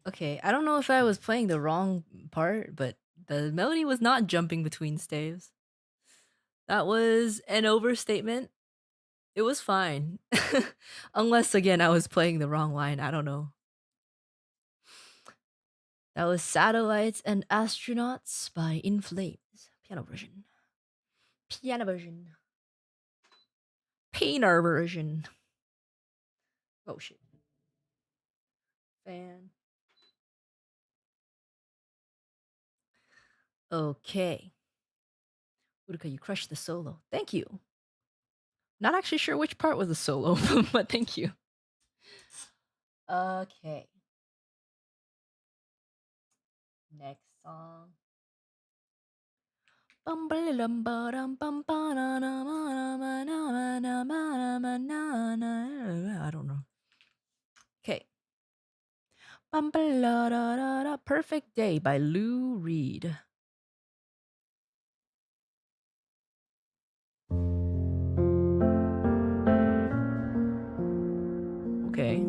Okay, I don't know if I was playing the wrong part, but the melody was not jumping between staves. That was an overstatement. It was fine. Unless, again, I was playing the wrong line. I don't know. That was Satellites and Astronauts by In Flames. Piano version. Piano version. Painter version. Oh shit. Fan. Okay. Uruka, you crushed the solo. Thank you. Not actually sure which part was the solo, but thank you. Okay. Next song. I don't know. Okay. Perfect Day by Lou Reed. Okay.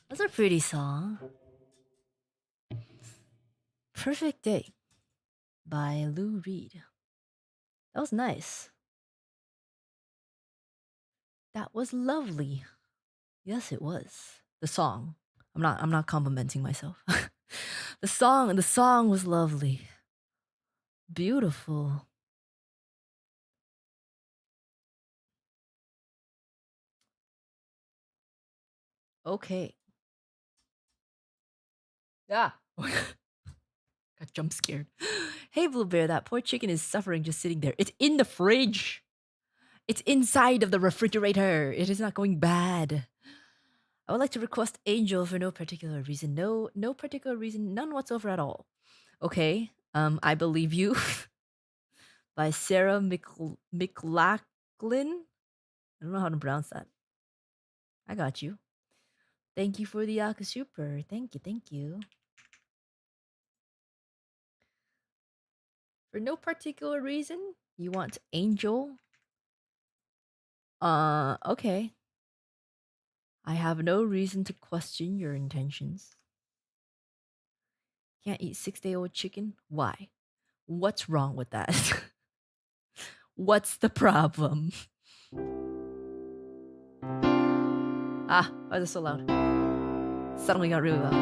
That's a pretty song. Perfect Day by Lou Reed. That was nice. That was lovely. Yes, it was. The song. I'm not complimenting myself. The song was lovely. Beautiful. Okay. Yeah. Got jump scared. Hey, Blue Bear, that poor chicken is suffering just sitting there. It's in the fridge. It's inside of the refrigerator. It is not going bad. I would like to request Angel for no particular reason. No particular reason. None whatsoever at all. Okay. I believe you. By Sarah McLachlan. I don't know how to pronounce that. I got you. Thank you for the Aka Super. Thank you. Thank you. For no particular reason, you want Angel? Okay. I have no reason to question your intentions. Can't eat 6-day-old chicken? Why? What's wrong with that? What's the problem? Ah, why is it so loud? Suddenly got really loud.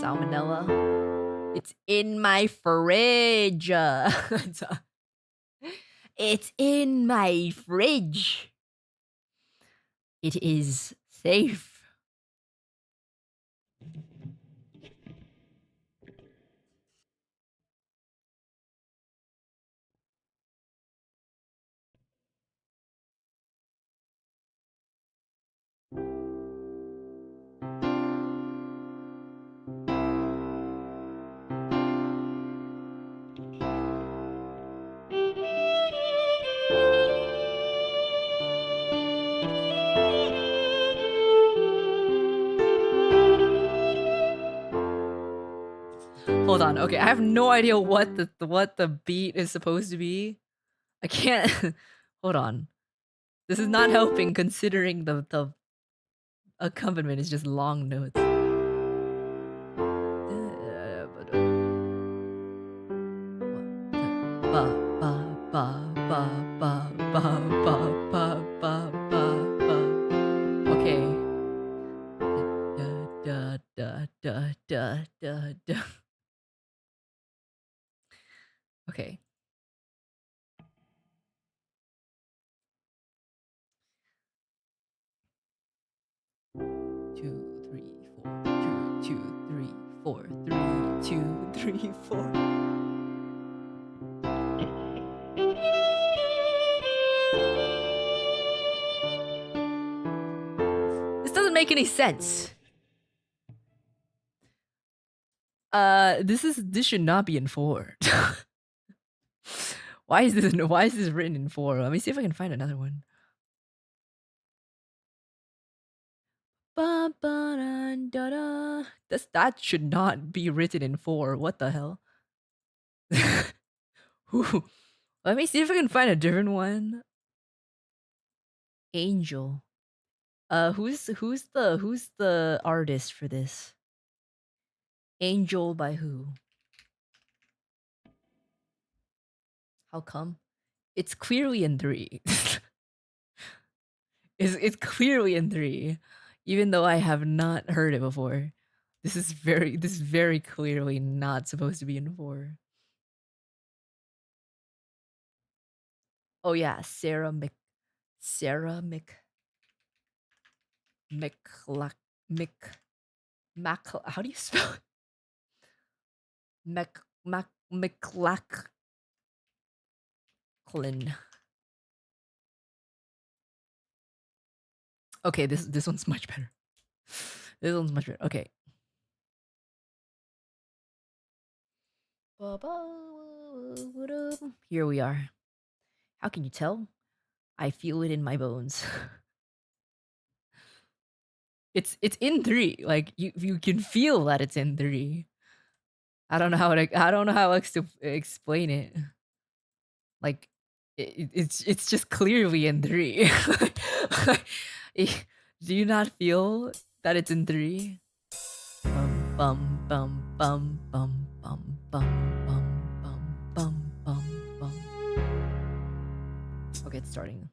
Salmonella. It's in my fridge. It's in my fridge. It is safe. Hold on. Okay, I have no idea what the beat is supposed to be. I can't. Hold on. This is not helping considering the accompaniment is just long notes. Okay. Okay. Two, three, four. Two, three, four. 3, 2, 3, 4. This doesn't make any sense. This should not be in 4. Why is this written in 4? Let me see if I can find another one. That should not be written in 4. What the hell? Let me see if I can find a different one. Angel. Who's the artist for this? Angel by who? How come? It's clearly in 3. It's clearly in 3, even though I have not heard it before. This is very clearly not supposed to be in 4. Oh yeah, Sarah McLachlan. How do you spell it? McLachlan. Okay, this one's much better. This one's much better. Okay. Here we are. How can you tell? I feel it in my bones. It's in 3. Like you can feel that it's in 3. I don't know how else to explain it. Like it's just clearly in 3. Do you not feel that it's in 3? Bum bum bum bum bum bum bum bum bum bum bum. Okay, it's starting.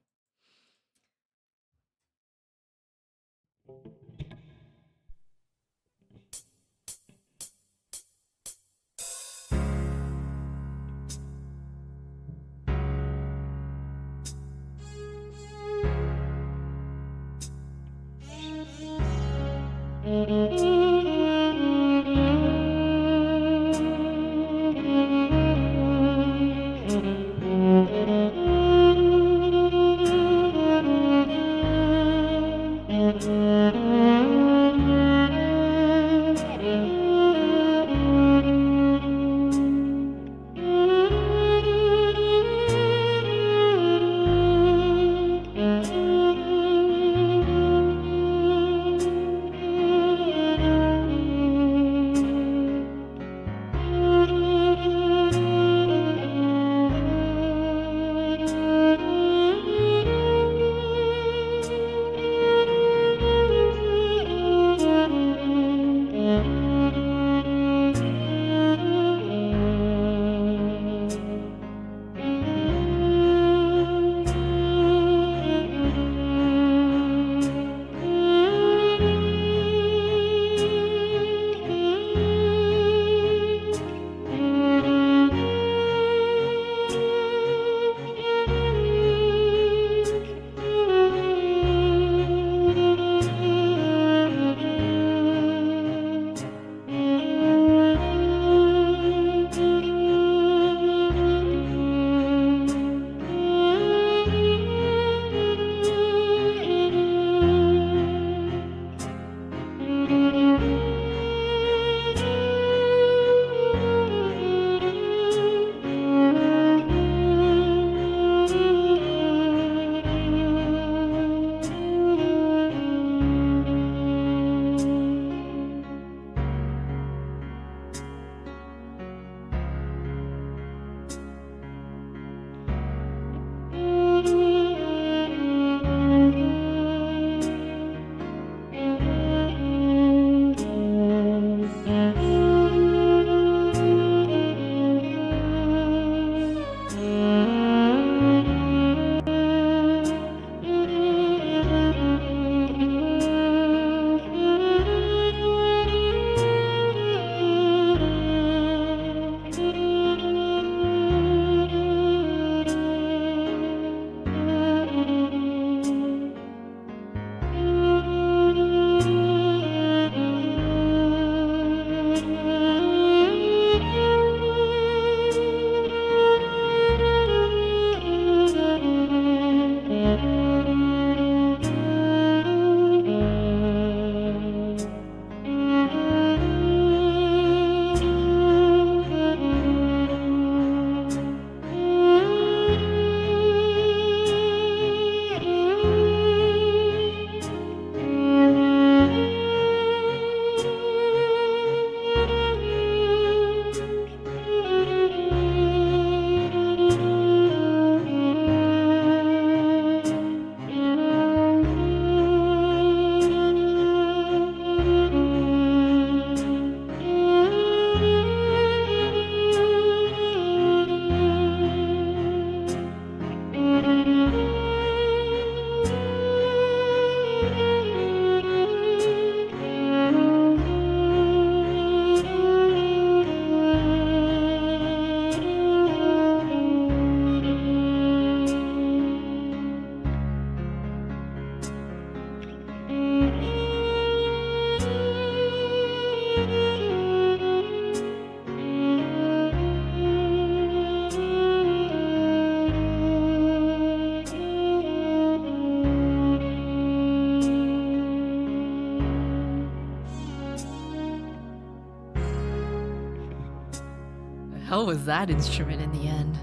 How was that instrument in the end?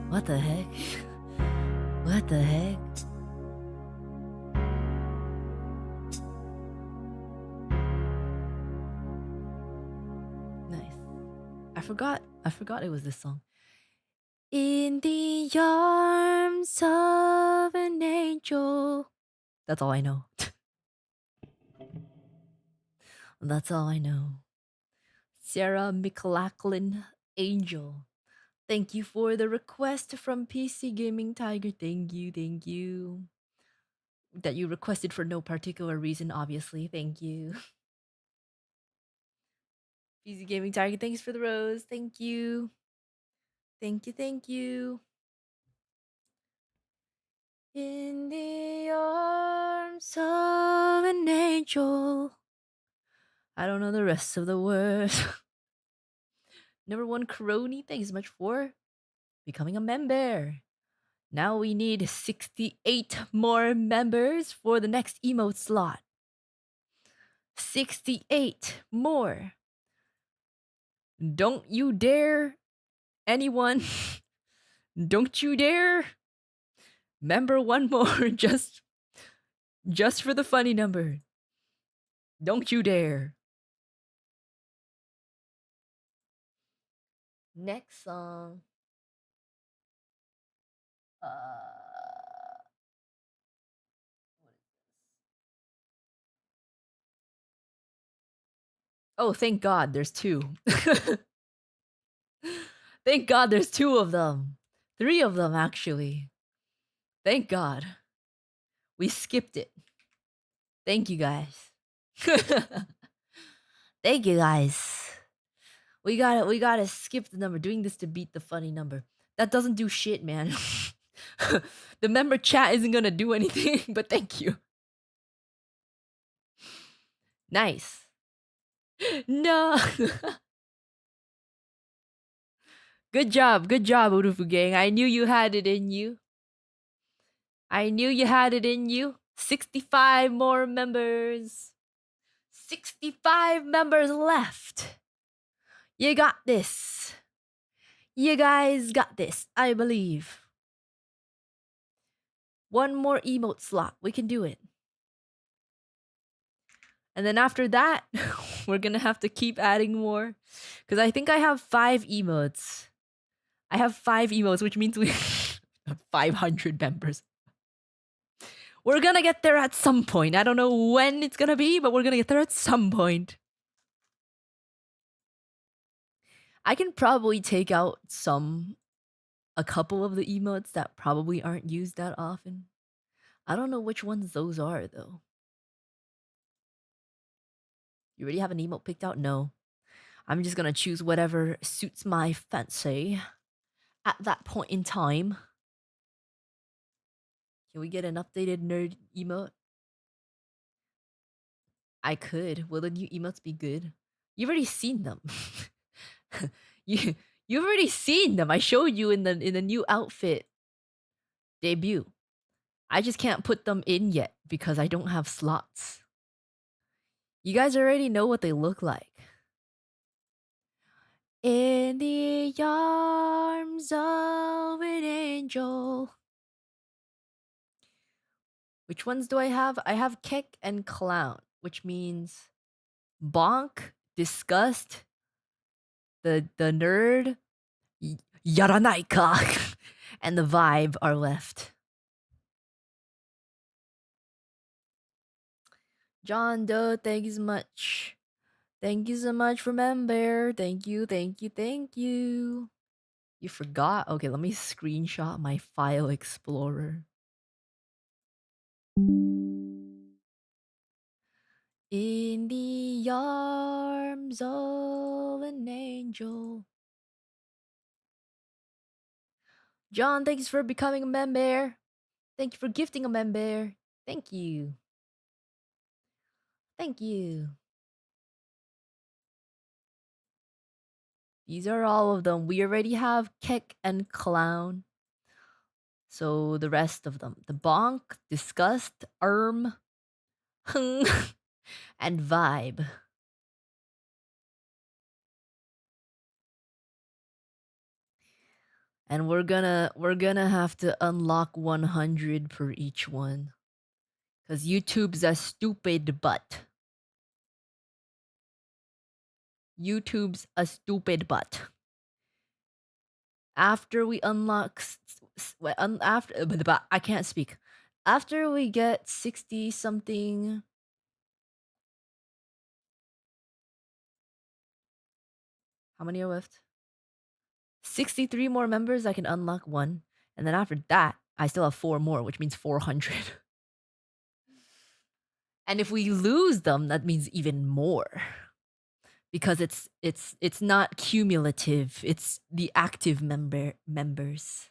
What the heck? What the heck? Nice. I forgot it was this song. In the arms of an angel. That's all I know. That's all I know. Sarah McLachlan Angel. Thank you for the request from PC Gaming Tiger. Thank you, thank you. That you requested for no particular reason, obviously. Thank you. PC Gaming Tiger, thanks for the rose. Thank you. Thank you, thank you. In the arms of an angel. I don't know the rest of the words. Number one, Crony, thanks so much for becoming a member. Now we need 68 more members for the next emote slot. 68 more. Don't you dare, anyone. Don't you dare. Member one more just for the funny number. Don't you dare. Next song. Uh Oh, thank God there's two. Thank God there's two of them. Three of them, actually. Thank God. We skipped it. Thank you guys. Thank you guys. We gotta skip the number. Doing this to beat the funny number. That doesn't do shit, man. The member chat isn't gonna do anything, but thank you. Nice. No. Good job, Urufu gang. I knew you had it in you. I knew you had it in you. 65 more members. 65 members left. You got this. You guys got this, I believe. One more emote slot. We can do it. And then after that, we're gonna have to keep adding more. Because I think I have 5 emotes. I have 5 emotes, which means we have 500 members. We're gonna get there at some point. I don't know when it's gonna be, but we're gonna get there at some point. I can probably take out a couple of the emotes that probably aren't used that often. I don't know which ones those are, though. You already have an emote picked out? No. I'm just gonna choose whatever suits my fancy at that point in time. Can we get an updated nerd emote? I could. Will the new emotes be good? You've already seen them. You've already seen them. I showed you in the new outfit debut. I just can't put them in yet because I don't have slots. You guys already know what they look like. In the arms of an angel. Which ones do I have? I have kick and clown, which means bonk, disgust, the nerd, yaranai ka, and the vibe are left. John Doe, thank you so much. Thank you so much, remember. Thank you, thank you, thank you. You forgot? Okay, let me screenshot my file explorer. In the arms of an angel. John, thanks for becoming a member. Thank you for gifting a member. Thank you. Thank you. These are all of them. We already have Keck and Clown. So the rest of them. The Bonk, Disgust, Hung, and Vibe. And we're gonna have to unlock 100 per each one. Cause YouTube's a stupid butt. YouTube's a stupid butt. After we unlock I can't speak. After we get 60 something. How many are left? 63 more members, I can unlock one. And then after that, I still have 4 more, which means 400. And if we lose them, that means even more. Because it's not cumulative, it's the active members.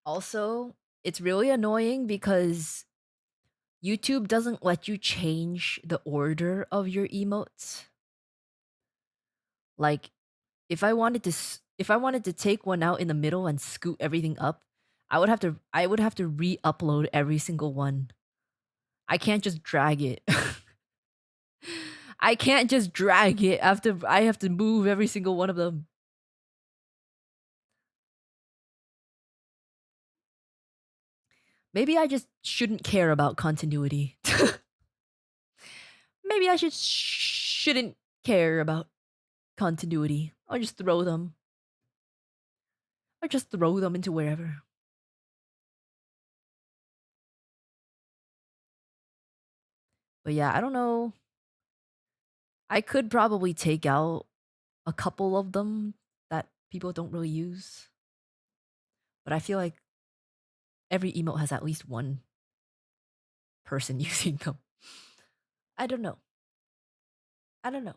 Also, it's really annoying because YouTube doesn't let you change the order of your emotes. Like, if I wanted to take one out in the middle and scoot everything up, I would have to re-upload every single one. I can't just drag it. I can't just drag it after I have to move every single one of them. Maybe I just shouldn't care about continuity. Maybe I shouldn't care about continuity. I'll just throw them. Or just throw them into wherever. But yeah, I don't know. I could probably take out a couple of them that people don't really use. But I feel like every emote has at least one person using them. I don't know. I don't know.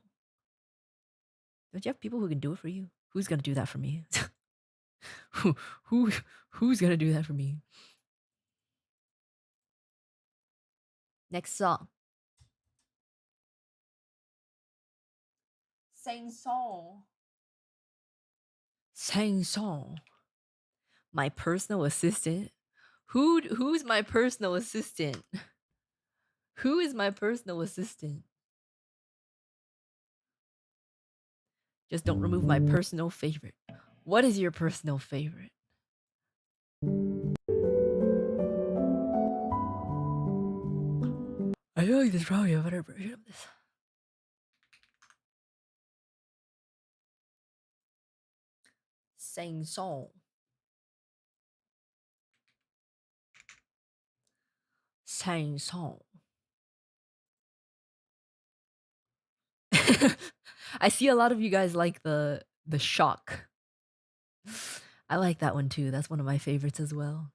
Don't you have people who can do it for you? Who's gonna do that for me? who who who's gonna do that for me? Next song. Sing song. Sing song. My personal assistant. Who's my personal assistant? Who is my personal assistant? Just don't remove my personal favorite. What is your personal favorite? I feel like there's probably a better version of this. Sing song. Sing song. I see a lot of you guys like the shock. I like that one too. That's one of my favorites as well.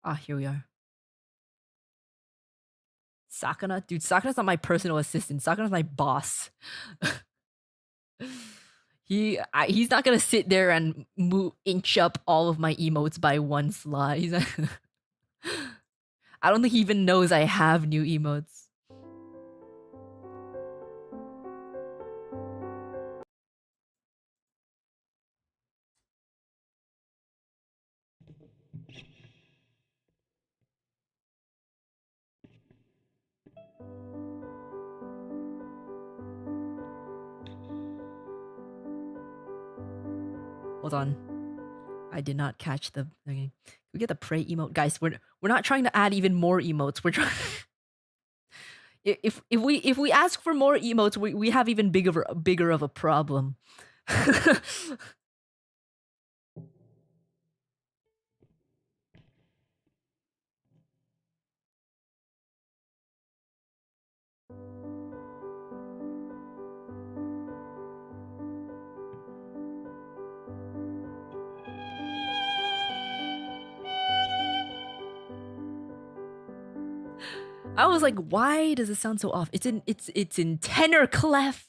Ah, here we are. Sakana? Dude, Sakana's not my personal assistant. Sakana's my boss. He's not gonna sit there and inch up all of my emotes by one slot. He's not I don't think he even knows I have new emotes. Hold on. I did not catch the thing. We get the pray emote. Guys, we're not trying to add even more emotes. We're trying if we ask for more emotes, we have even bigger of a problem. I was like, why does it sound so off? It's in tenor clef.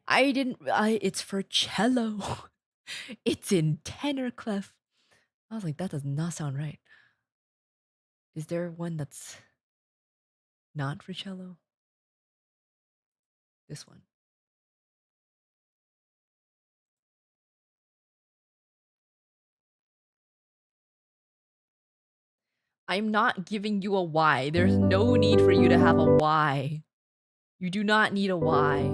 It's for cello. It's in tenor clef. I was like, that does not sound right. Is there one that's not for cello? This one. I'm not giving you a why. There's no need for you to have a why. You do not need a why.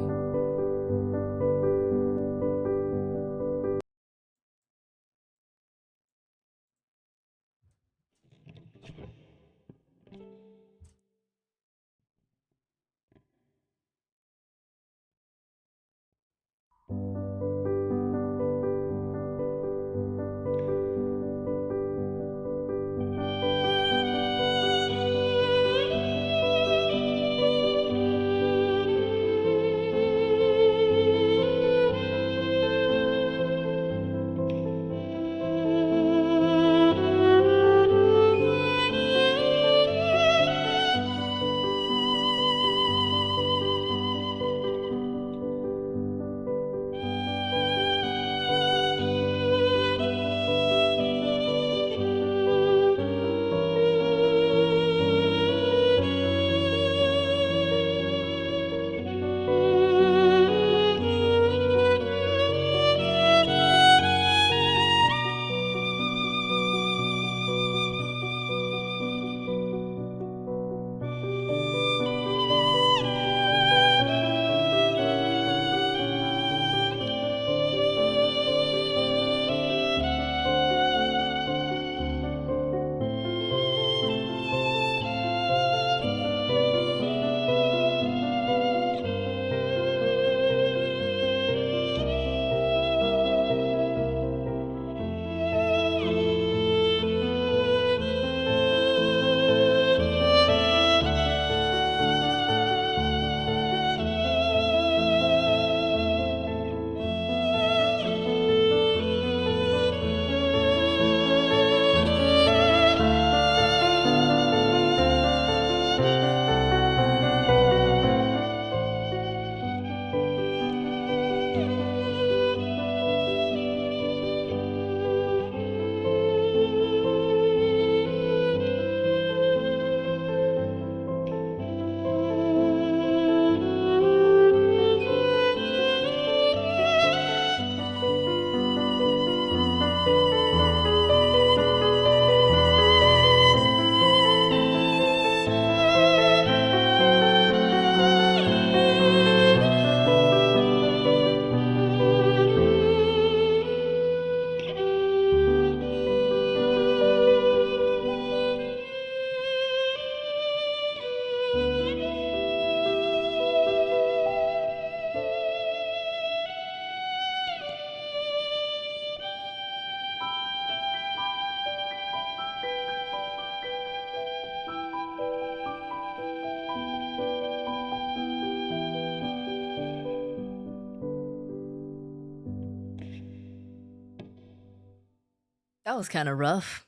That was kind of rough.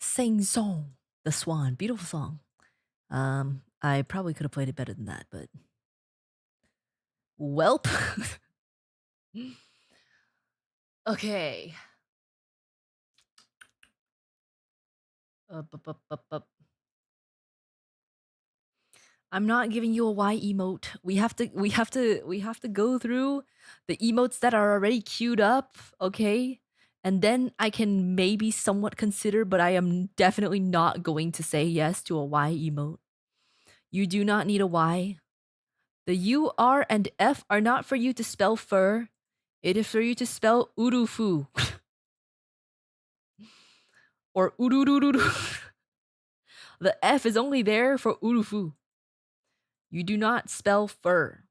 Sing Song, The Swan, beautiful song. I probably could have played it better than that, but welp. Okay. Up. I'm not giving you a Y emote. We have to go through the emotes that are already queued up, okay? And then I can maybe somewhat consider, but I am definitely not going to say yes to a Y emote. You do not need a Y. The U, R, and F are not for you to spell fur. It is for you to spell urufu. Or urururu. The F is only there for urufu. You do not spell fur.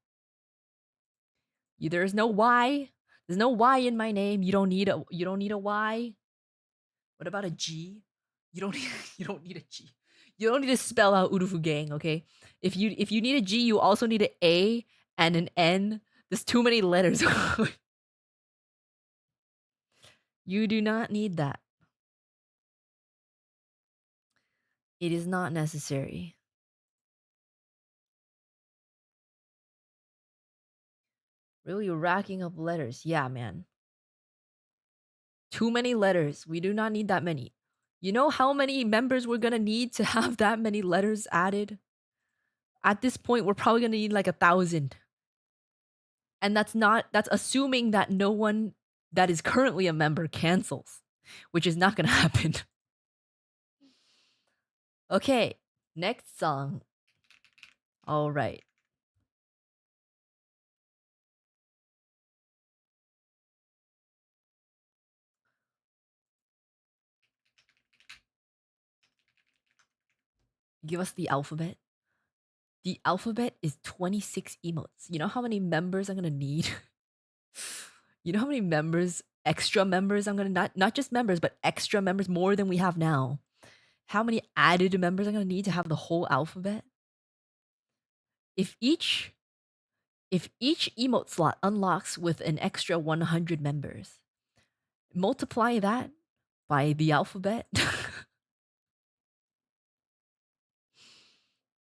There is no Y. There's no Y in my name. You don't need a Y. What about a G? You don't need a G. You don't need to spell out urufu gang, okay? If you need a G, you also need an A and an N. There's too many letters. You do not need that. It is not necessary. Really, you're racking up letters. Yeah, man. Too many letters. We do not need that many. You know how many members we're gonna need to have that many letters added? At this point, we're probably gonna need like 1,000. And that's assuming that no one that is currently a member cancels, which is not gonna happen. Okay, next song. All right. Give us the alphabet. The alphabet is 26 emotes. You know how many members I'm gonna need? You know how many members, extra members I'm gonna not just members, but extra members, more than we have now. How many added members I'm gonna need to have the whole alphabet? If each emote slot unlocks with an extra 100 members, multiply that by the alphabet.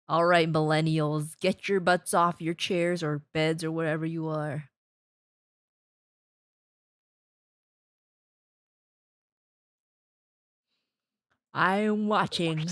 All right, millennials, get your butts off your chairs or beds or wherever you are. I'm watching.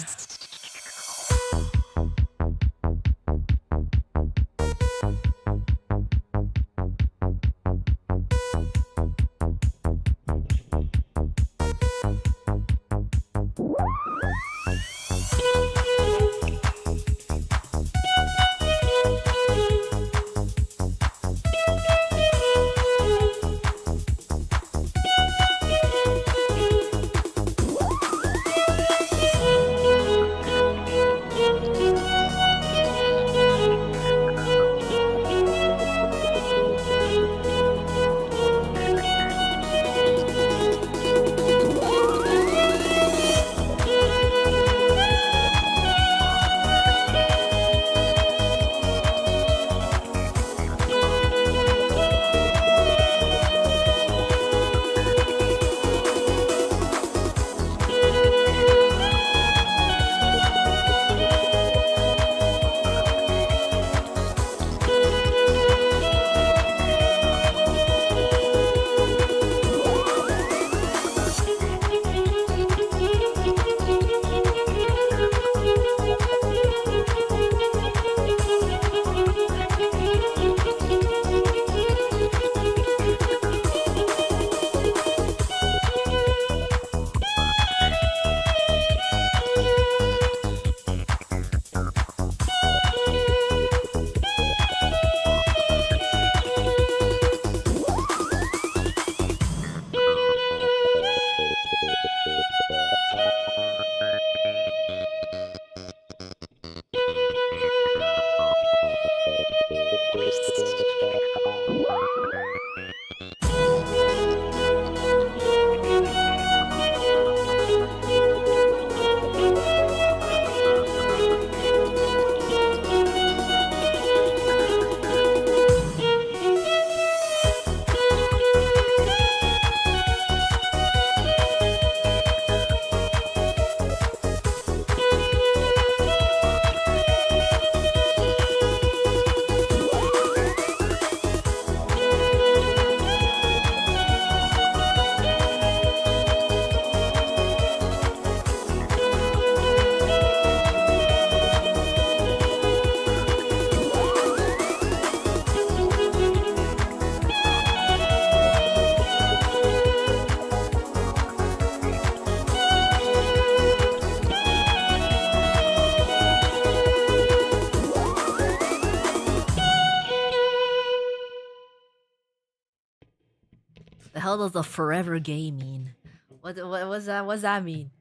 The hell does the forever gay mean? What's that? What's that mean?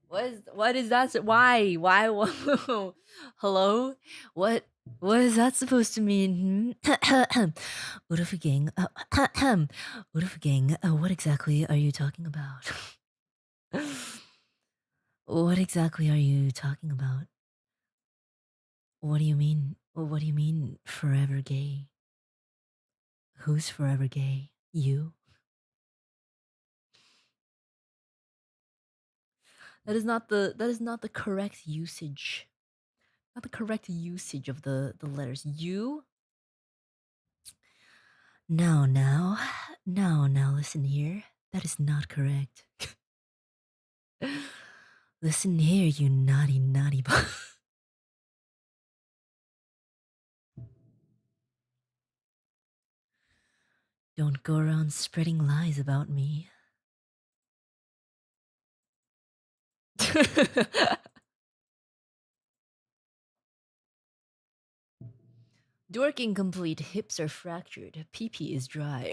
What is that? Why? Hello? What is that supposed to mean? Urufa gang. Urufa gang. What exactly are you talking about? What exactly are you talking about? What do you mean? What do you mean forever gay? Who's forever gay? You? That is not the correct usage. Not the correct usage of the letters. You? Now, listen here. That is not correct. Listen here, you naughty boy. Don't go around spreading lies about me. Dork incomplete, hips are fractured, pee-pee is dry.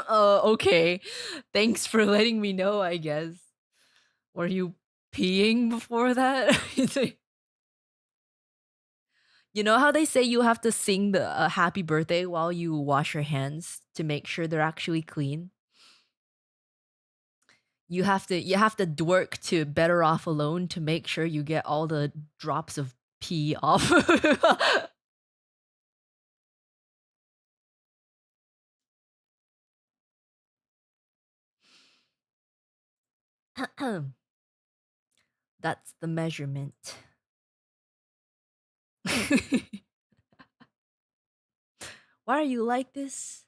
Okay. Thanks for letting me know, I guess. Were you peeing before that? You know how they say you have to sing the happy birthday while you wash your hands to make sure they're actually clean? You have to dwork to Better Off Alone to make sure you get all the drops of pee off. That's the measurement. Why are you like this?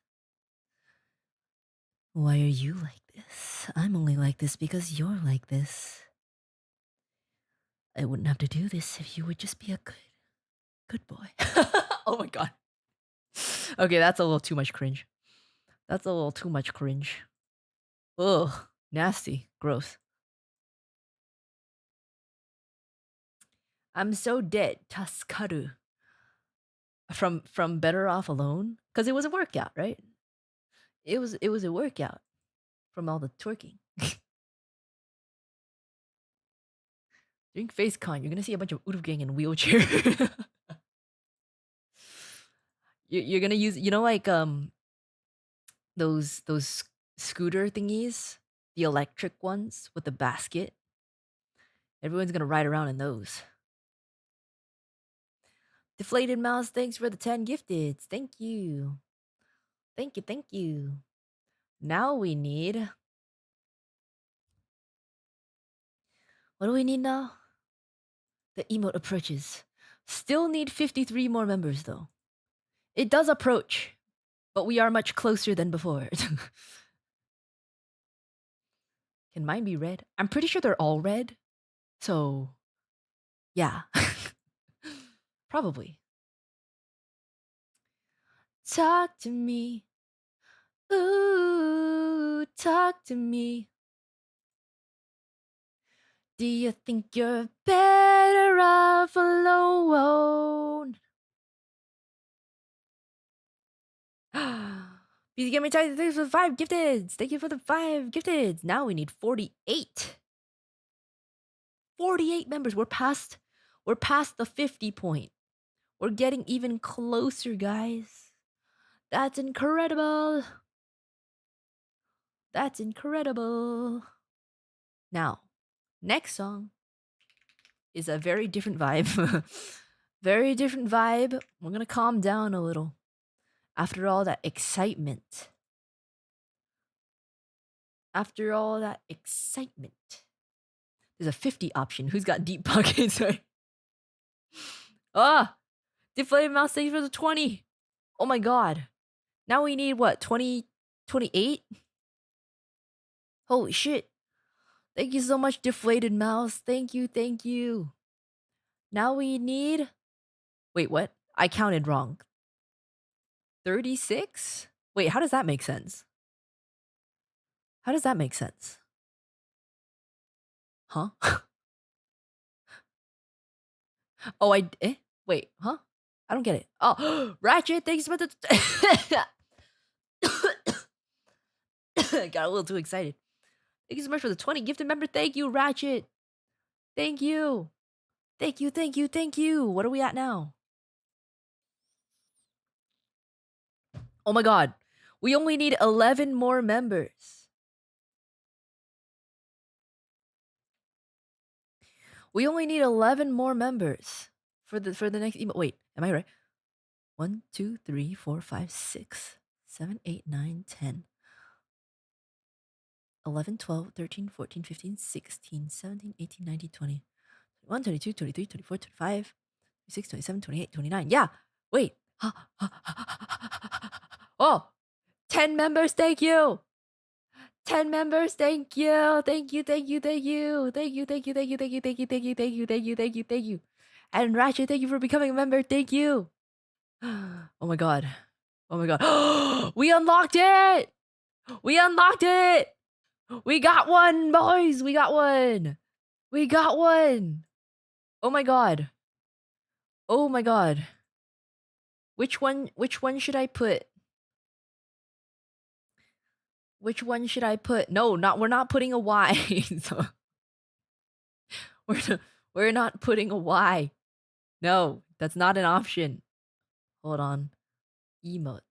Why are you like this? I'm only like this because you're like this. I wouldn't have to do this if you would just be a good boy. Oh my god. Okay, that's a little too much cringe. That's a little too much cringe. Ugh, nasty, gross. I'm so dead. Taskaru. From Better Off Alone, because it was a workout, right? It was a workout from all the twerking. During FaceCon, you're gonna see a bunch of Uruv gang in wheelchair. You're gonna use, like those scooter thingies, the electric ones with the basket. Everyone's gonna ride around in those. Deflated Mouse, thanks for the 10 gifteds. Thank you. Thank you. Now we need. What do we need now? The emote approaches. Still need 53 more members though. It does approach, but we are much closer than before. Can mine be red? I'm pretty sure they're all red. So, yeah. Probably. Talk to me. Ooh, talk to me. Do you think you're better off alone? Please get me tight. Thanks for the 5 gifteds. Thank you for the 5 gifteds. Now we need 48. 48 members. We're past the 50 point. We're getting even closer, guys. That's incredible. That's incredible. Now, next song is a very different vibe. Very different vibe. We're going to calm down a little after all that excitement. After all that excitement. There's a 50 option. Who's got deep pockets? Ah! Deflated mouse, thank you for the 20. Oh my god. Now we need what? 28? Holy shit. Thank you so much, Deflated Mouse. Thank you. Now we need. Wait, what? I counted wrong. 36? Wait, how does that make sense? How does that make sense? Huh? Oh, wait, huh? I don't get it. Oh, Ratchet, thanks for the. Got a little too excited. Thank you so much for the 20 gifted member. Thank you, Ratchet. Thank you. Thank you, thank you, thank you. What are we at now? Oh my god. We only need 11 more members. We only need 11 more members for the next email. Wait, am I right? 1, 2, 3, 4, 5, 6, 7, 8, 9, 10, 11, 12, 13, 14, 15, 16, 17, 18, 19, 20, 21, 22, 23, 24, 25, 26, 27, 28, 29. Yeah. Wait. Oh, 10 members. Thank you. 10 members. Thank you. Thank you. Thank you. Thank you. Thank you. Thank you. Thank you. Thank you. Thank you. Thank you. Thank you. Thank you. Thank you. Thank you. And Ratchet, thank you for becoming a member. Thank you. Oh my god. Oh my god. We unlocked it. We unlocked it. We got one, boys. We got one. We got one. Oh my god. Oh my god. Which one should I put? Which one should I put? No, we're not putting a Y. So we're not putting a Y. No, that's not an option. Hold on. Emotes.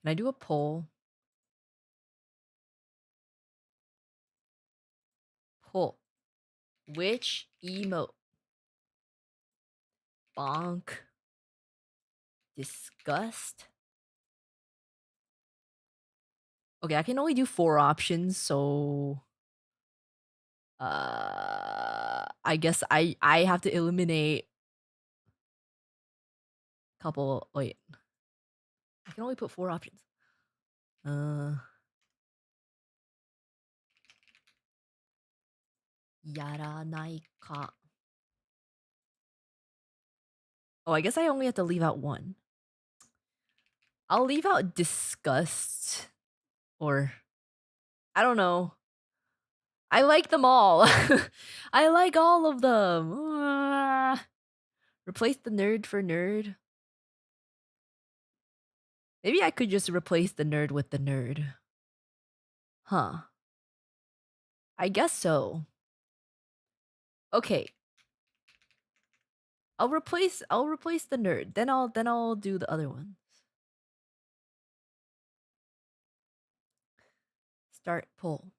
Can I do a poll? Poll. Which emote? Bonk. Disgust. Okay, I can only do 4 options, so I guess I have to eliminate a couple. Wait. I can only put 4 options. Yaranai ka. Oh, I guess I only have to leave out 1. I'll leave out disgust. Or I don't know. I like them all. I like all of them. Replace the nerd for nerd. Maybe I could just replace the nerd with the nerd. Huh. I guess so. Okay. I'll replace the nerd. Then I'll do the other ones. Start poll.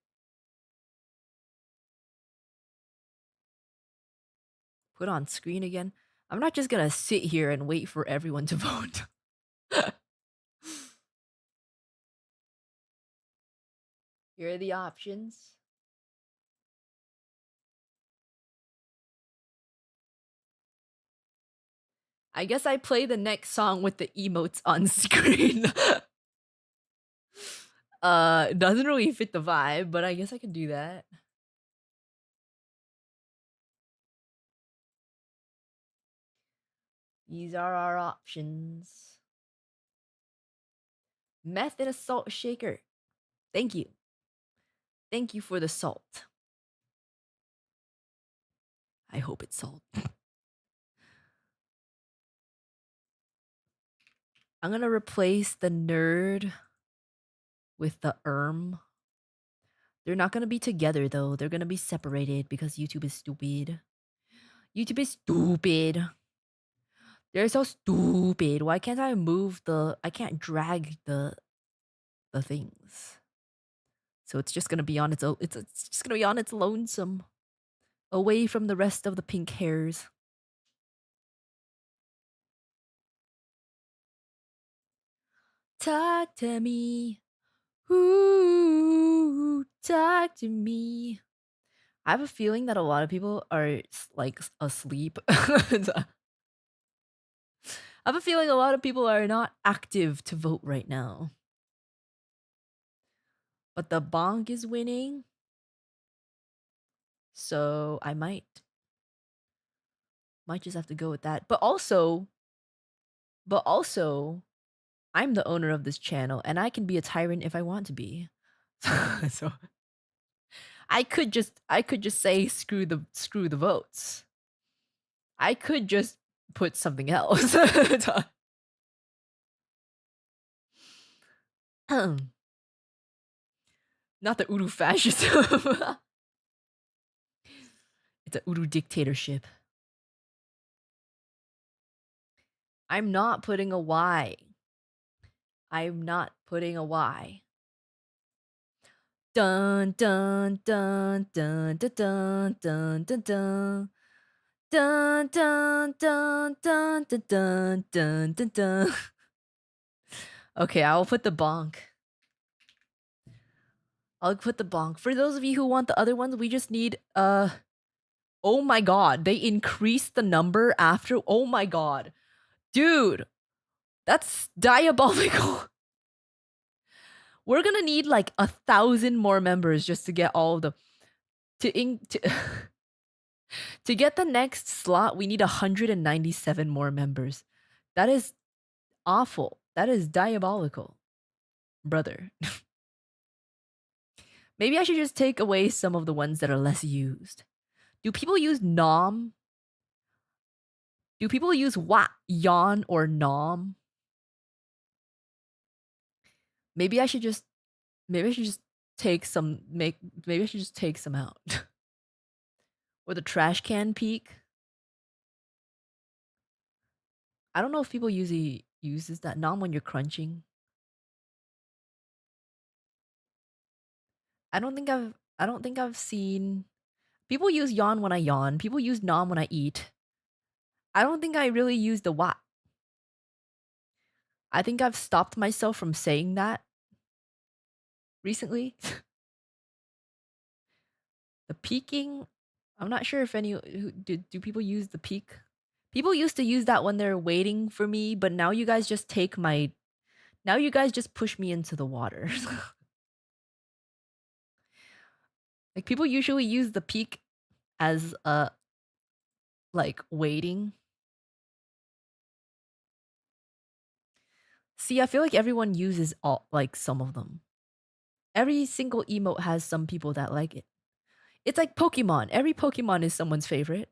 Put on screen again. I'm not just gonna sit here and wait for everyone to vote. Here are the options. I guess I play the next song with the emotes on screen. It doesn't really fit the vibe, but I guess I can do that. These are our options. Meth in a salt shaker. Thank you. Thank you for the salt. I hope it's salt. I'm gonna replace the nerd with the They're not gonna be together though. They're gonna be separated because YouTube is stupid. YouTube is stupid. They're so stupid. Why can't I I can't drag the things. So it's just gonna be on its own. It's just gonna be on its lonesome, away from the rest of the pink hairs. Talk to me. Ooh, talk to me. I have a feeling that a lot of people are like asleep. I have a feeling a lot of people are not active to vote right now. But the bonk is winning. So I might just have to go with that. But also, I'm the owner of this channel and I can be a tyrant if I want to be. So I could just say screw the votes. I could just put something else. Not the Uru fascism. It's a Uru dictatorship. I'm not putting a Y. I'm not putting a Y. Dun dun dun dun dun dun dun dun dun. Dun dun dun dun dun dun dun dun dun. Okay, I'll put the bonk. I'll put the bonk. For those of you who want the other ones, we just need oh my god, they increased the number after. Oh my god. Dude, that's diabolical. We're gonna need like 1,000 more members just to get all of the to get the next slot. We need 197 more members. That is awful. That is diabolical, brother. Maybe I should just take away some of the ones that are less used. Do people use nom? Do people use what, yawn, or nom? Maybe I should just take some maybe I should just take some out. Or the trash can peak. I don't know if people usually uses that nom when you're crunching. I don't think I've seen people use yawn when I yawn. People use nom when I eat. I don't think I really use the what. I think I've stopped myself from saying that recently. The peaking, I'm not sure if any do people use the peak. People used to use that when they're waiting for me, but now you guys just take my now you guys just push me into the water. Like people usually use the peak as like waiting. See, I feel like everyone uses all like some of them. Every single emote has some people that like it. It's like Pokemon. Every Pokemon is someone's favorite.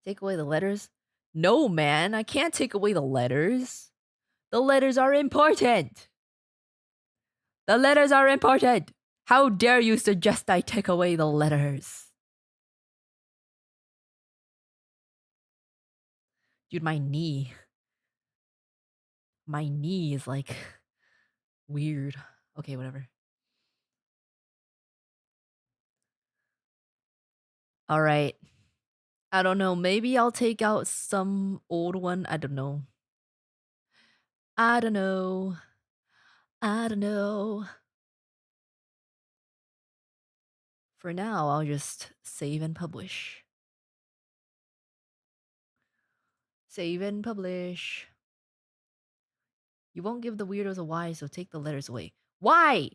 Take away the letters? No, man, I can't take away the letters. The letters are important. The letters are important. How dare you suggest I take away the letters? Dude, my knee. My knee is like weird. Okay, whatever. All right. I don't know. Maybe I'll take out some old one. I don't know. I don't know. I don't know. For now, I'll just save and publish. Save and publish. You won't give the weirdos a Y, so take the letters away. Why?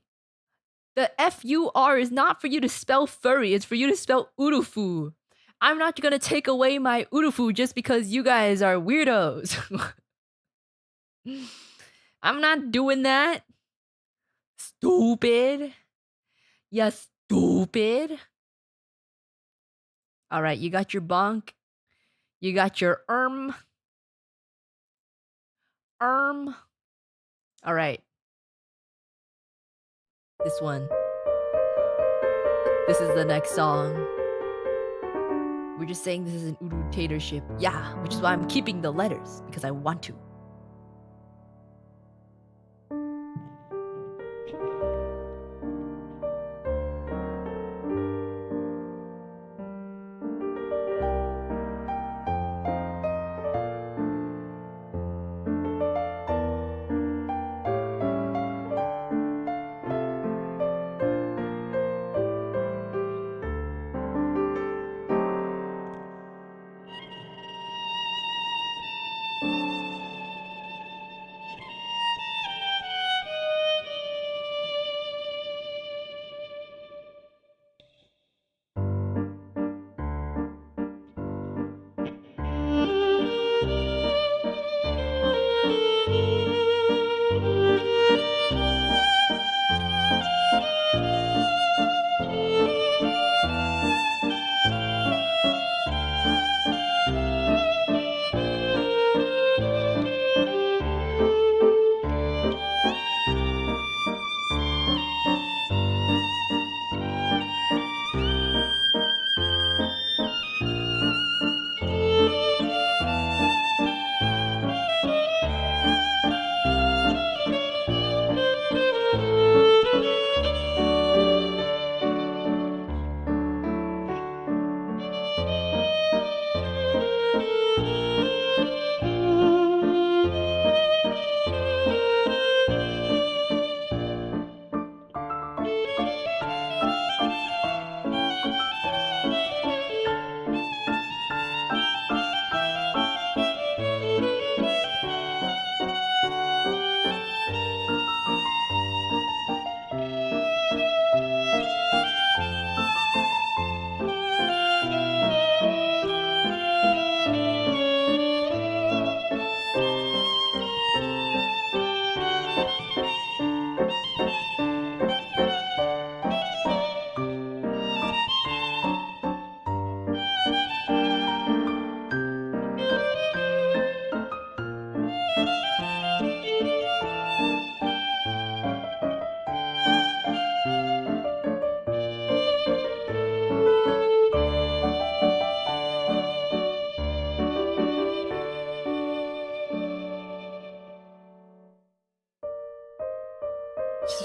The F-U-R is not for you to spell furry, it's for you to spell urufu. I'm not gonna take away my urufu just because you guys are weirdos. I'm not doing that. Stupid. Yeah, stupid. Alright, you got your bonk. You got your Alright. This one. This is the next song. We're just saying this is an Uru-tatorship. Yeah, which is why I'm keeping the letters, because I want to.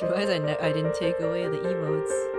realized I didn't take away the emotes.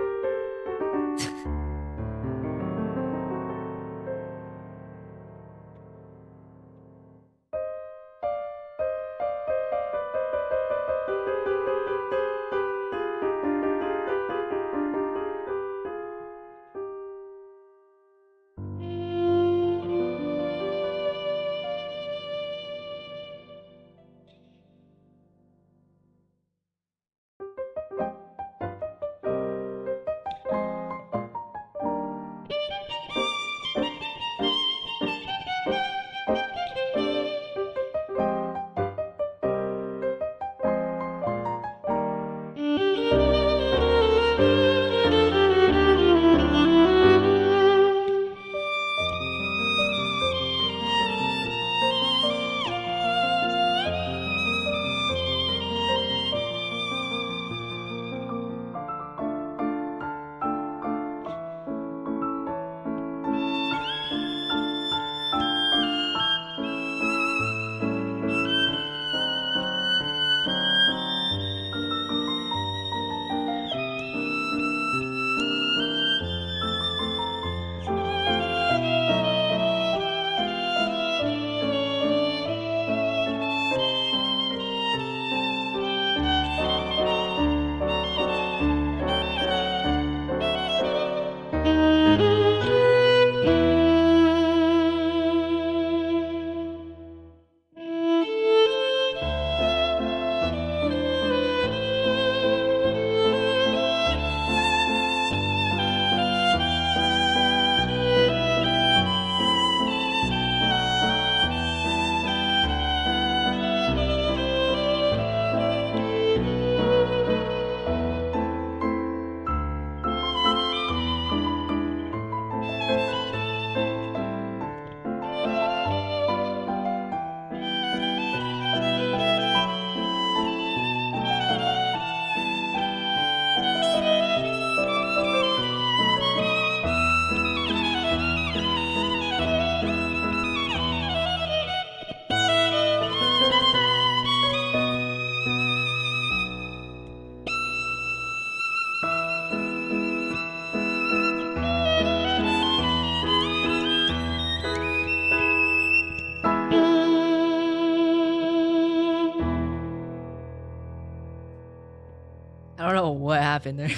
I don't know what happened there.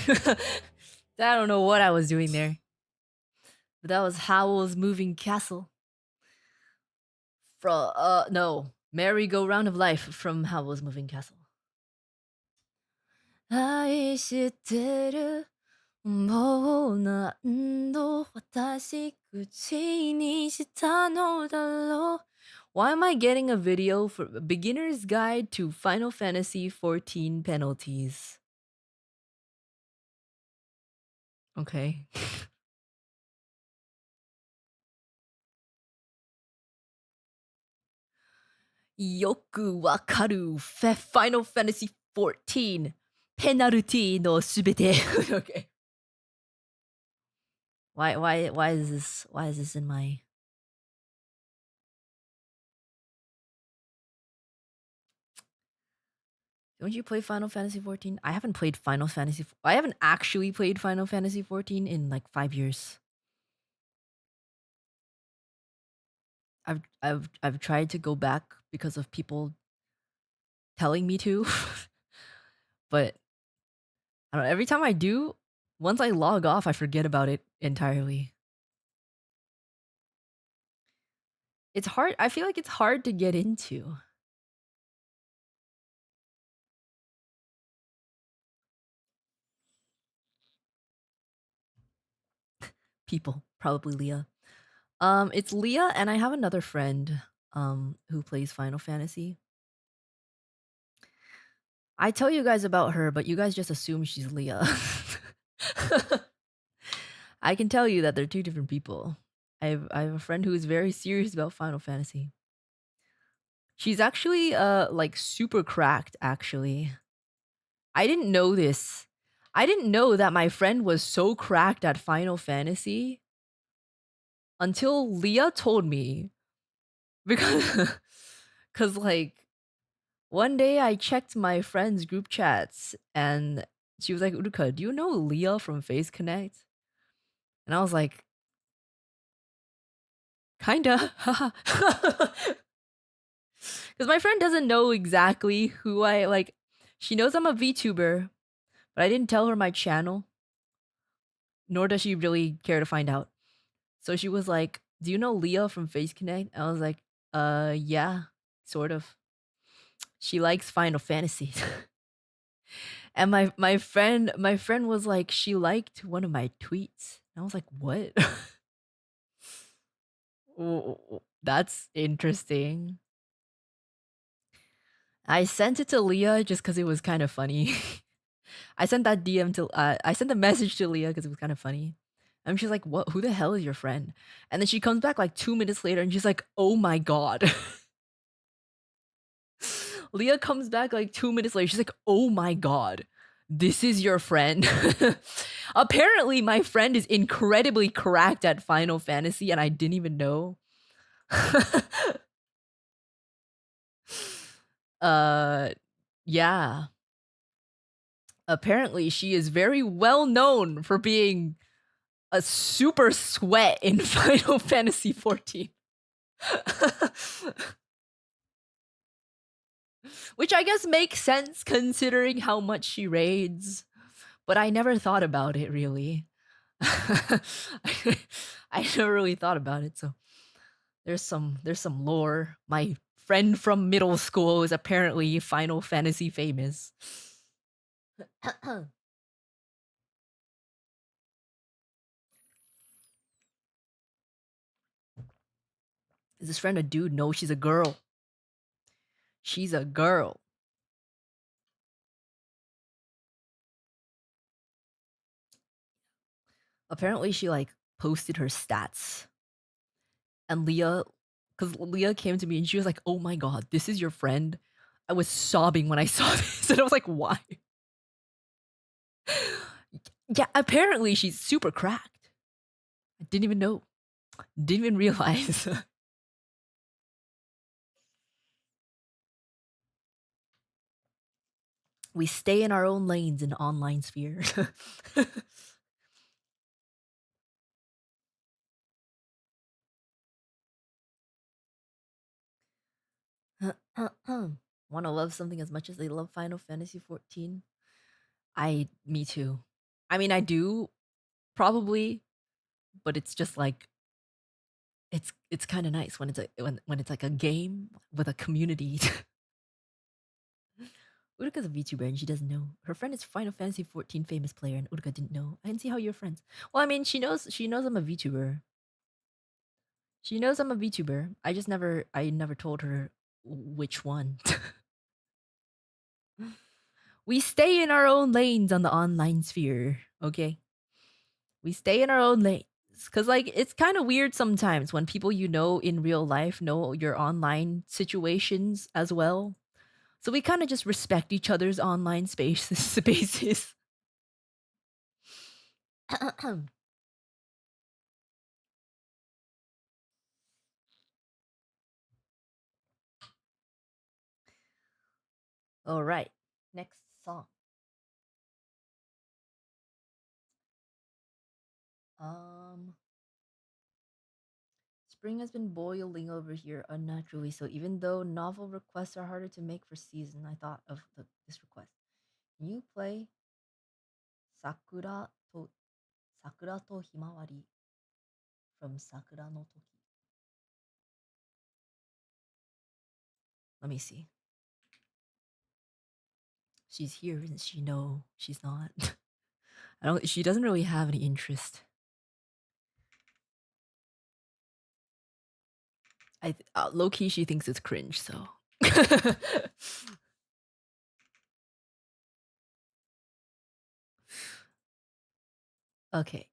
I don't know what I was doing there. But that was Howl's Moving Castle. From no, Merry-Go-Round of Life from Howl's Moving Castle. 愛してるもう何度私口にしたのだろう Why am I getting a video for Beginner's Guide to Final Fantasy XIV Penalties? Okay. よくわかる Final Fantasy XIV ペナルティのすべて Okay. Why is this in my Don't you play Final Fantasy XIV? I haven't played Final Fantasy. I haven't actually played Final Fantasy XIV in like 5 years. I've tried to go back because of people telling me to, but I don't know. Every time I do, once I log off, I forget about it entirely. It's hard. I feel like it's hard to get into. People, probably Leia. It's Leia, and I have another friend who plays Final Fantasy. I tell you guys about her, but you guys just assume she's Leia. I can tell you that they're two different people. I have a friend who is very serious about Final Fantasy. She's actually like super cracked actually. I didn't know this. I didn't know that my friend was so cracked at Final Fantasy until Leah told me. Because cuz like One day I checked my friend's group chats and she was like, Uruka, do you know Leia from Face Connect? And I was like, kinda. Because my friend doesn't know exactly who I like. She knows I'm a VTuber, but I didn't tell her my channel, nor does she really care to find out. So she was like, do you know Leia from Face Connect? I was like, yeah, sort of. She likes Final Fantasy. And my friend was like, she liked one of my tweets. And I was like, what? That's interesting. I sent it to Leah just because it was kind of funny. I sent a message to Leah because it was kind of funny. And she's like, what? Who the hell is your friend? And then she comes back like 2 minutes later and she's like, oh my God. Leah comes back like 2 minutes later. She's like, oh my God, this is your friend. Apparently, my friend is incredibly cracked at Final Fantasy and I didn't even know. uh, yeah. Apparently, she is very well known for being a super sweat in Final Fantasy 14. Which I guess makes sense considering how much she raids. But I never thought about it really. I never really thought about it, so there's some lore. My friend from middle school is apparently Final Fantasy famous. Is this friend a dude? No, she's a girl. She's a girl. Apparently she like posted her stats. And Leah, because Leah came to me and she was like, oh my God, this is your friend. I was sobbing when I saw this. And I was like, why? Yeah, apparently she's super cracked. I didn't even know. Didn't even realize. We stay in our own lanes in online sphere. Want to love something as much as they love Final Fantasy 14? Me too. I mean, I do probably, but it's just like it's kind of nice when when it's like a game with a community. Uruka's a VTuber and she doesn't know. Her friend is Final Fantasy 14 famous player and Uruka didn't know. I didn't see how you're friends. Well, I mean, she knows I'm a VTuber. She knows I'm a VTuber. I never told her which one. We stay in our own lanes on the online sphere, okay? We stay in our own lanes. Cause like it's kind of weird sometimes when people you know in real life know your online situations as well. So we kind of just respect each other's online spaces. All right, next song. Um, Spring has been boiling over here unnaturally, so even though novel requests are harder to make for season, I thought of this request. Can you play Sakura to Sakura to Himawari from Sakura no Toki? Let me see. She's here, isn't she? No, she's not. I don't. She doesn't really have any interest. Low key, she thinks it's cringe. So. Okay.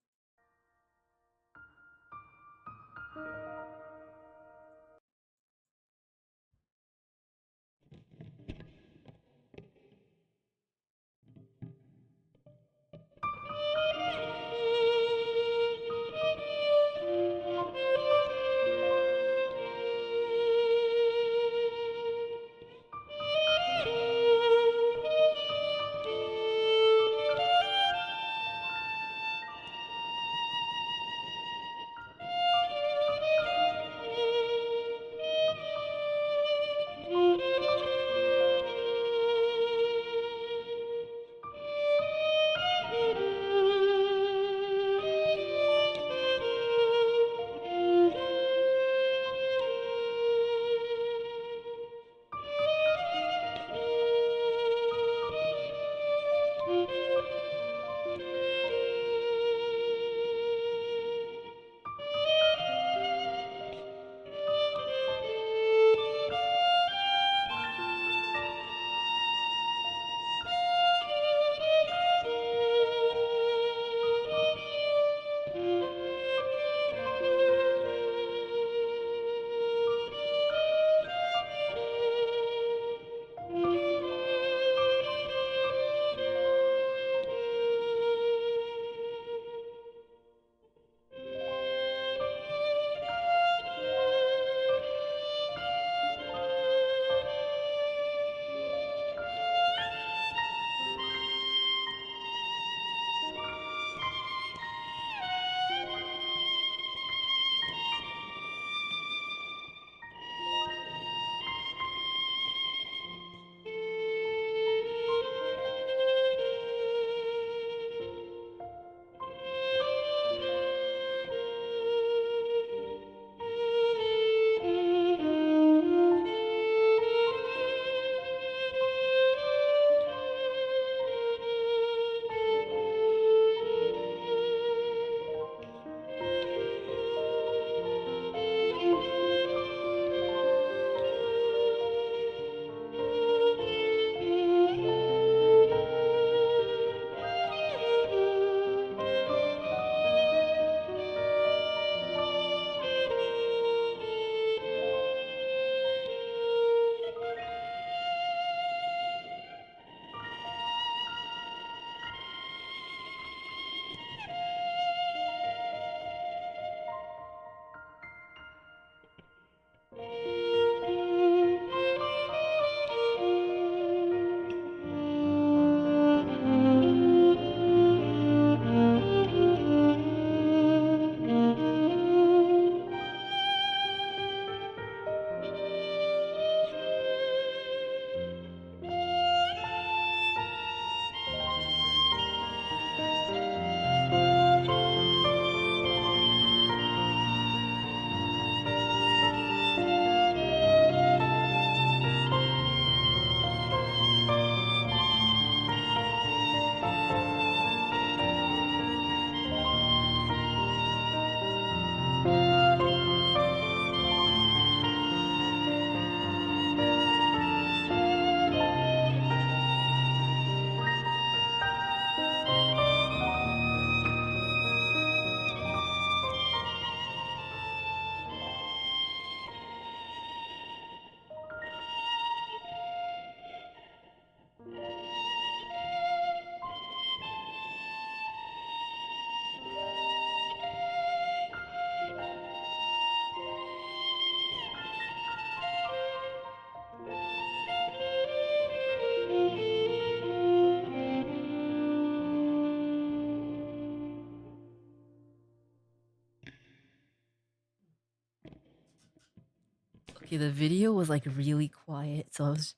Okay, the video was like really quiet, so I was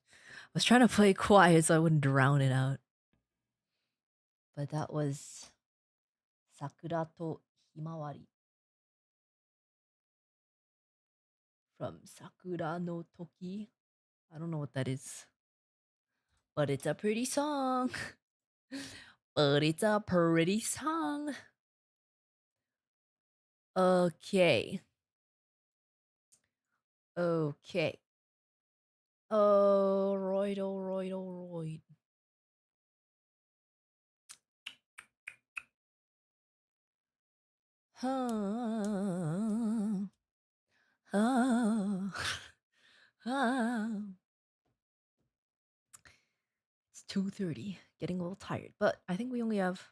trying to play quiet so I wouldn't drown it out. But that was Sakura to Himawari from Sakura no Toki. I don't know what that is, but it's a pretty song. But it's a pretty song. Okay. Okay. Oh, Royd, oh, Royd, oh, Royd. Huh. Huh. Huh. It's 2:30. Getting a little tired, but I think we only have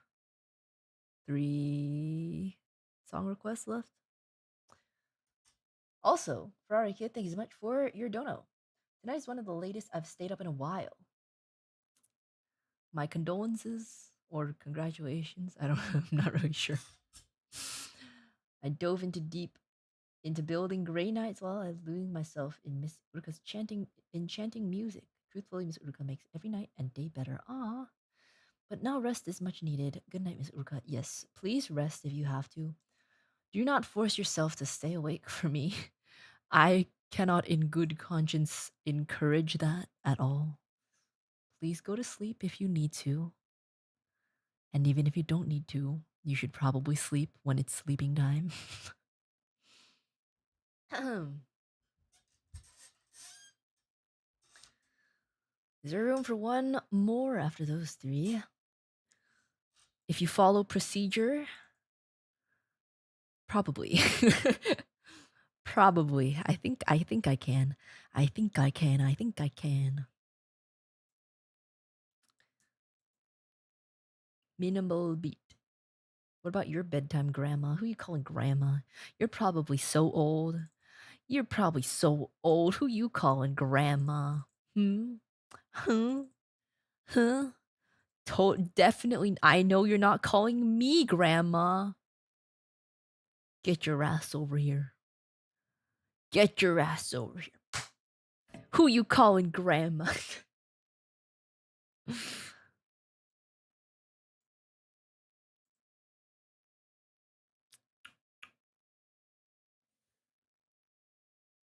3 song requests left. Also, Ferrari Kid, thank you so much for your dono. Tonight is one of the latest I've stayed up in a while. My condolences or congratulations. I don't know. I'm not really sure. I dove into building gray nights while I was losing myself in Miss Uruka's enchanting music. Truthfully, Miss Uruka makes every night and day better. Ah. But now rest is much needed. Good night, Miss Uruka. Yes, please rest if you have to. Do not force yourself to stay awake for me. I cannot in good conscience encourage that at all. Please go to sleep if you need to. And even if you don't need to, you should probably sleep when it's sleeping time. Is there room for one more after those 3? If you follow procedure, probably. Probably. I think I can. I think I can. Minimal beat. What about your bedtime grandma? Who you calling grandma? You're probably so old. You're probably so old. Who you calling grandma? Huh? Huh? Definitely. I know you're not calling me grandma. Get your ass over here. Get your ass over here. Who you calling grandma?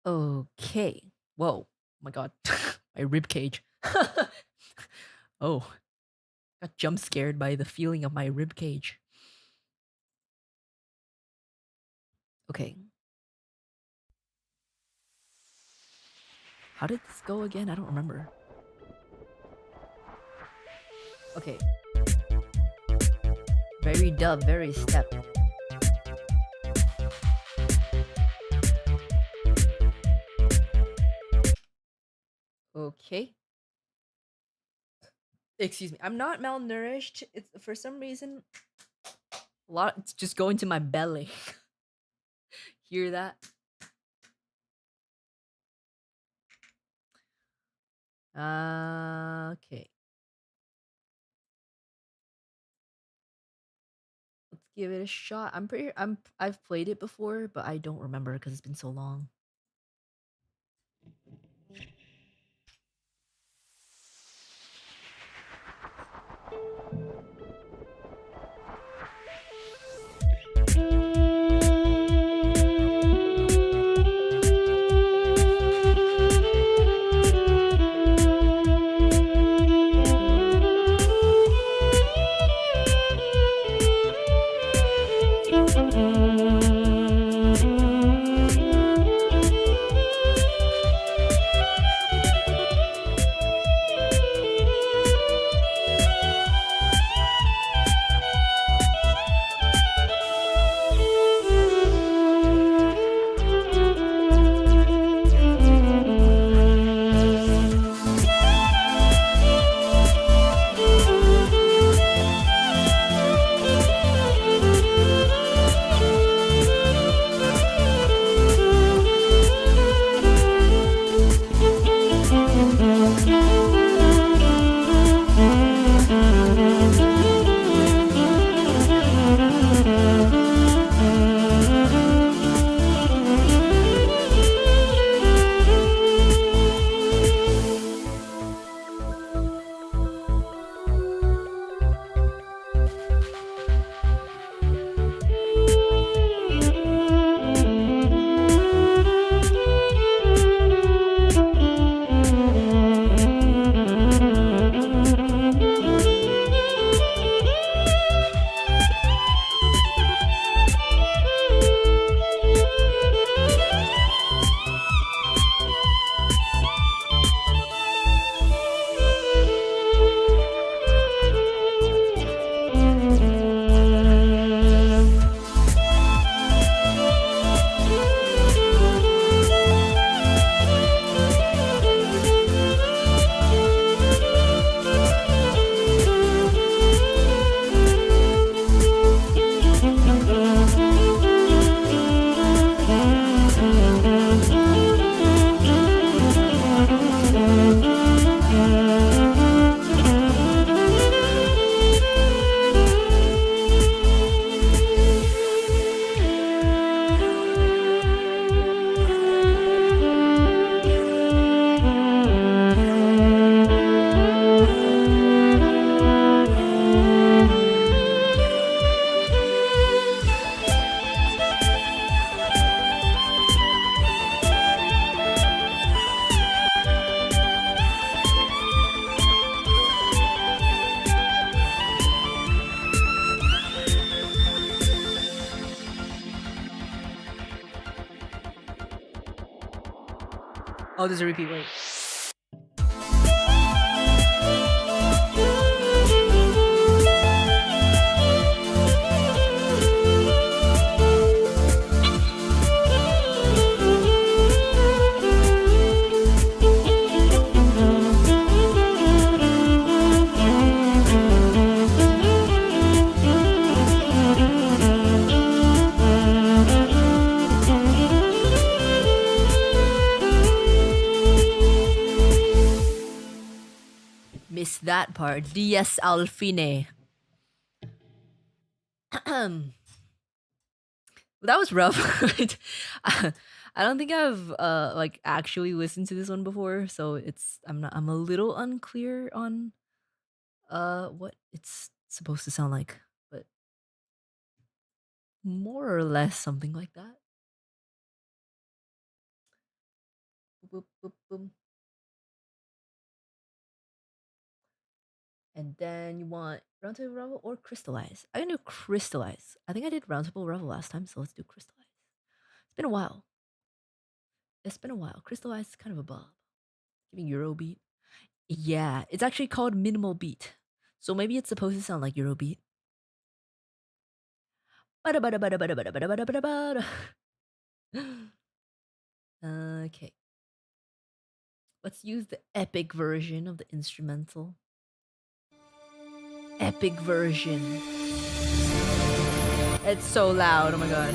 Okay. Whoa. Oh my god. My rib cage. Oh. Got jump scared by the feeling of my rib cage. Okay. How did this go again? I don't remember. Okay. Very dub, very step. Okay. Excuse me. I'm not malnourished. It's for some reason it's just going to my belly. Hear that? Okay. Let's give it a shot. I've played it before, but I don't remember because it's been so long. Oh, there's a repeat. Wait. Missed that part. Diez al fine. That was rough. I don't think I've like actually listened to this one before, so I'm a little unclear on what it's supposed to sound like, but more or less something like that. Boop, boop, boop. And then you want roundtable revel or crystallize. I can do crystallize. I think I did roundtable revel last time, so let's do crystallize. It's been a while. Crystallize is kind of a bob. Giving Eurobeat. Yeah, it's actually called minimal beat. So maybe it's supposed to sound like Eurobeat. Okay. Let's use the epic version of the instrumental. Epic version. It's so loud, oh my god.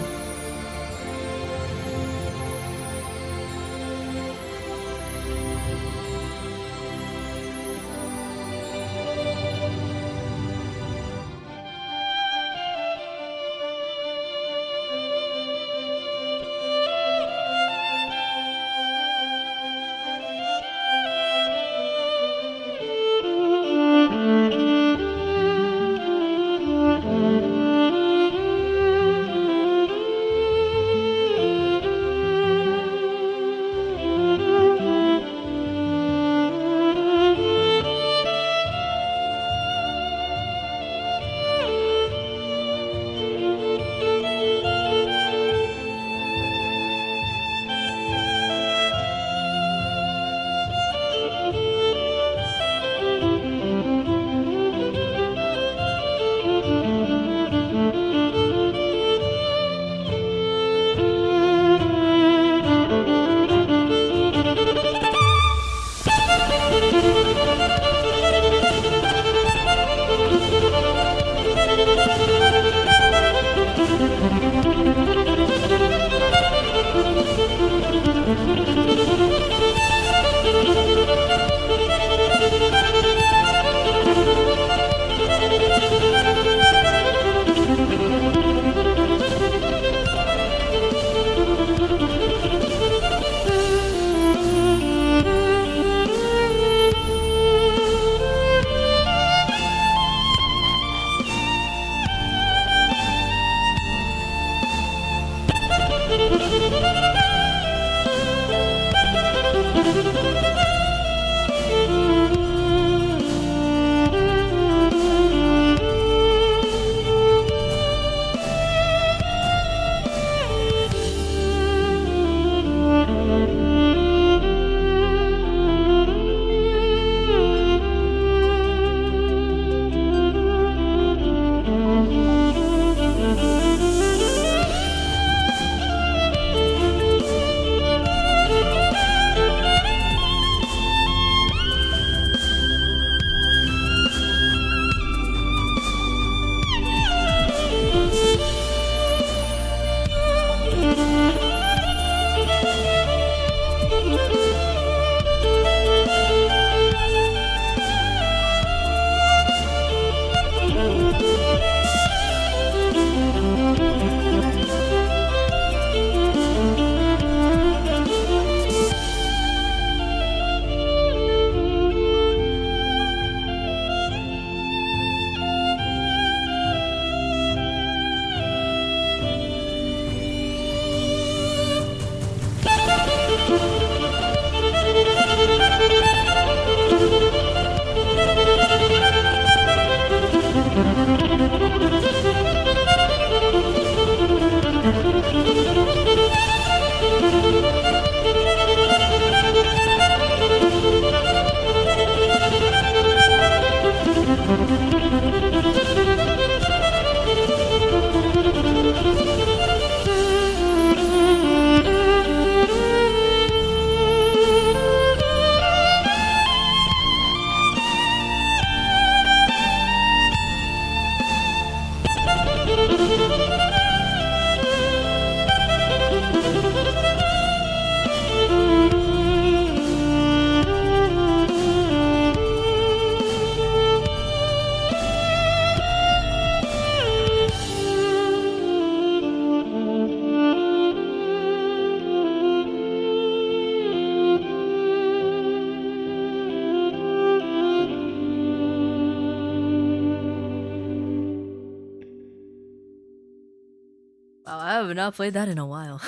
have not played that in a while.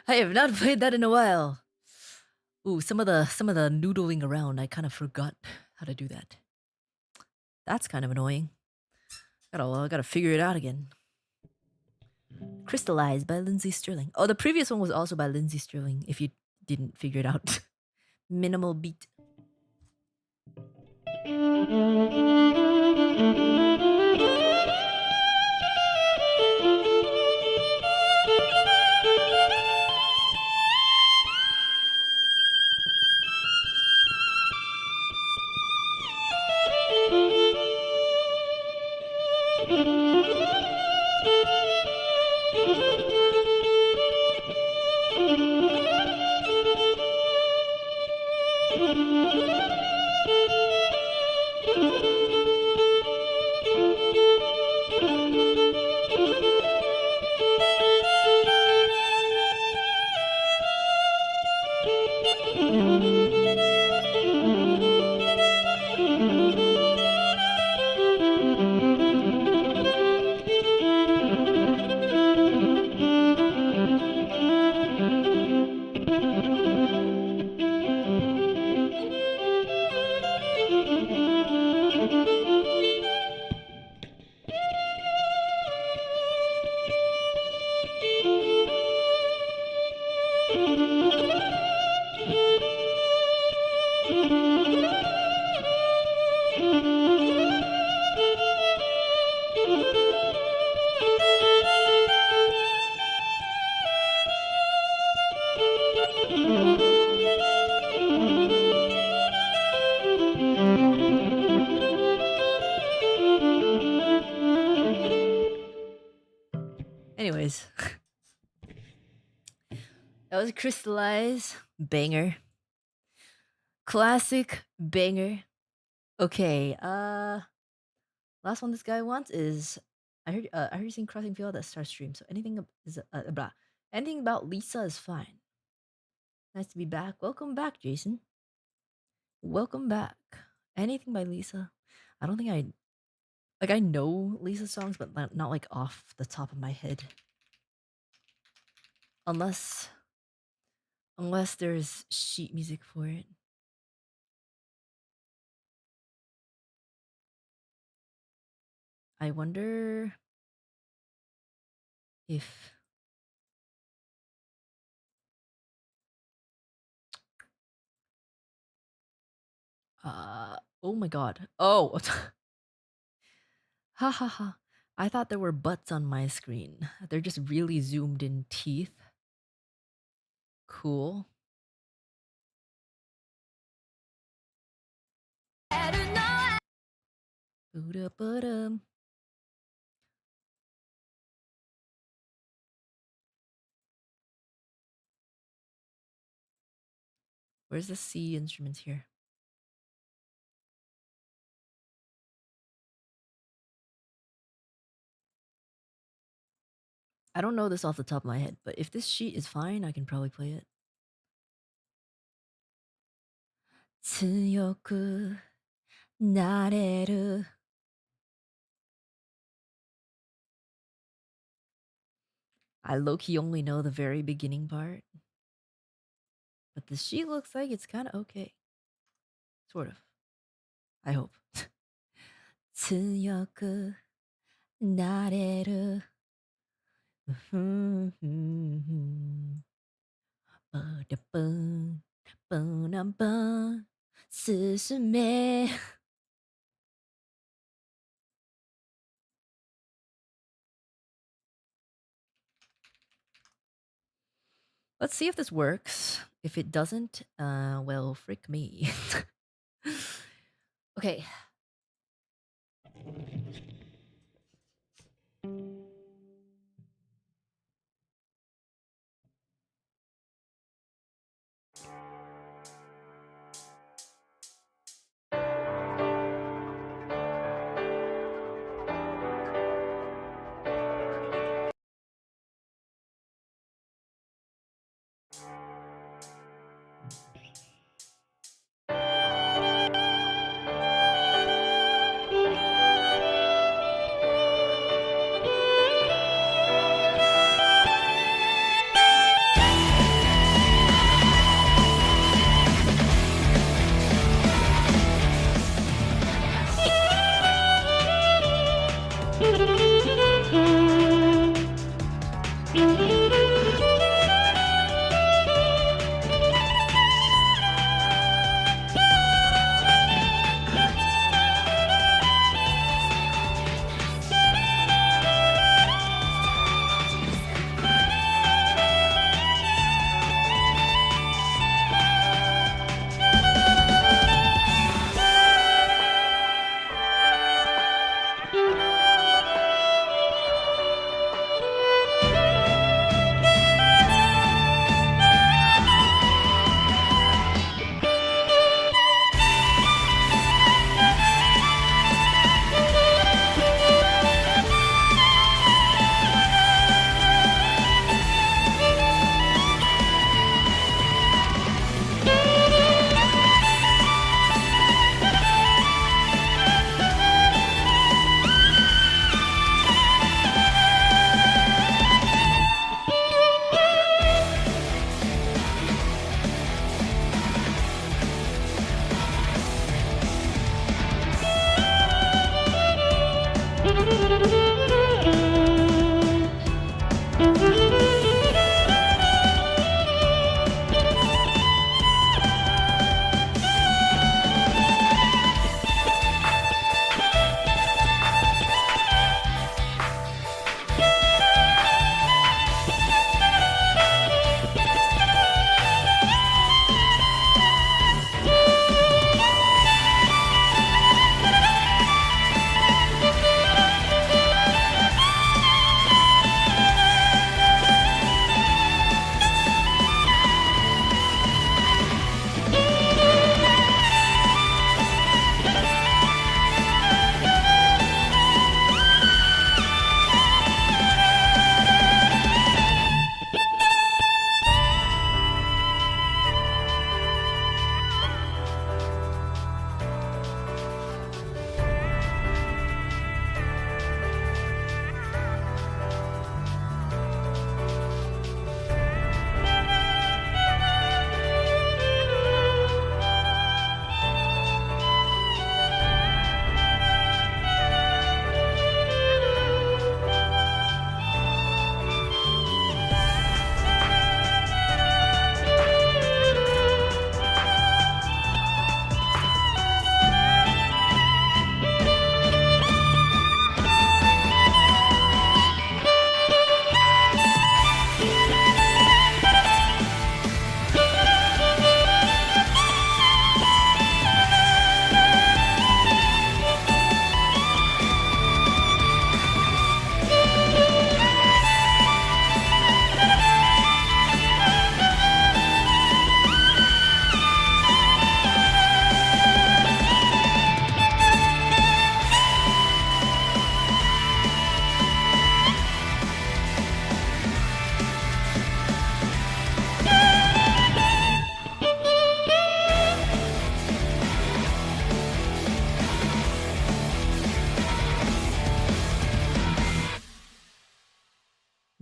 I have not played that in a while. Ooh, some of the noodling around, I kind of forgot how to do that. That's kind of annoying. Gotta figure it out again. Crystallized by Lindsay Sterling. Oh, the previous one was also by Lindsay Sterling, if you didn't figure it out. Minimal beat. Anyways, that was Crystallize banger. Classic banger. Okay, last one this guy wants is I heard you sing Crossing Field at Star Stream. So anything about Lisa is fine. Nice to be back. Welcome back, Jason. Welcome back. Anything by Lisa? I don't think I know Lisa songs, but not like off the top of my head. Unless there's sheet music for it. I wonder if oh my god. Oh. Ha ha ha. I thought there were butts on my screen. They're just really zoomed in teeth. Cool. Boo-da-ba-dum. Where's the C instruments here? I don't know this off the top of my head, but if this sheet is fine, I can probably play it. 強くなれる I low-key only know the very beginning part. But the sheet looks like it's kind of okay. Sort of. I hope. 強くなれる 進め Let's see if this works. If it doesn't, well, frick me. Okay.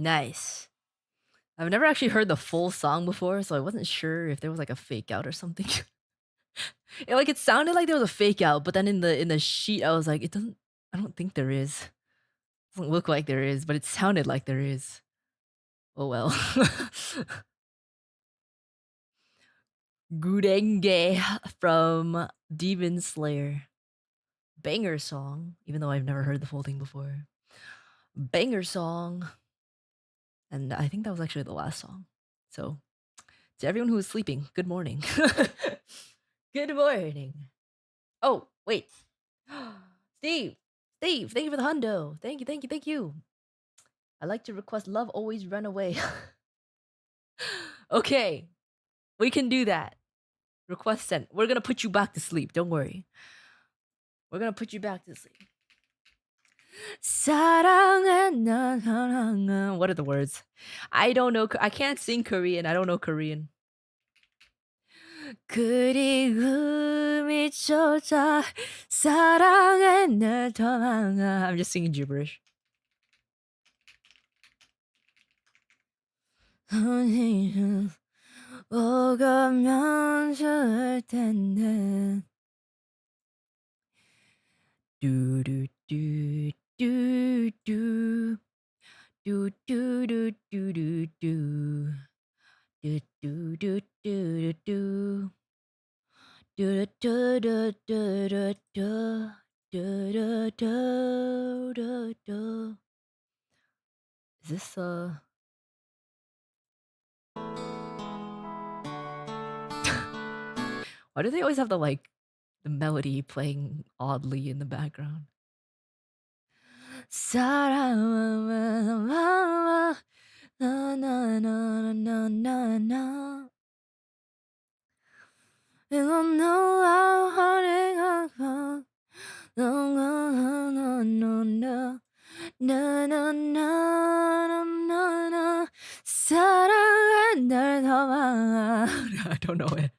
Nice. I've never actually heard the full song before, so I wasn't sure if there was like a fake out or something. It sounded like there was a fake out, but then in the sheet I was like, it doesn't. I don't think there is. Doesn't look like there is, but it sounded like there is. Oh well. Gurenge from Demon Slayer. Banger song, even though I've never heard the full thing before. Banger song. And I think that was actually the last song. So, to everyone who is sleeping, good morning. Good morning. Oh, wait. Steve, thank you for the hundo. Thank you. I like to request love always run away. Okay, we can do that. Request sent. We're gonna put you back to sleep. Don't worry. We're gonna put you back to sleep. What are the words? I don't know. I can't sing Korean. I don't know Korean. 그리움이조차 사랑에 날 도망가. I'm just singing gibberish. 오가면 좋을 텐데. 두두두두두 두두두두두두 두두두두두두 두두두두두두. Is this why do they always have the melody playing oddly in the background? I don't know it.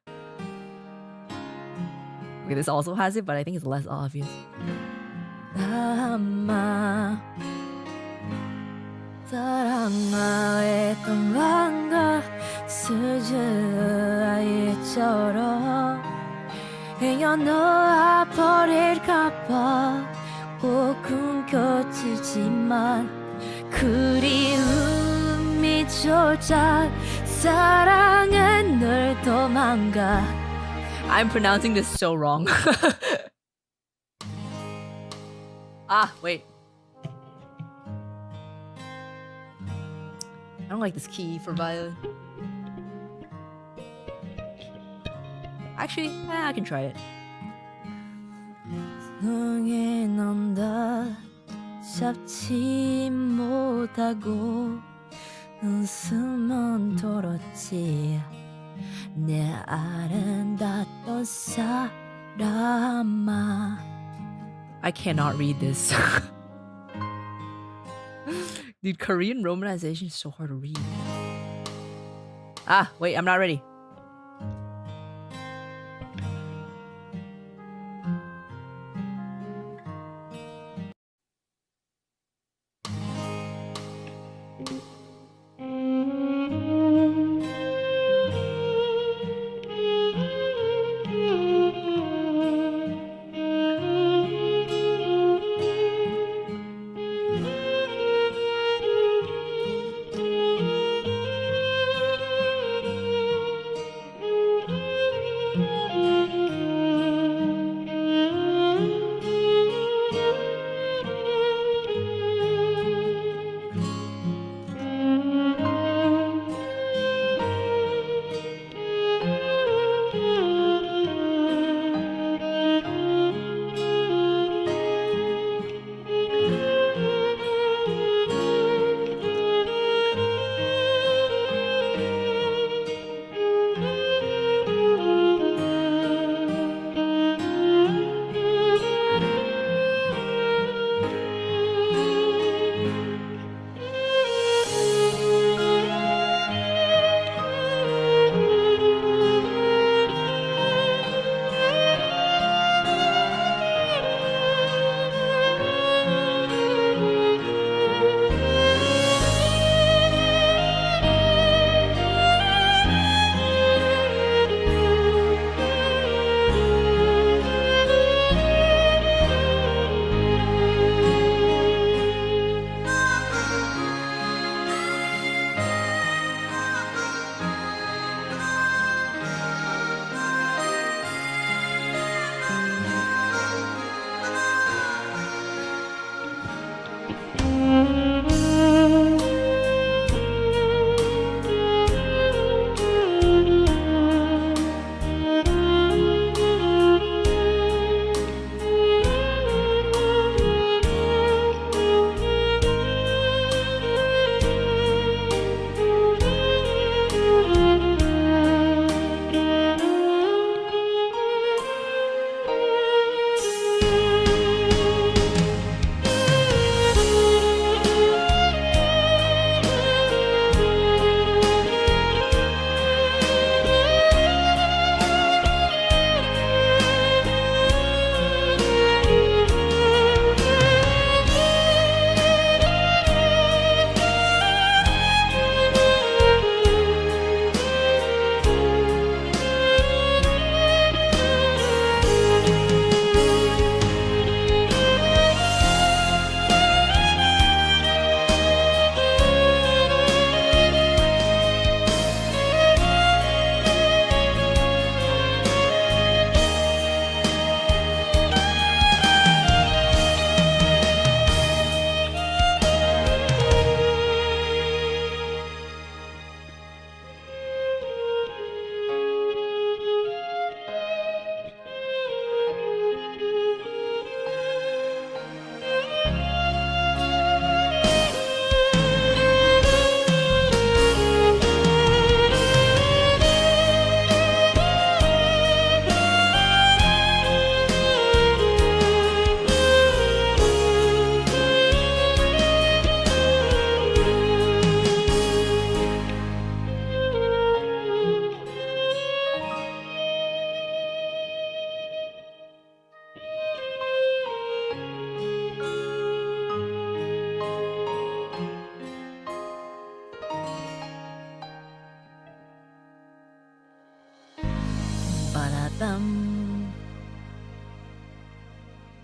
Okay, this also has it, but I think it's less obvious. 사랑아의 도망가 수줍아이처럼 헤어놓아 버릴까봐 꼭 꿈꿔지지만 그리움이조차 사랑은 널 도망가. I'm pronouncing this so wrong. Ah, wait. I don't like this key for violin. Actually, I can try it. 너의 넌다 잡지 못하고 웃음은 돌았지 내 아름다웠던 사람아. I cannot read this. Dude, Korean romanization is so hard to read. Ah, wait, I'm not ready.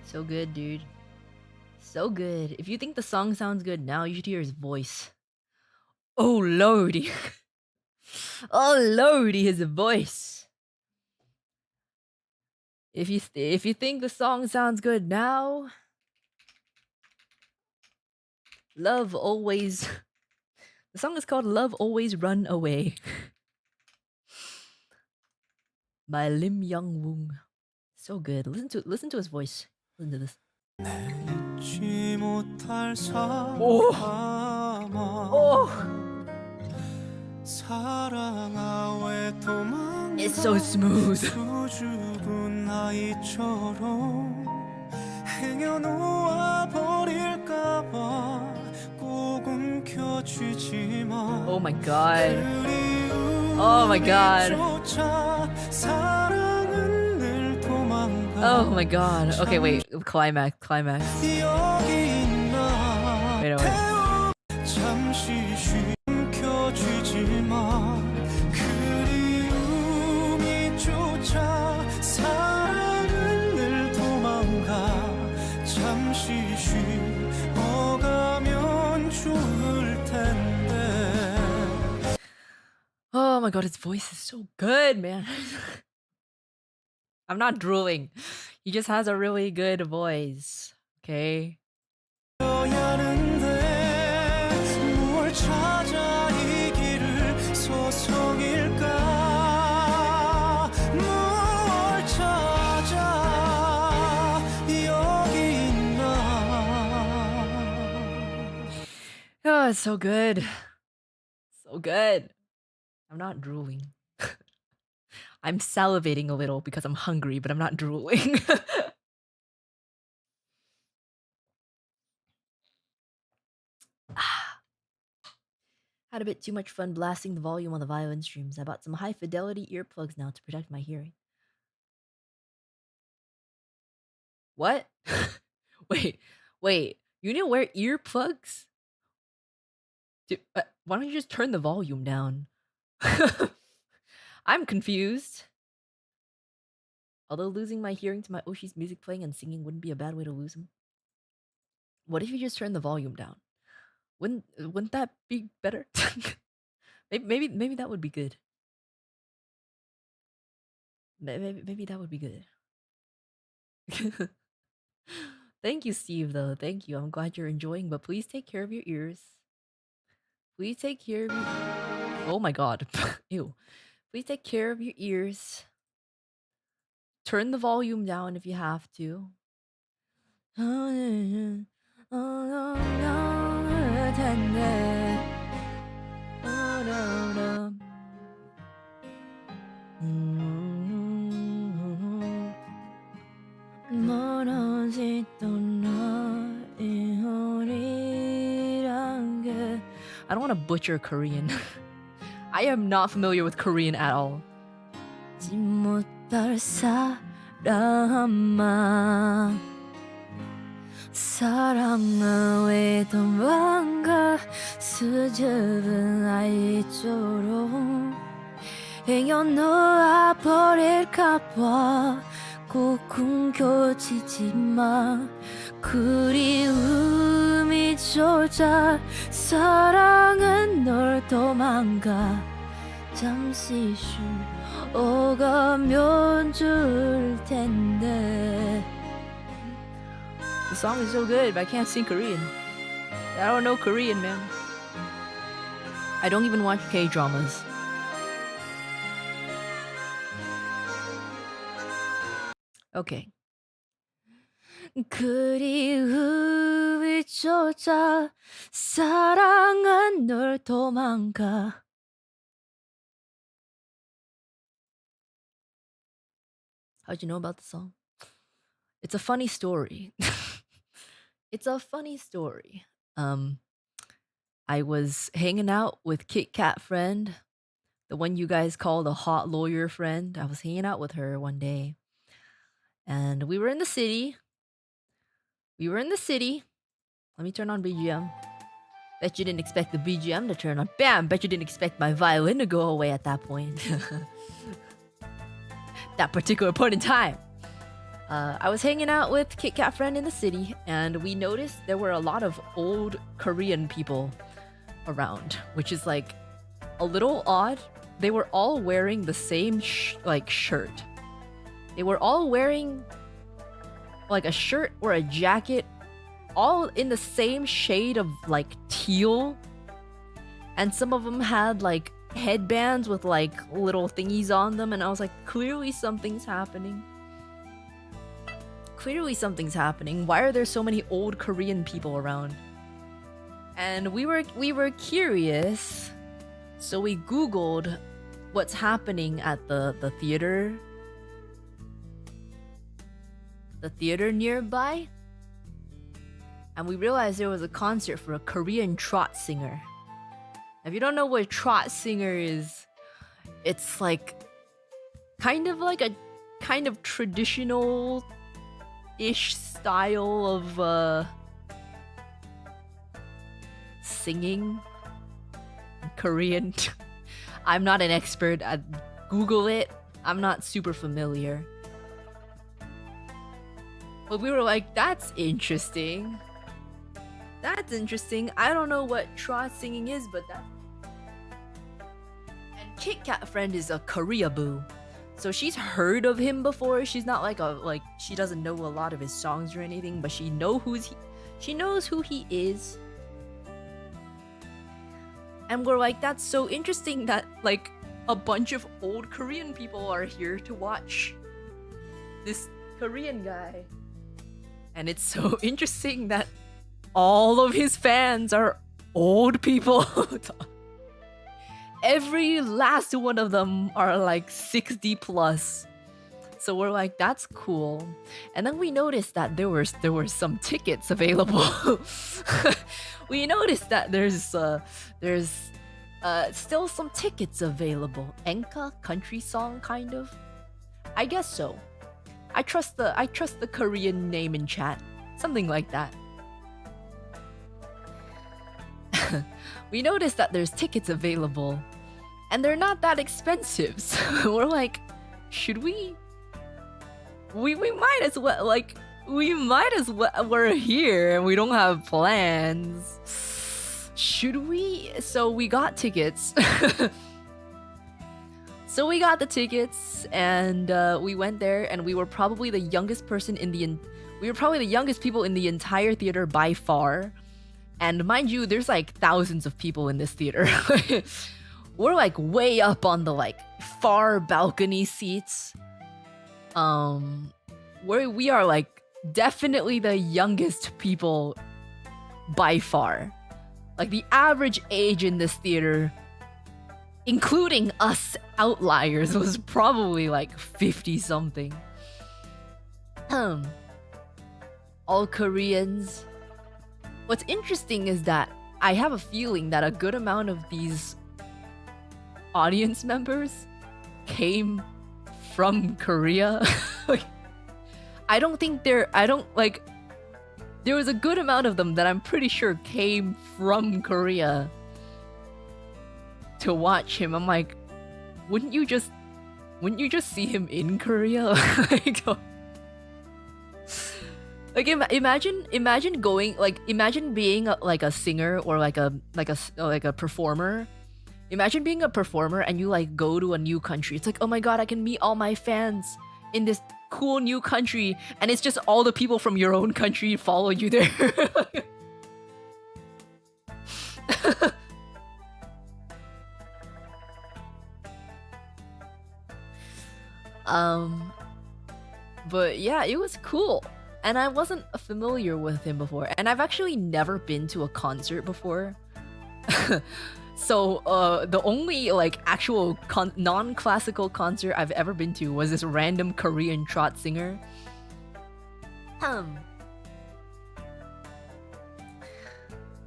So good, dude. So good. If you think the song sounds good now, you should hear his voice. Oh lordy. Oh lordy, his voice. If you think the song sounds good now, Love Always. The song is called Love Always Run Away by Lim Young Woong. So good. Listen to his voice. Listen to this. Oh. Oh. It's so smooth. Oh my god. Oh my god. Oh my god. Okay, wait. Climax. Wait. Oh my god, his voice is so good, man. I'm not drooling. He just has a really good voice. Okay? Oh, it's so good. So good. I'm not drooling. I'm salivating a little because I'm hungry, but I'm not drooling. Had a bit too much fun blasting the volume on the violin streams. I bought some high fidelity earplugs now to protect my hearing. What? wait. You need to wear earplugs? Dude, why don't you just turn the volume down? I'm confused. Although losing my hearing to my Oshi's music playing and singing wouldn't be a bad way to lose him. What if you just turn the volume down? Wouldn't that be better? maybe that would be good. Maybe that would be good. Thank you, Steve, though. Thank you. I'm glad you're enjoying, but please take care of your ears. Please take care of your... Oh my god. Ew. Please take care of your ears. Turn the volume down if you have to. I don't want to butcher Korean. I am not familiar with Korean at all. 사랑아 왜 도망가 수줍은 아이처럼 행여놓아 버릴까봐 꼭 숨겨지지 마 그리움이 쫓아 사랑은 널 도망가 잠시 쉬어가면 좋을 텐데. The song is so good, but I can't sing Korean. I don't know Korean, man. I don't even watch K-dramas. Okay. 그리움이 쫓아 사랑은 널 도망가. How'd you know about the song? It's a funny story. It's a funny story. I was hanging out with Kit Kat friend, the one you guys call the hot lawyer friend. I was hanging out with her one day. And we were in the city. Let me turn on BGM. Bet you didn't expect the BGM to turn on. Bam! Bet you didn't expect my violin to go away at that point. that particular point in time. I was hanging out with Kit Kat friend in the city, and we noticed there were a lot of old Korean people around, which is like a little odd. They were all wearing the same shirt. They were all wearing like a shirt or a jacket, all in the same shade of like teal, and some of them had like headbands with like little thingies on them, and I was like, clearly something's happening. Clearly something's happening. Why are there so many old Korean people around? And we were curious, so we Googled what's happening at the theater. The theater nearby. And we realized there was a concert for a Korean trot singer. If you don't know what a trot singer is, it's like kind of like a kind of traditional-ish style of singing Korean. I'm not an expert. I Google it. I'm not super familiar. But we were like, that's interesting. That's interesting. I don't know what trot singing is, but that. And Kit Kat friend is a Korea boo, so she's heard of him before. She's not like she doesn't know a lot of his songs or anything, but she knows who he is. And we're like, that's so interesting that like a bunch of old Korean people are here to watch this Korean guy. And it's so interesting that all of his fans are old people. Every last one of them are like 60 plus. So we're like, that's cool. And then we noticed that there were some tickets available. We noticed that there's still some tickets available. Enka, country song kind of. I guess so. I trust the Korean name in chat. Something like that. We noticed that there's tickets available, and they're not that expensive. So we're like, should we? We might as well, like, we're here and we don't have plans. Should we? So we got tickets. So we got the tickets, and we went there, and we were probably the youngest people in the entire theater by far. And mind you, there's like thousands of people in this theater. We're like way up on the like far balcony seats. Where we are like definitely the youngest people by far. Like the average age in this theater, including us outliers, was probably like 50 something. All Koreans. What's interesting is that I have a feeling that a good amount of these audience members came from Korea. Like, there was a good amount of them that I'm pretty sure came from Korea to watch him. I'm like, wouldn't you just see him in Korea? Like imagine going, like, imagine being like a singer or like a performer. Imagine being a performer and you like go to a new country. It's like, oh my god, I can meet all my fans in this cool new country, and it's just all the people from your own country follow you there. But yeah, it was cool. And I wasn't familiar with him before. And I've actually never been to a concert before. So the only like actual non-classical concert I've ever been to was this random Korean trot singer.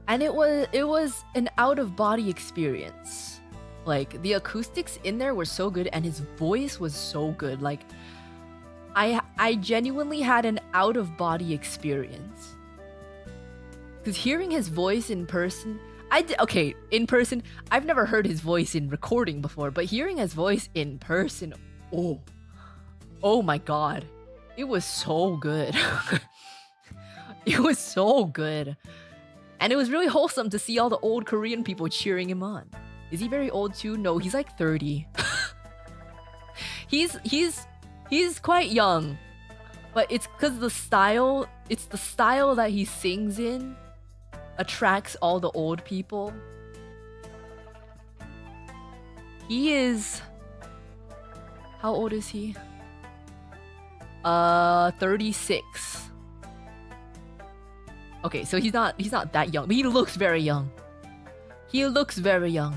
And it was an out-of-body experience. Like the acoustics in there were so good, and his voice was so good. Like I genuinely had an out-of-body experience. Because hearing his voice in person, in person, I've never heard his voice in recording before, but hearing his voice in person, oh Oh my god. It was so good. It was so good. And it was really wholesome to see all the old Korean people cheering him on. Is he very old too? No, he's like 30. He's quite young. But it's because the style that he sings in attracts all the old people. He is... How old is he? 36. Okay, so he's not that young, but he looks very young. He looks very young.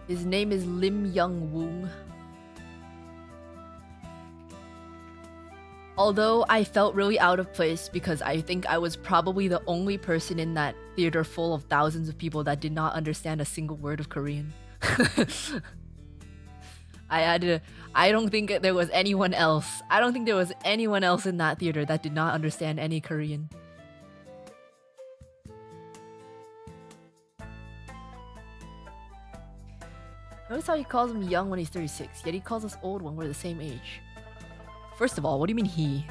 His name is Lim Young Woong. Although I felt really out of place because I think I was probably the only person in that theater full of thousands of people that did not understand a single word of Korean. I don't think there was anyone else. I don't think there was anyone else in that theater that did not understand any Korean. Notice how he calls him young when he's 36, yet he calls us old when we're the same age. First of all, what do you mean he?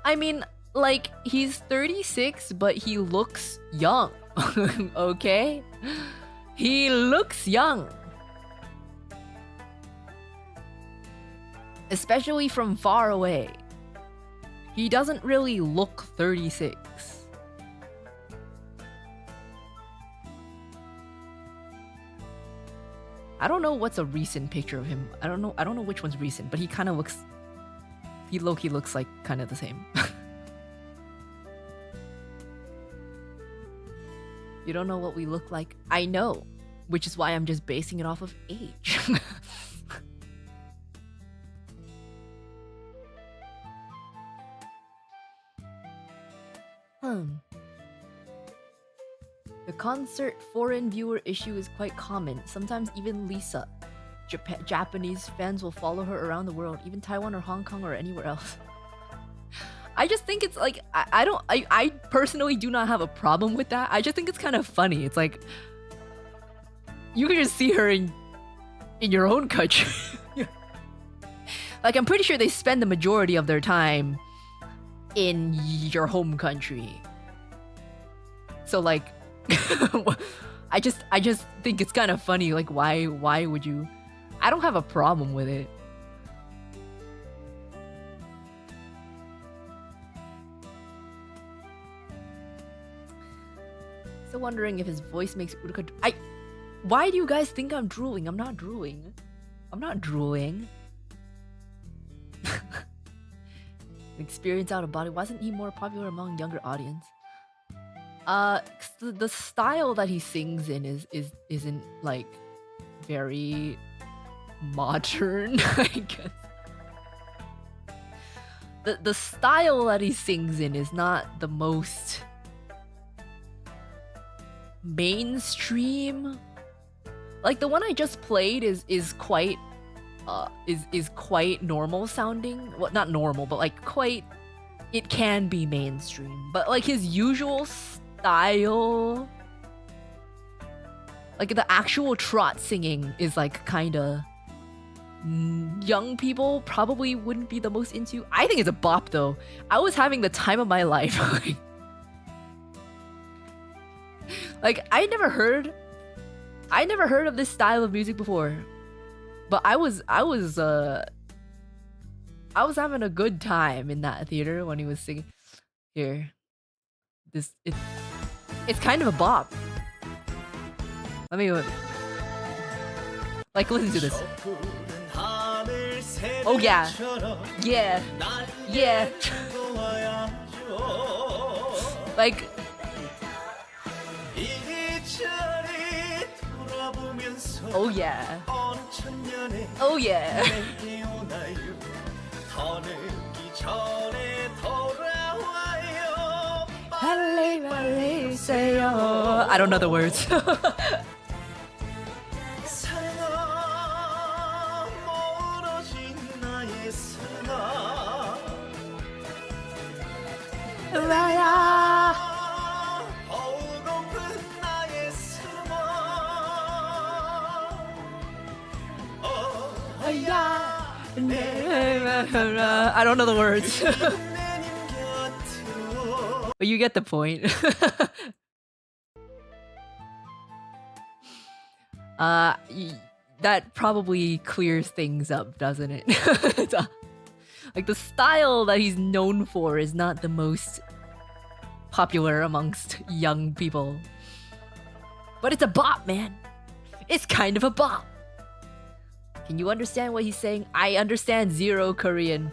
I mean, like, he's 36, but he looks young. Okay? He looks young. Especially from far away. He doesn't really look 36. I don't know what's a recent picture of him. I don't know which one's recent, but he kind of looks... He low-key looks like kind of the same. You don't know what we look like? I know, which is why I'm just basing it off of age. The concert foreign viewer issue is quite common. Sometimes even Lisa. Japanese fans will follow her around the world, even Taiwan or Hong Kong or anywhere else. I just think it's like, I personally do not have a problem with that. I just think it's kind of funny. It's like, you can just see her in your own country. Like, I'm pretty sure they spend the majority of their time in your home country. So like, I just think it's kind of funny. Like, why would you? I don't have a problem with it. Still wondering if his voice makes Uruka. Why do you guys think I'm drooling? I'm not drooling. I'm not drooling. Experience out of body. Wasn't he more popular among younger audience? The style that he sings in isn't like very modern, I guess. The style that he sings in is not the most mainstream. Like the one I just played is quite quite normal sounding. Well, not normal, but like quite, it can be mainstream. But like his usual style, like the actual trot singing is like kind of young people probably wouldn't be the most into. I think it's a bop though. I was having the time of my life. Like I never heard of this style of music before, but I was having a good time in that theater when he was singing. Here, it's kind of a bop. Let me like listen to this. Oh yeah, yeah, yeah. Like. Oh yeah. Oh yeah. I don't know the words. I don't know the words. But you get the point. That probably clears things up, doesn't it? Like, the style that he's known for is not the most popular amongst young people. But it's a bop, man. It's kind of a bop. Can you understand what he's saying? I understand zero Korean.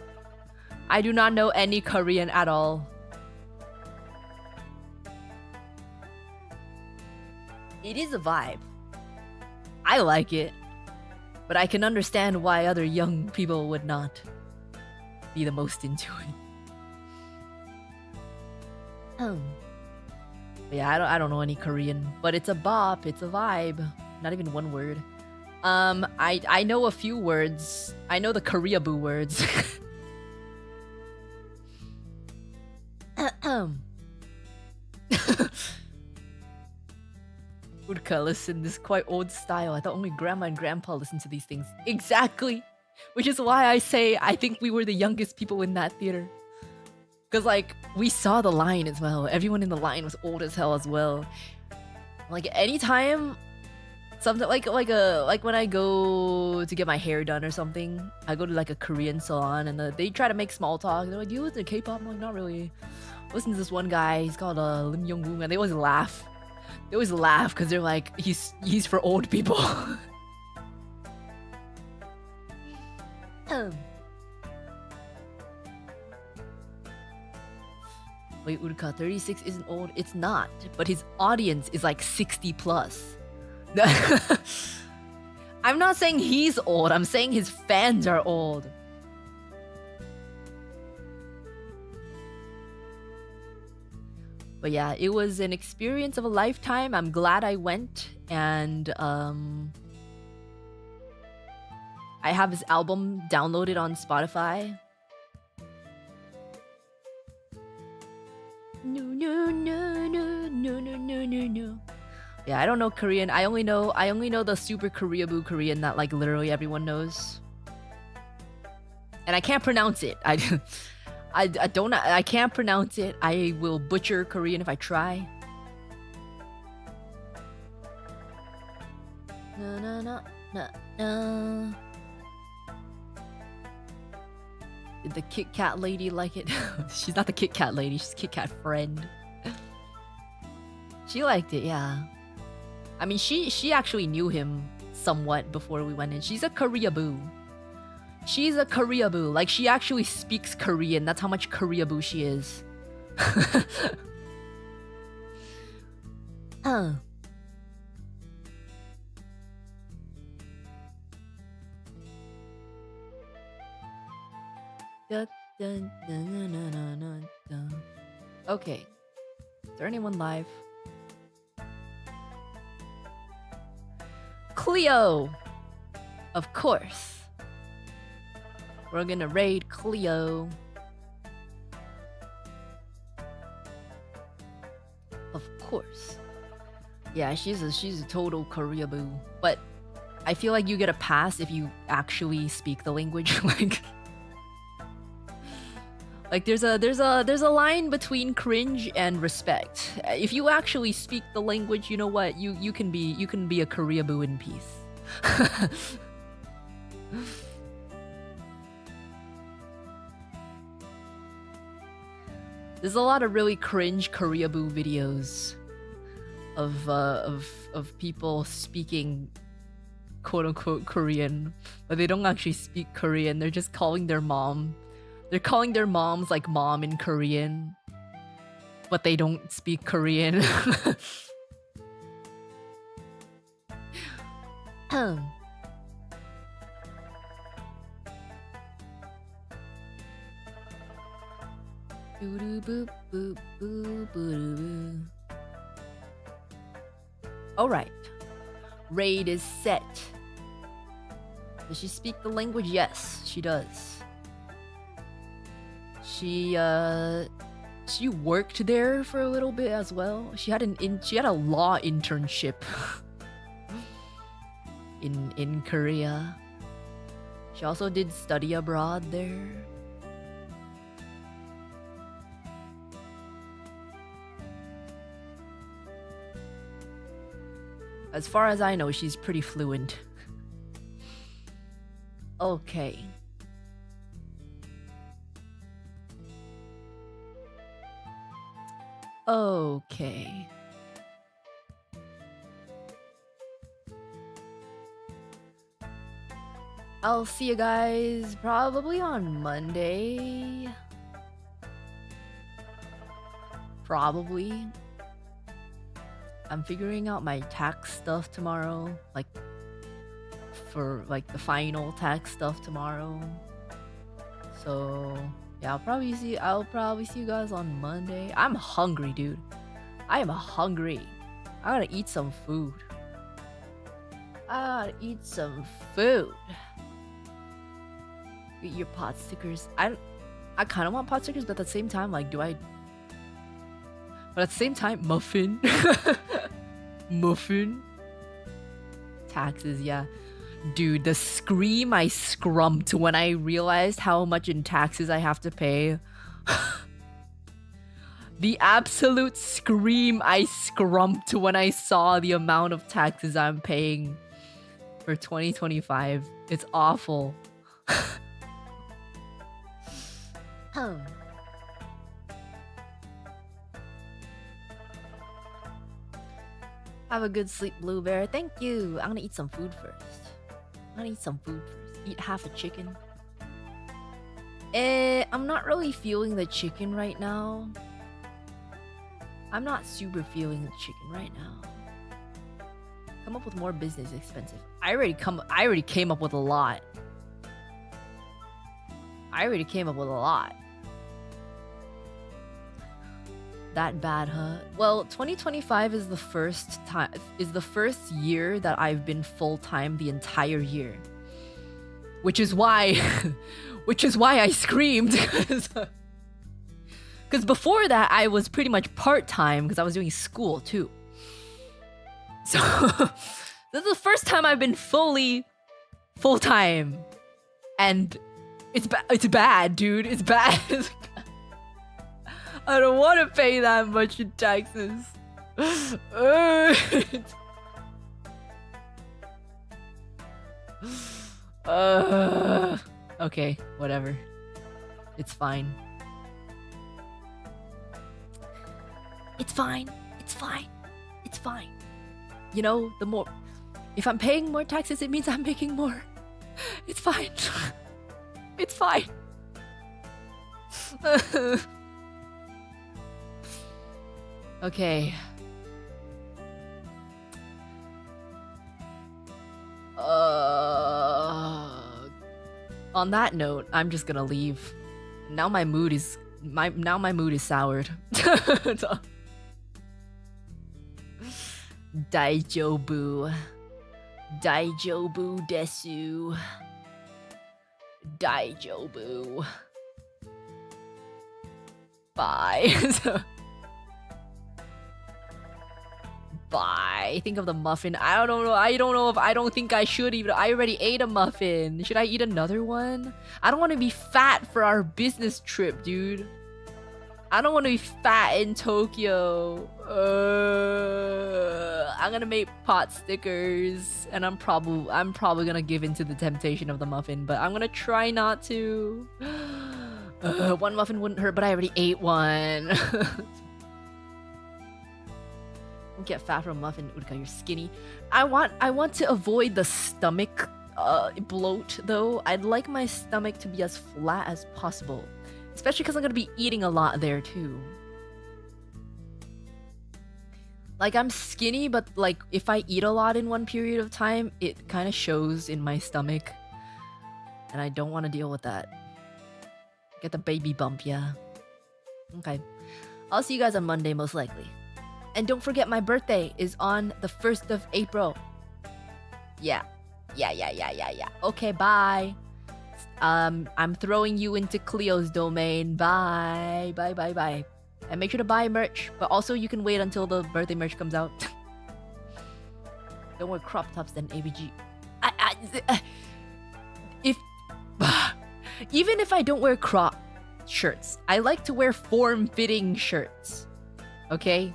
I do not know any Korean at all. It is a vibe. I like it. But I can understand why other young people would not be the most into it. But yeah, I don't know any Korean, but it's a bop, it's a vibe. Not even one word. I know a few words. I know the Koreaboo words. Uruka, listen, this is quite old style. I thought only grandma and grandpa listened to these things. Exactly! Which is why I say I think we were the youngest people in that theater. Because, like, we saw the line as well. Everyone in the line was old as hell as well. Like, anytime something like when I go to get my hair done or something, I go to like a Korean salon and they try to make small talk. They're like, "Do you listen to K-pop?" I'm like, "Not really." Listen to this one guy. He's called Lim Young-woong, and they always laugh. They always laugh because they're like, he's for old people. Wait, Uruka, 36 isn't old? It's not, but his audience is like 60 plus. I'm not saying he's old, I'm saying his fans are old. But yeah, it was an experience of a lifetime. I'm glad I went, and I have his album downloaded on Spotify. No. Yeah, I don't know Korean. I only know the super Koreaboo Korean that like literally everyone knows. And I can't pronounce it. I can't pronounce it. I will butcher Korean if I try. No. Did the Kit Kat lady like it? She's not the Kit Kat lady, she's Kit Kat friend. She liked it, yeah. I mean, she actually knew him somewhat before we went in. She's a Koreaboo. She's a Koreaboo. Like, she actually speaks Korean. That's how much Koreaboo she is. Okay. Is there anyone live? Cleo! Of course. We're gonna raid Cleo. Of course. Yeah, she's a total Koreaboo. But I feel like you get a pass if you actually speak the language. Like there's a line between cringe and respect. If you actually speak the language, you know what? You can be a Koreaboo in peace. There's a lot of really cringe Koreaboo videos of people speaking quote unquote Korean, but they don't actually speak Korean. They're just calling their mom. They're calling their moms like mom in Korean, but they don't speak Korean. Alright. Raid is set. Does she speak the language? Yes, she does. She worked there for a little bit as well. She had a law internship in Korea. She also did study abroad there. As far as I know, she's pretty fluent. Okay. Okay. I'll see you guys probably on Monday. Probably. I'm figuring out my tax stuff tomorrow, like for like the final tax stuff tomorrow. So yeah, I'll probably see you guys on Monday. I'm hungry, dude. I am hungry. I gotta eat some food. I gotta eat some food. Get your pot stickers. I kind of want pot stickers, but at the same time, like, do I? But at the same time, muffin. Muffin. Taxes, yeah. Dude, the scream I scrumped when I realized how much in taxes I have to pay. The absolute scream I scrumped when I saw the amount of taxes I'm paying for 2025. It's awful. Have a good sleep, Blue Bear. Thank you. I'm gonna eat some food first. Eat half a chicken. I'm not really feeling the chicken right now. I'm not super feeling the chicken right now. Come up with more business expensive. I already came up with a lot. That bad, huh? Well, 2025 is the first year that I've been full-time the entire year. Which is why I screamed. Because before that, I was pretty much part-time because I was doing school too. So this is the first time I've been fully full-time. And it's bad, dude. It's bad. I don't want to pay that much in taxes. Okay, whatever. It's fine. It's fine. You know, if I'm paying more taxes, it means I'm making more. It's fine. It's fine. Okay. On that note, I'm just gonna leave. Now my mood is soured. Daijobu desu. Daijobu. Bye. Bye. Think of the muffin. I don't know. I don't think I should even. I already ate a muffin. Should I eat another one? I don't want to be fat for our business trip, dude. I don't want to be fat in Tokyo. I'm gonna make pot stickers, and I'm probably gonna give in to the temptation of the muffin, but I'm gonna try not to. One muffin wouldn't hurt, but I already ate one. Get fat from a muffin, Uruka, you're skinny. I want to avoid the stomach bloat though. I'd like my stomach to be as flat as possible, especially because I'm gonna be eating a lot there too. Like, I'm skinny, but like if I eat a lot in one period of time, it kind of shows in my stomach, and I don't want to deal with that. Get the baby bump, yeah. Okay, I'll see you guys on Monday most likely. And don't forget, my birthday is on the 1st of April. Yeah. Okay, bye. I'm throwing you into Cleo's domain. Bye. And make sure to buy merch. But also, you can wait until the birthday merch comes out. Don't wear crop tops then, ABG. Even if I don't wear crop shirts, I like to wear form-fitting shirts. Okay?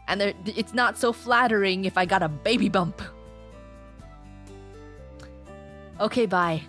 And it's not so flattering if I got a baby bump. Okay, bye.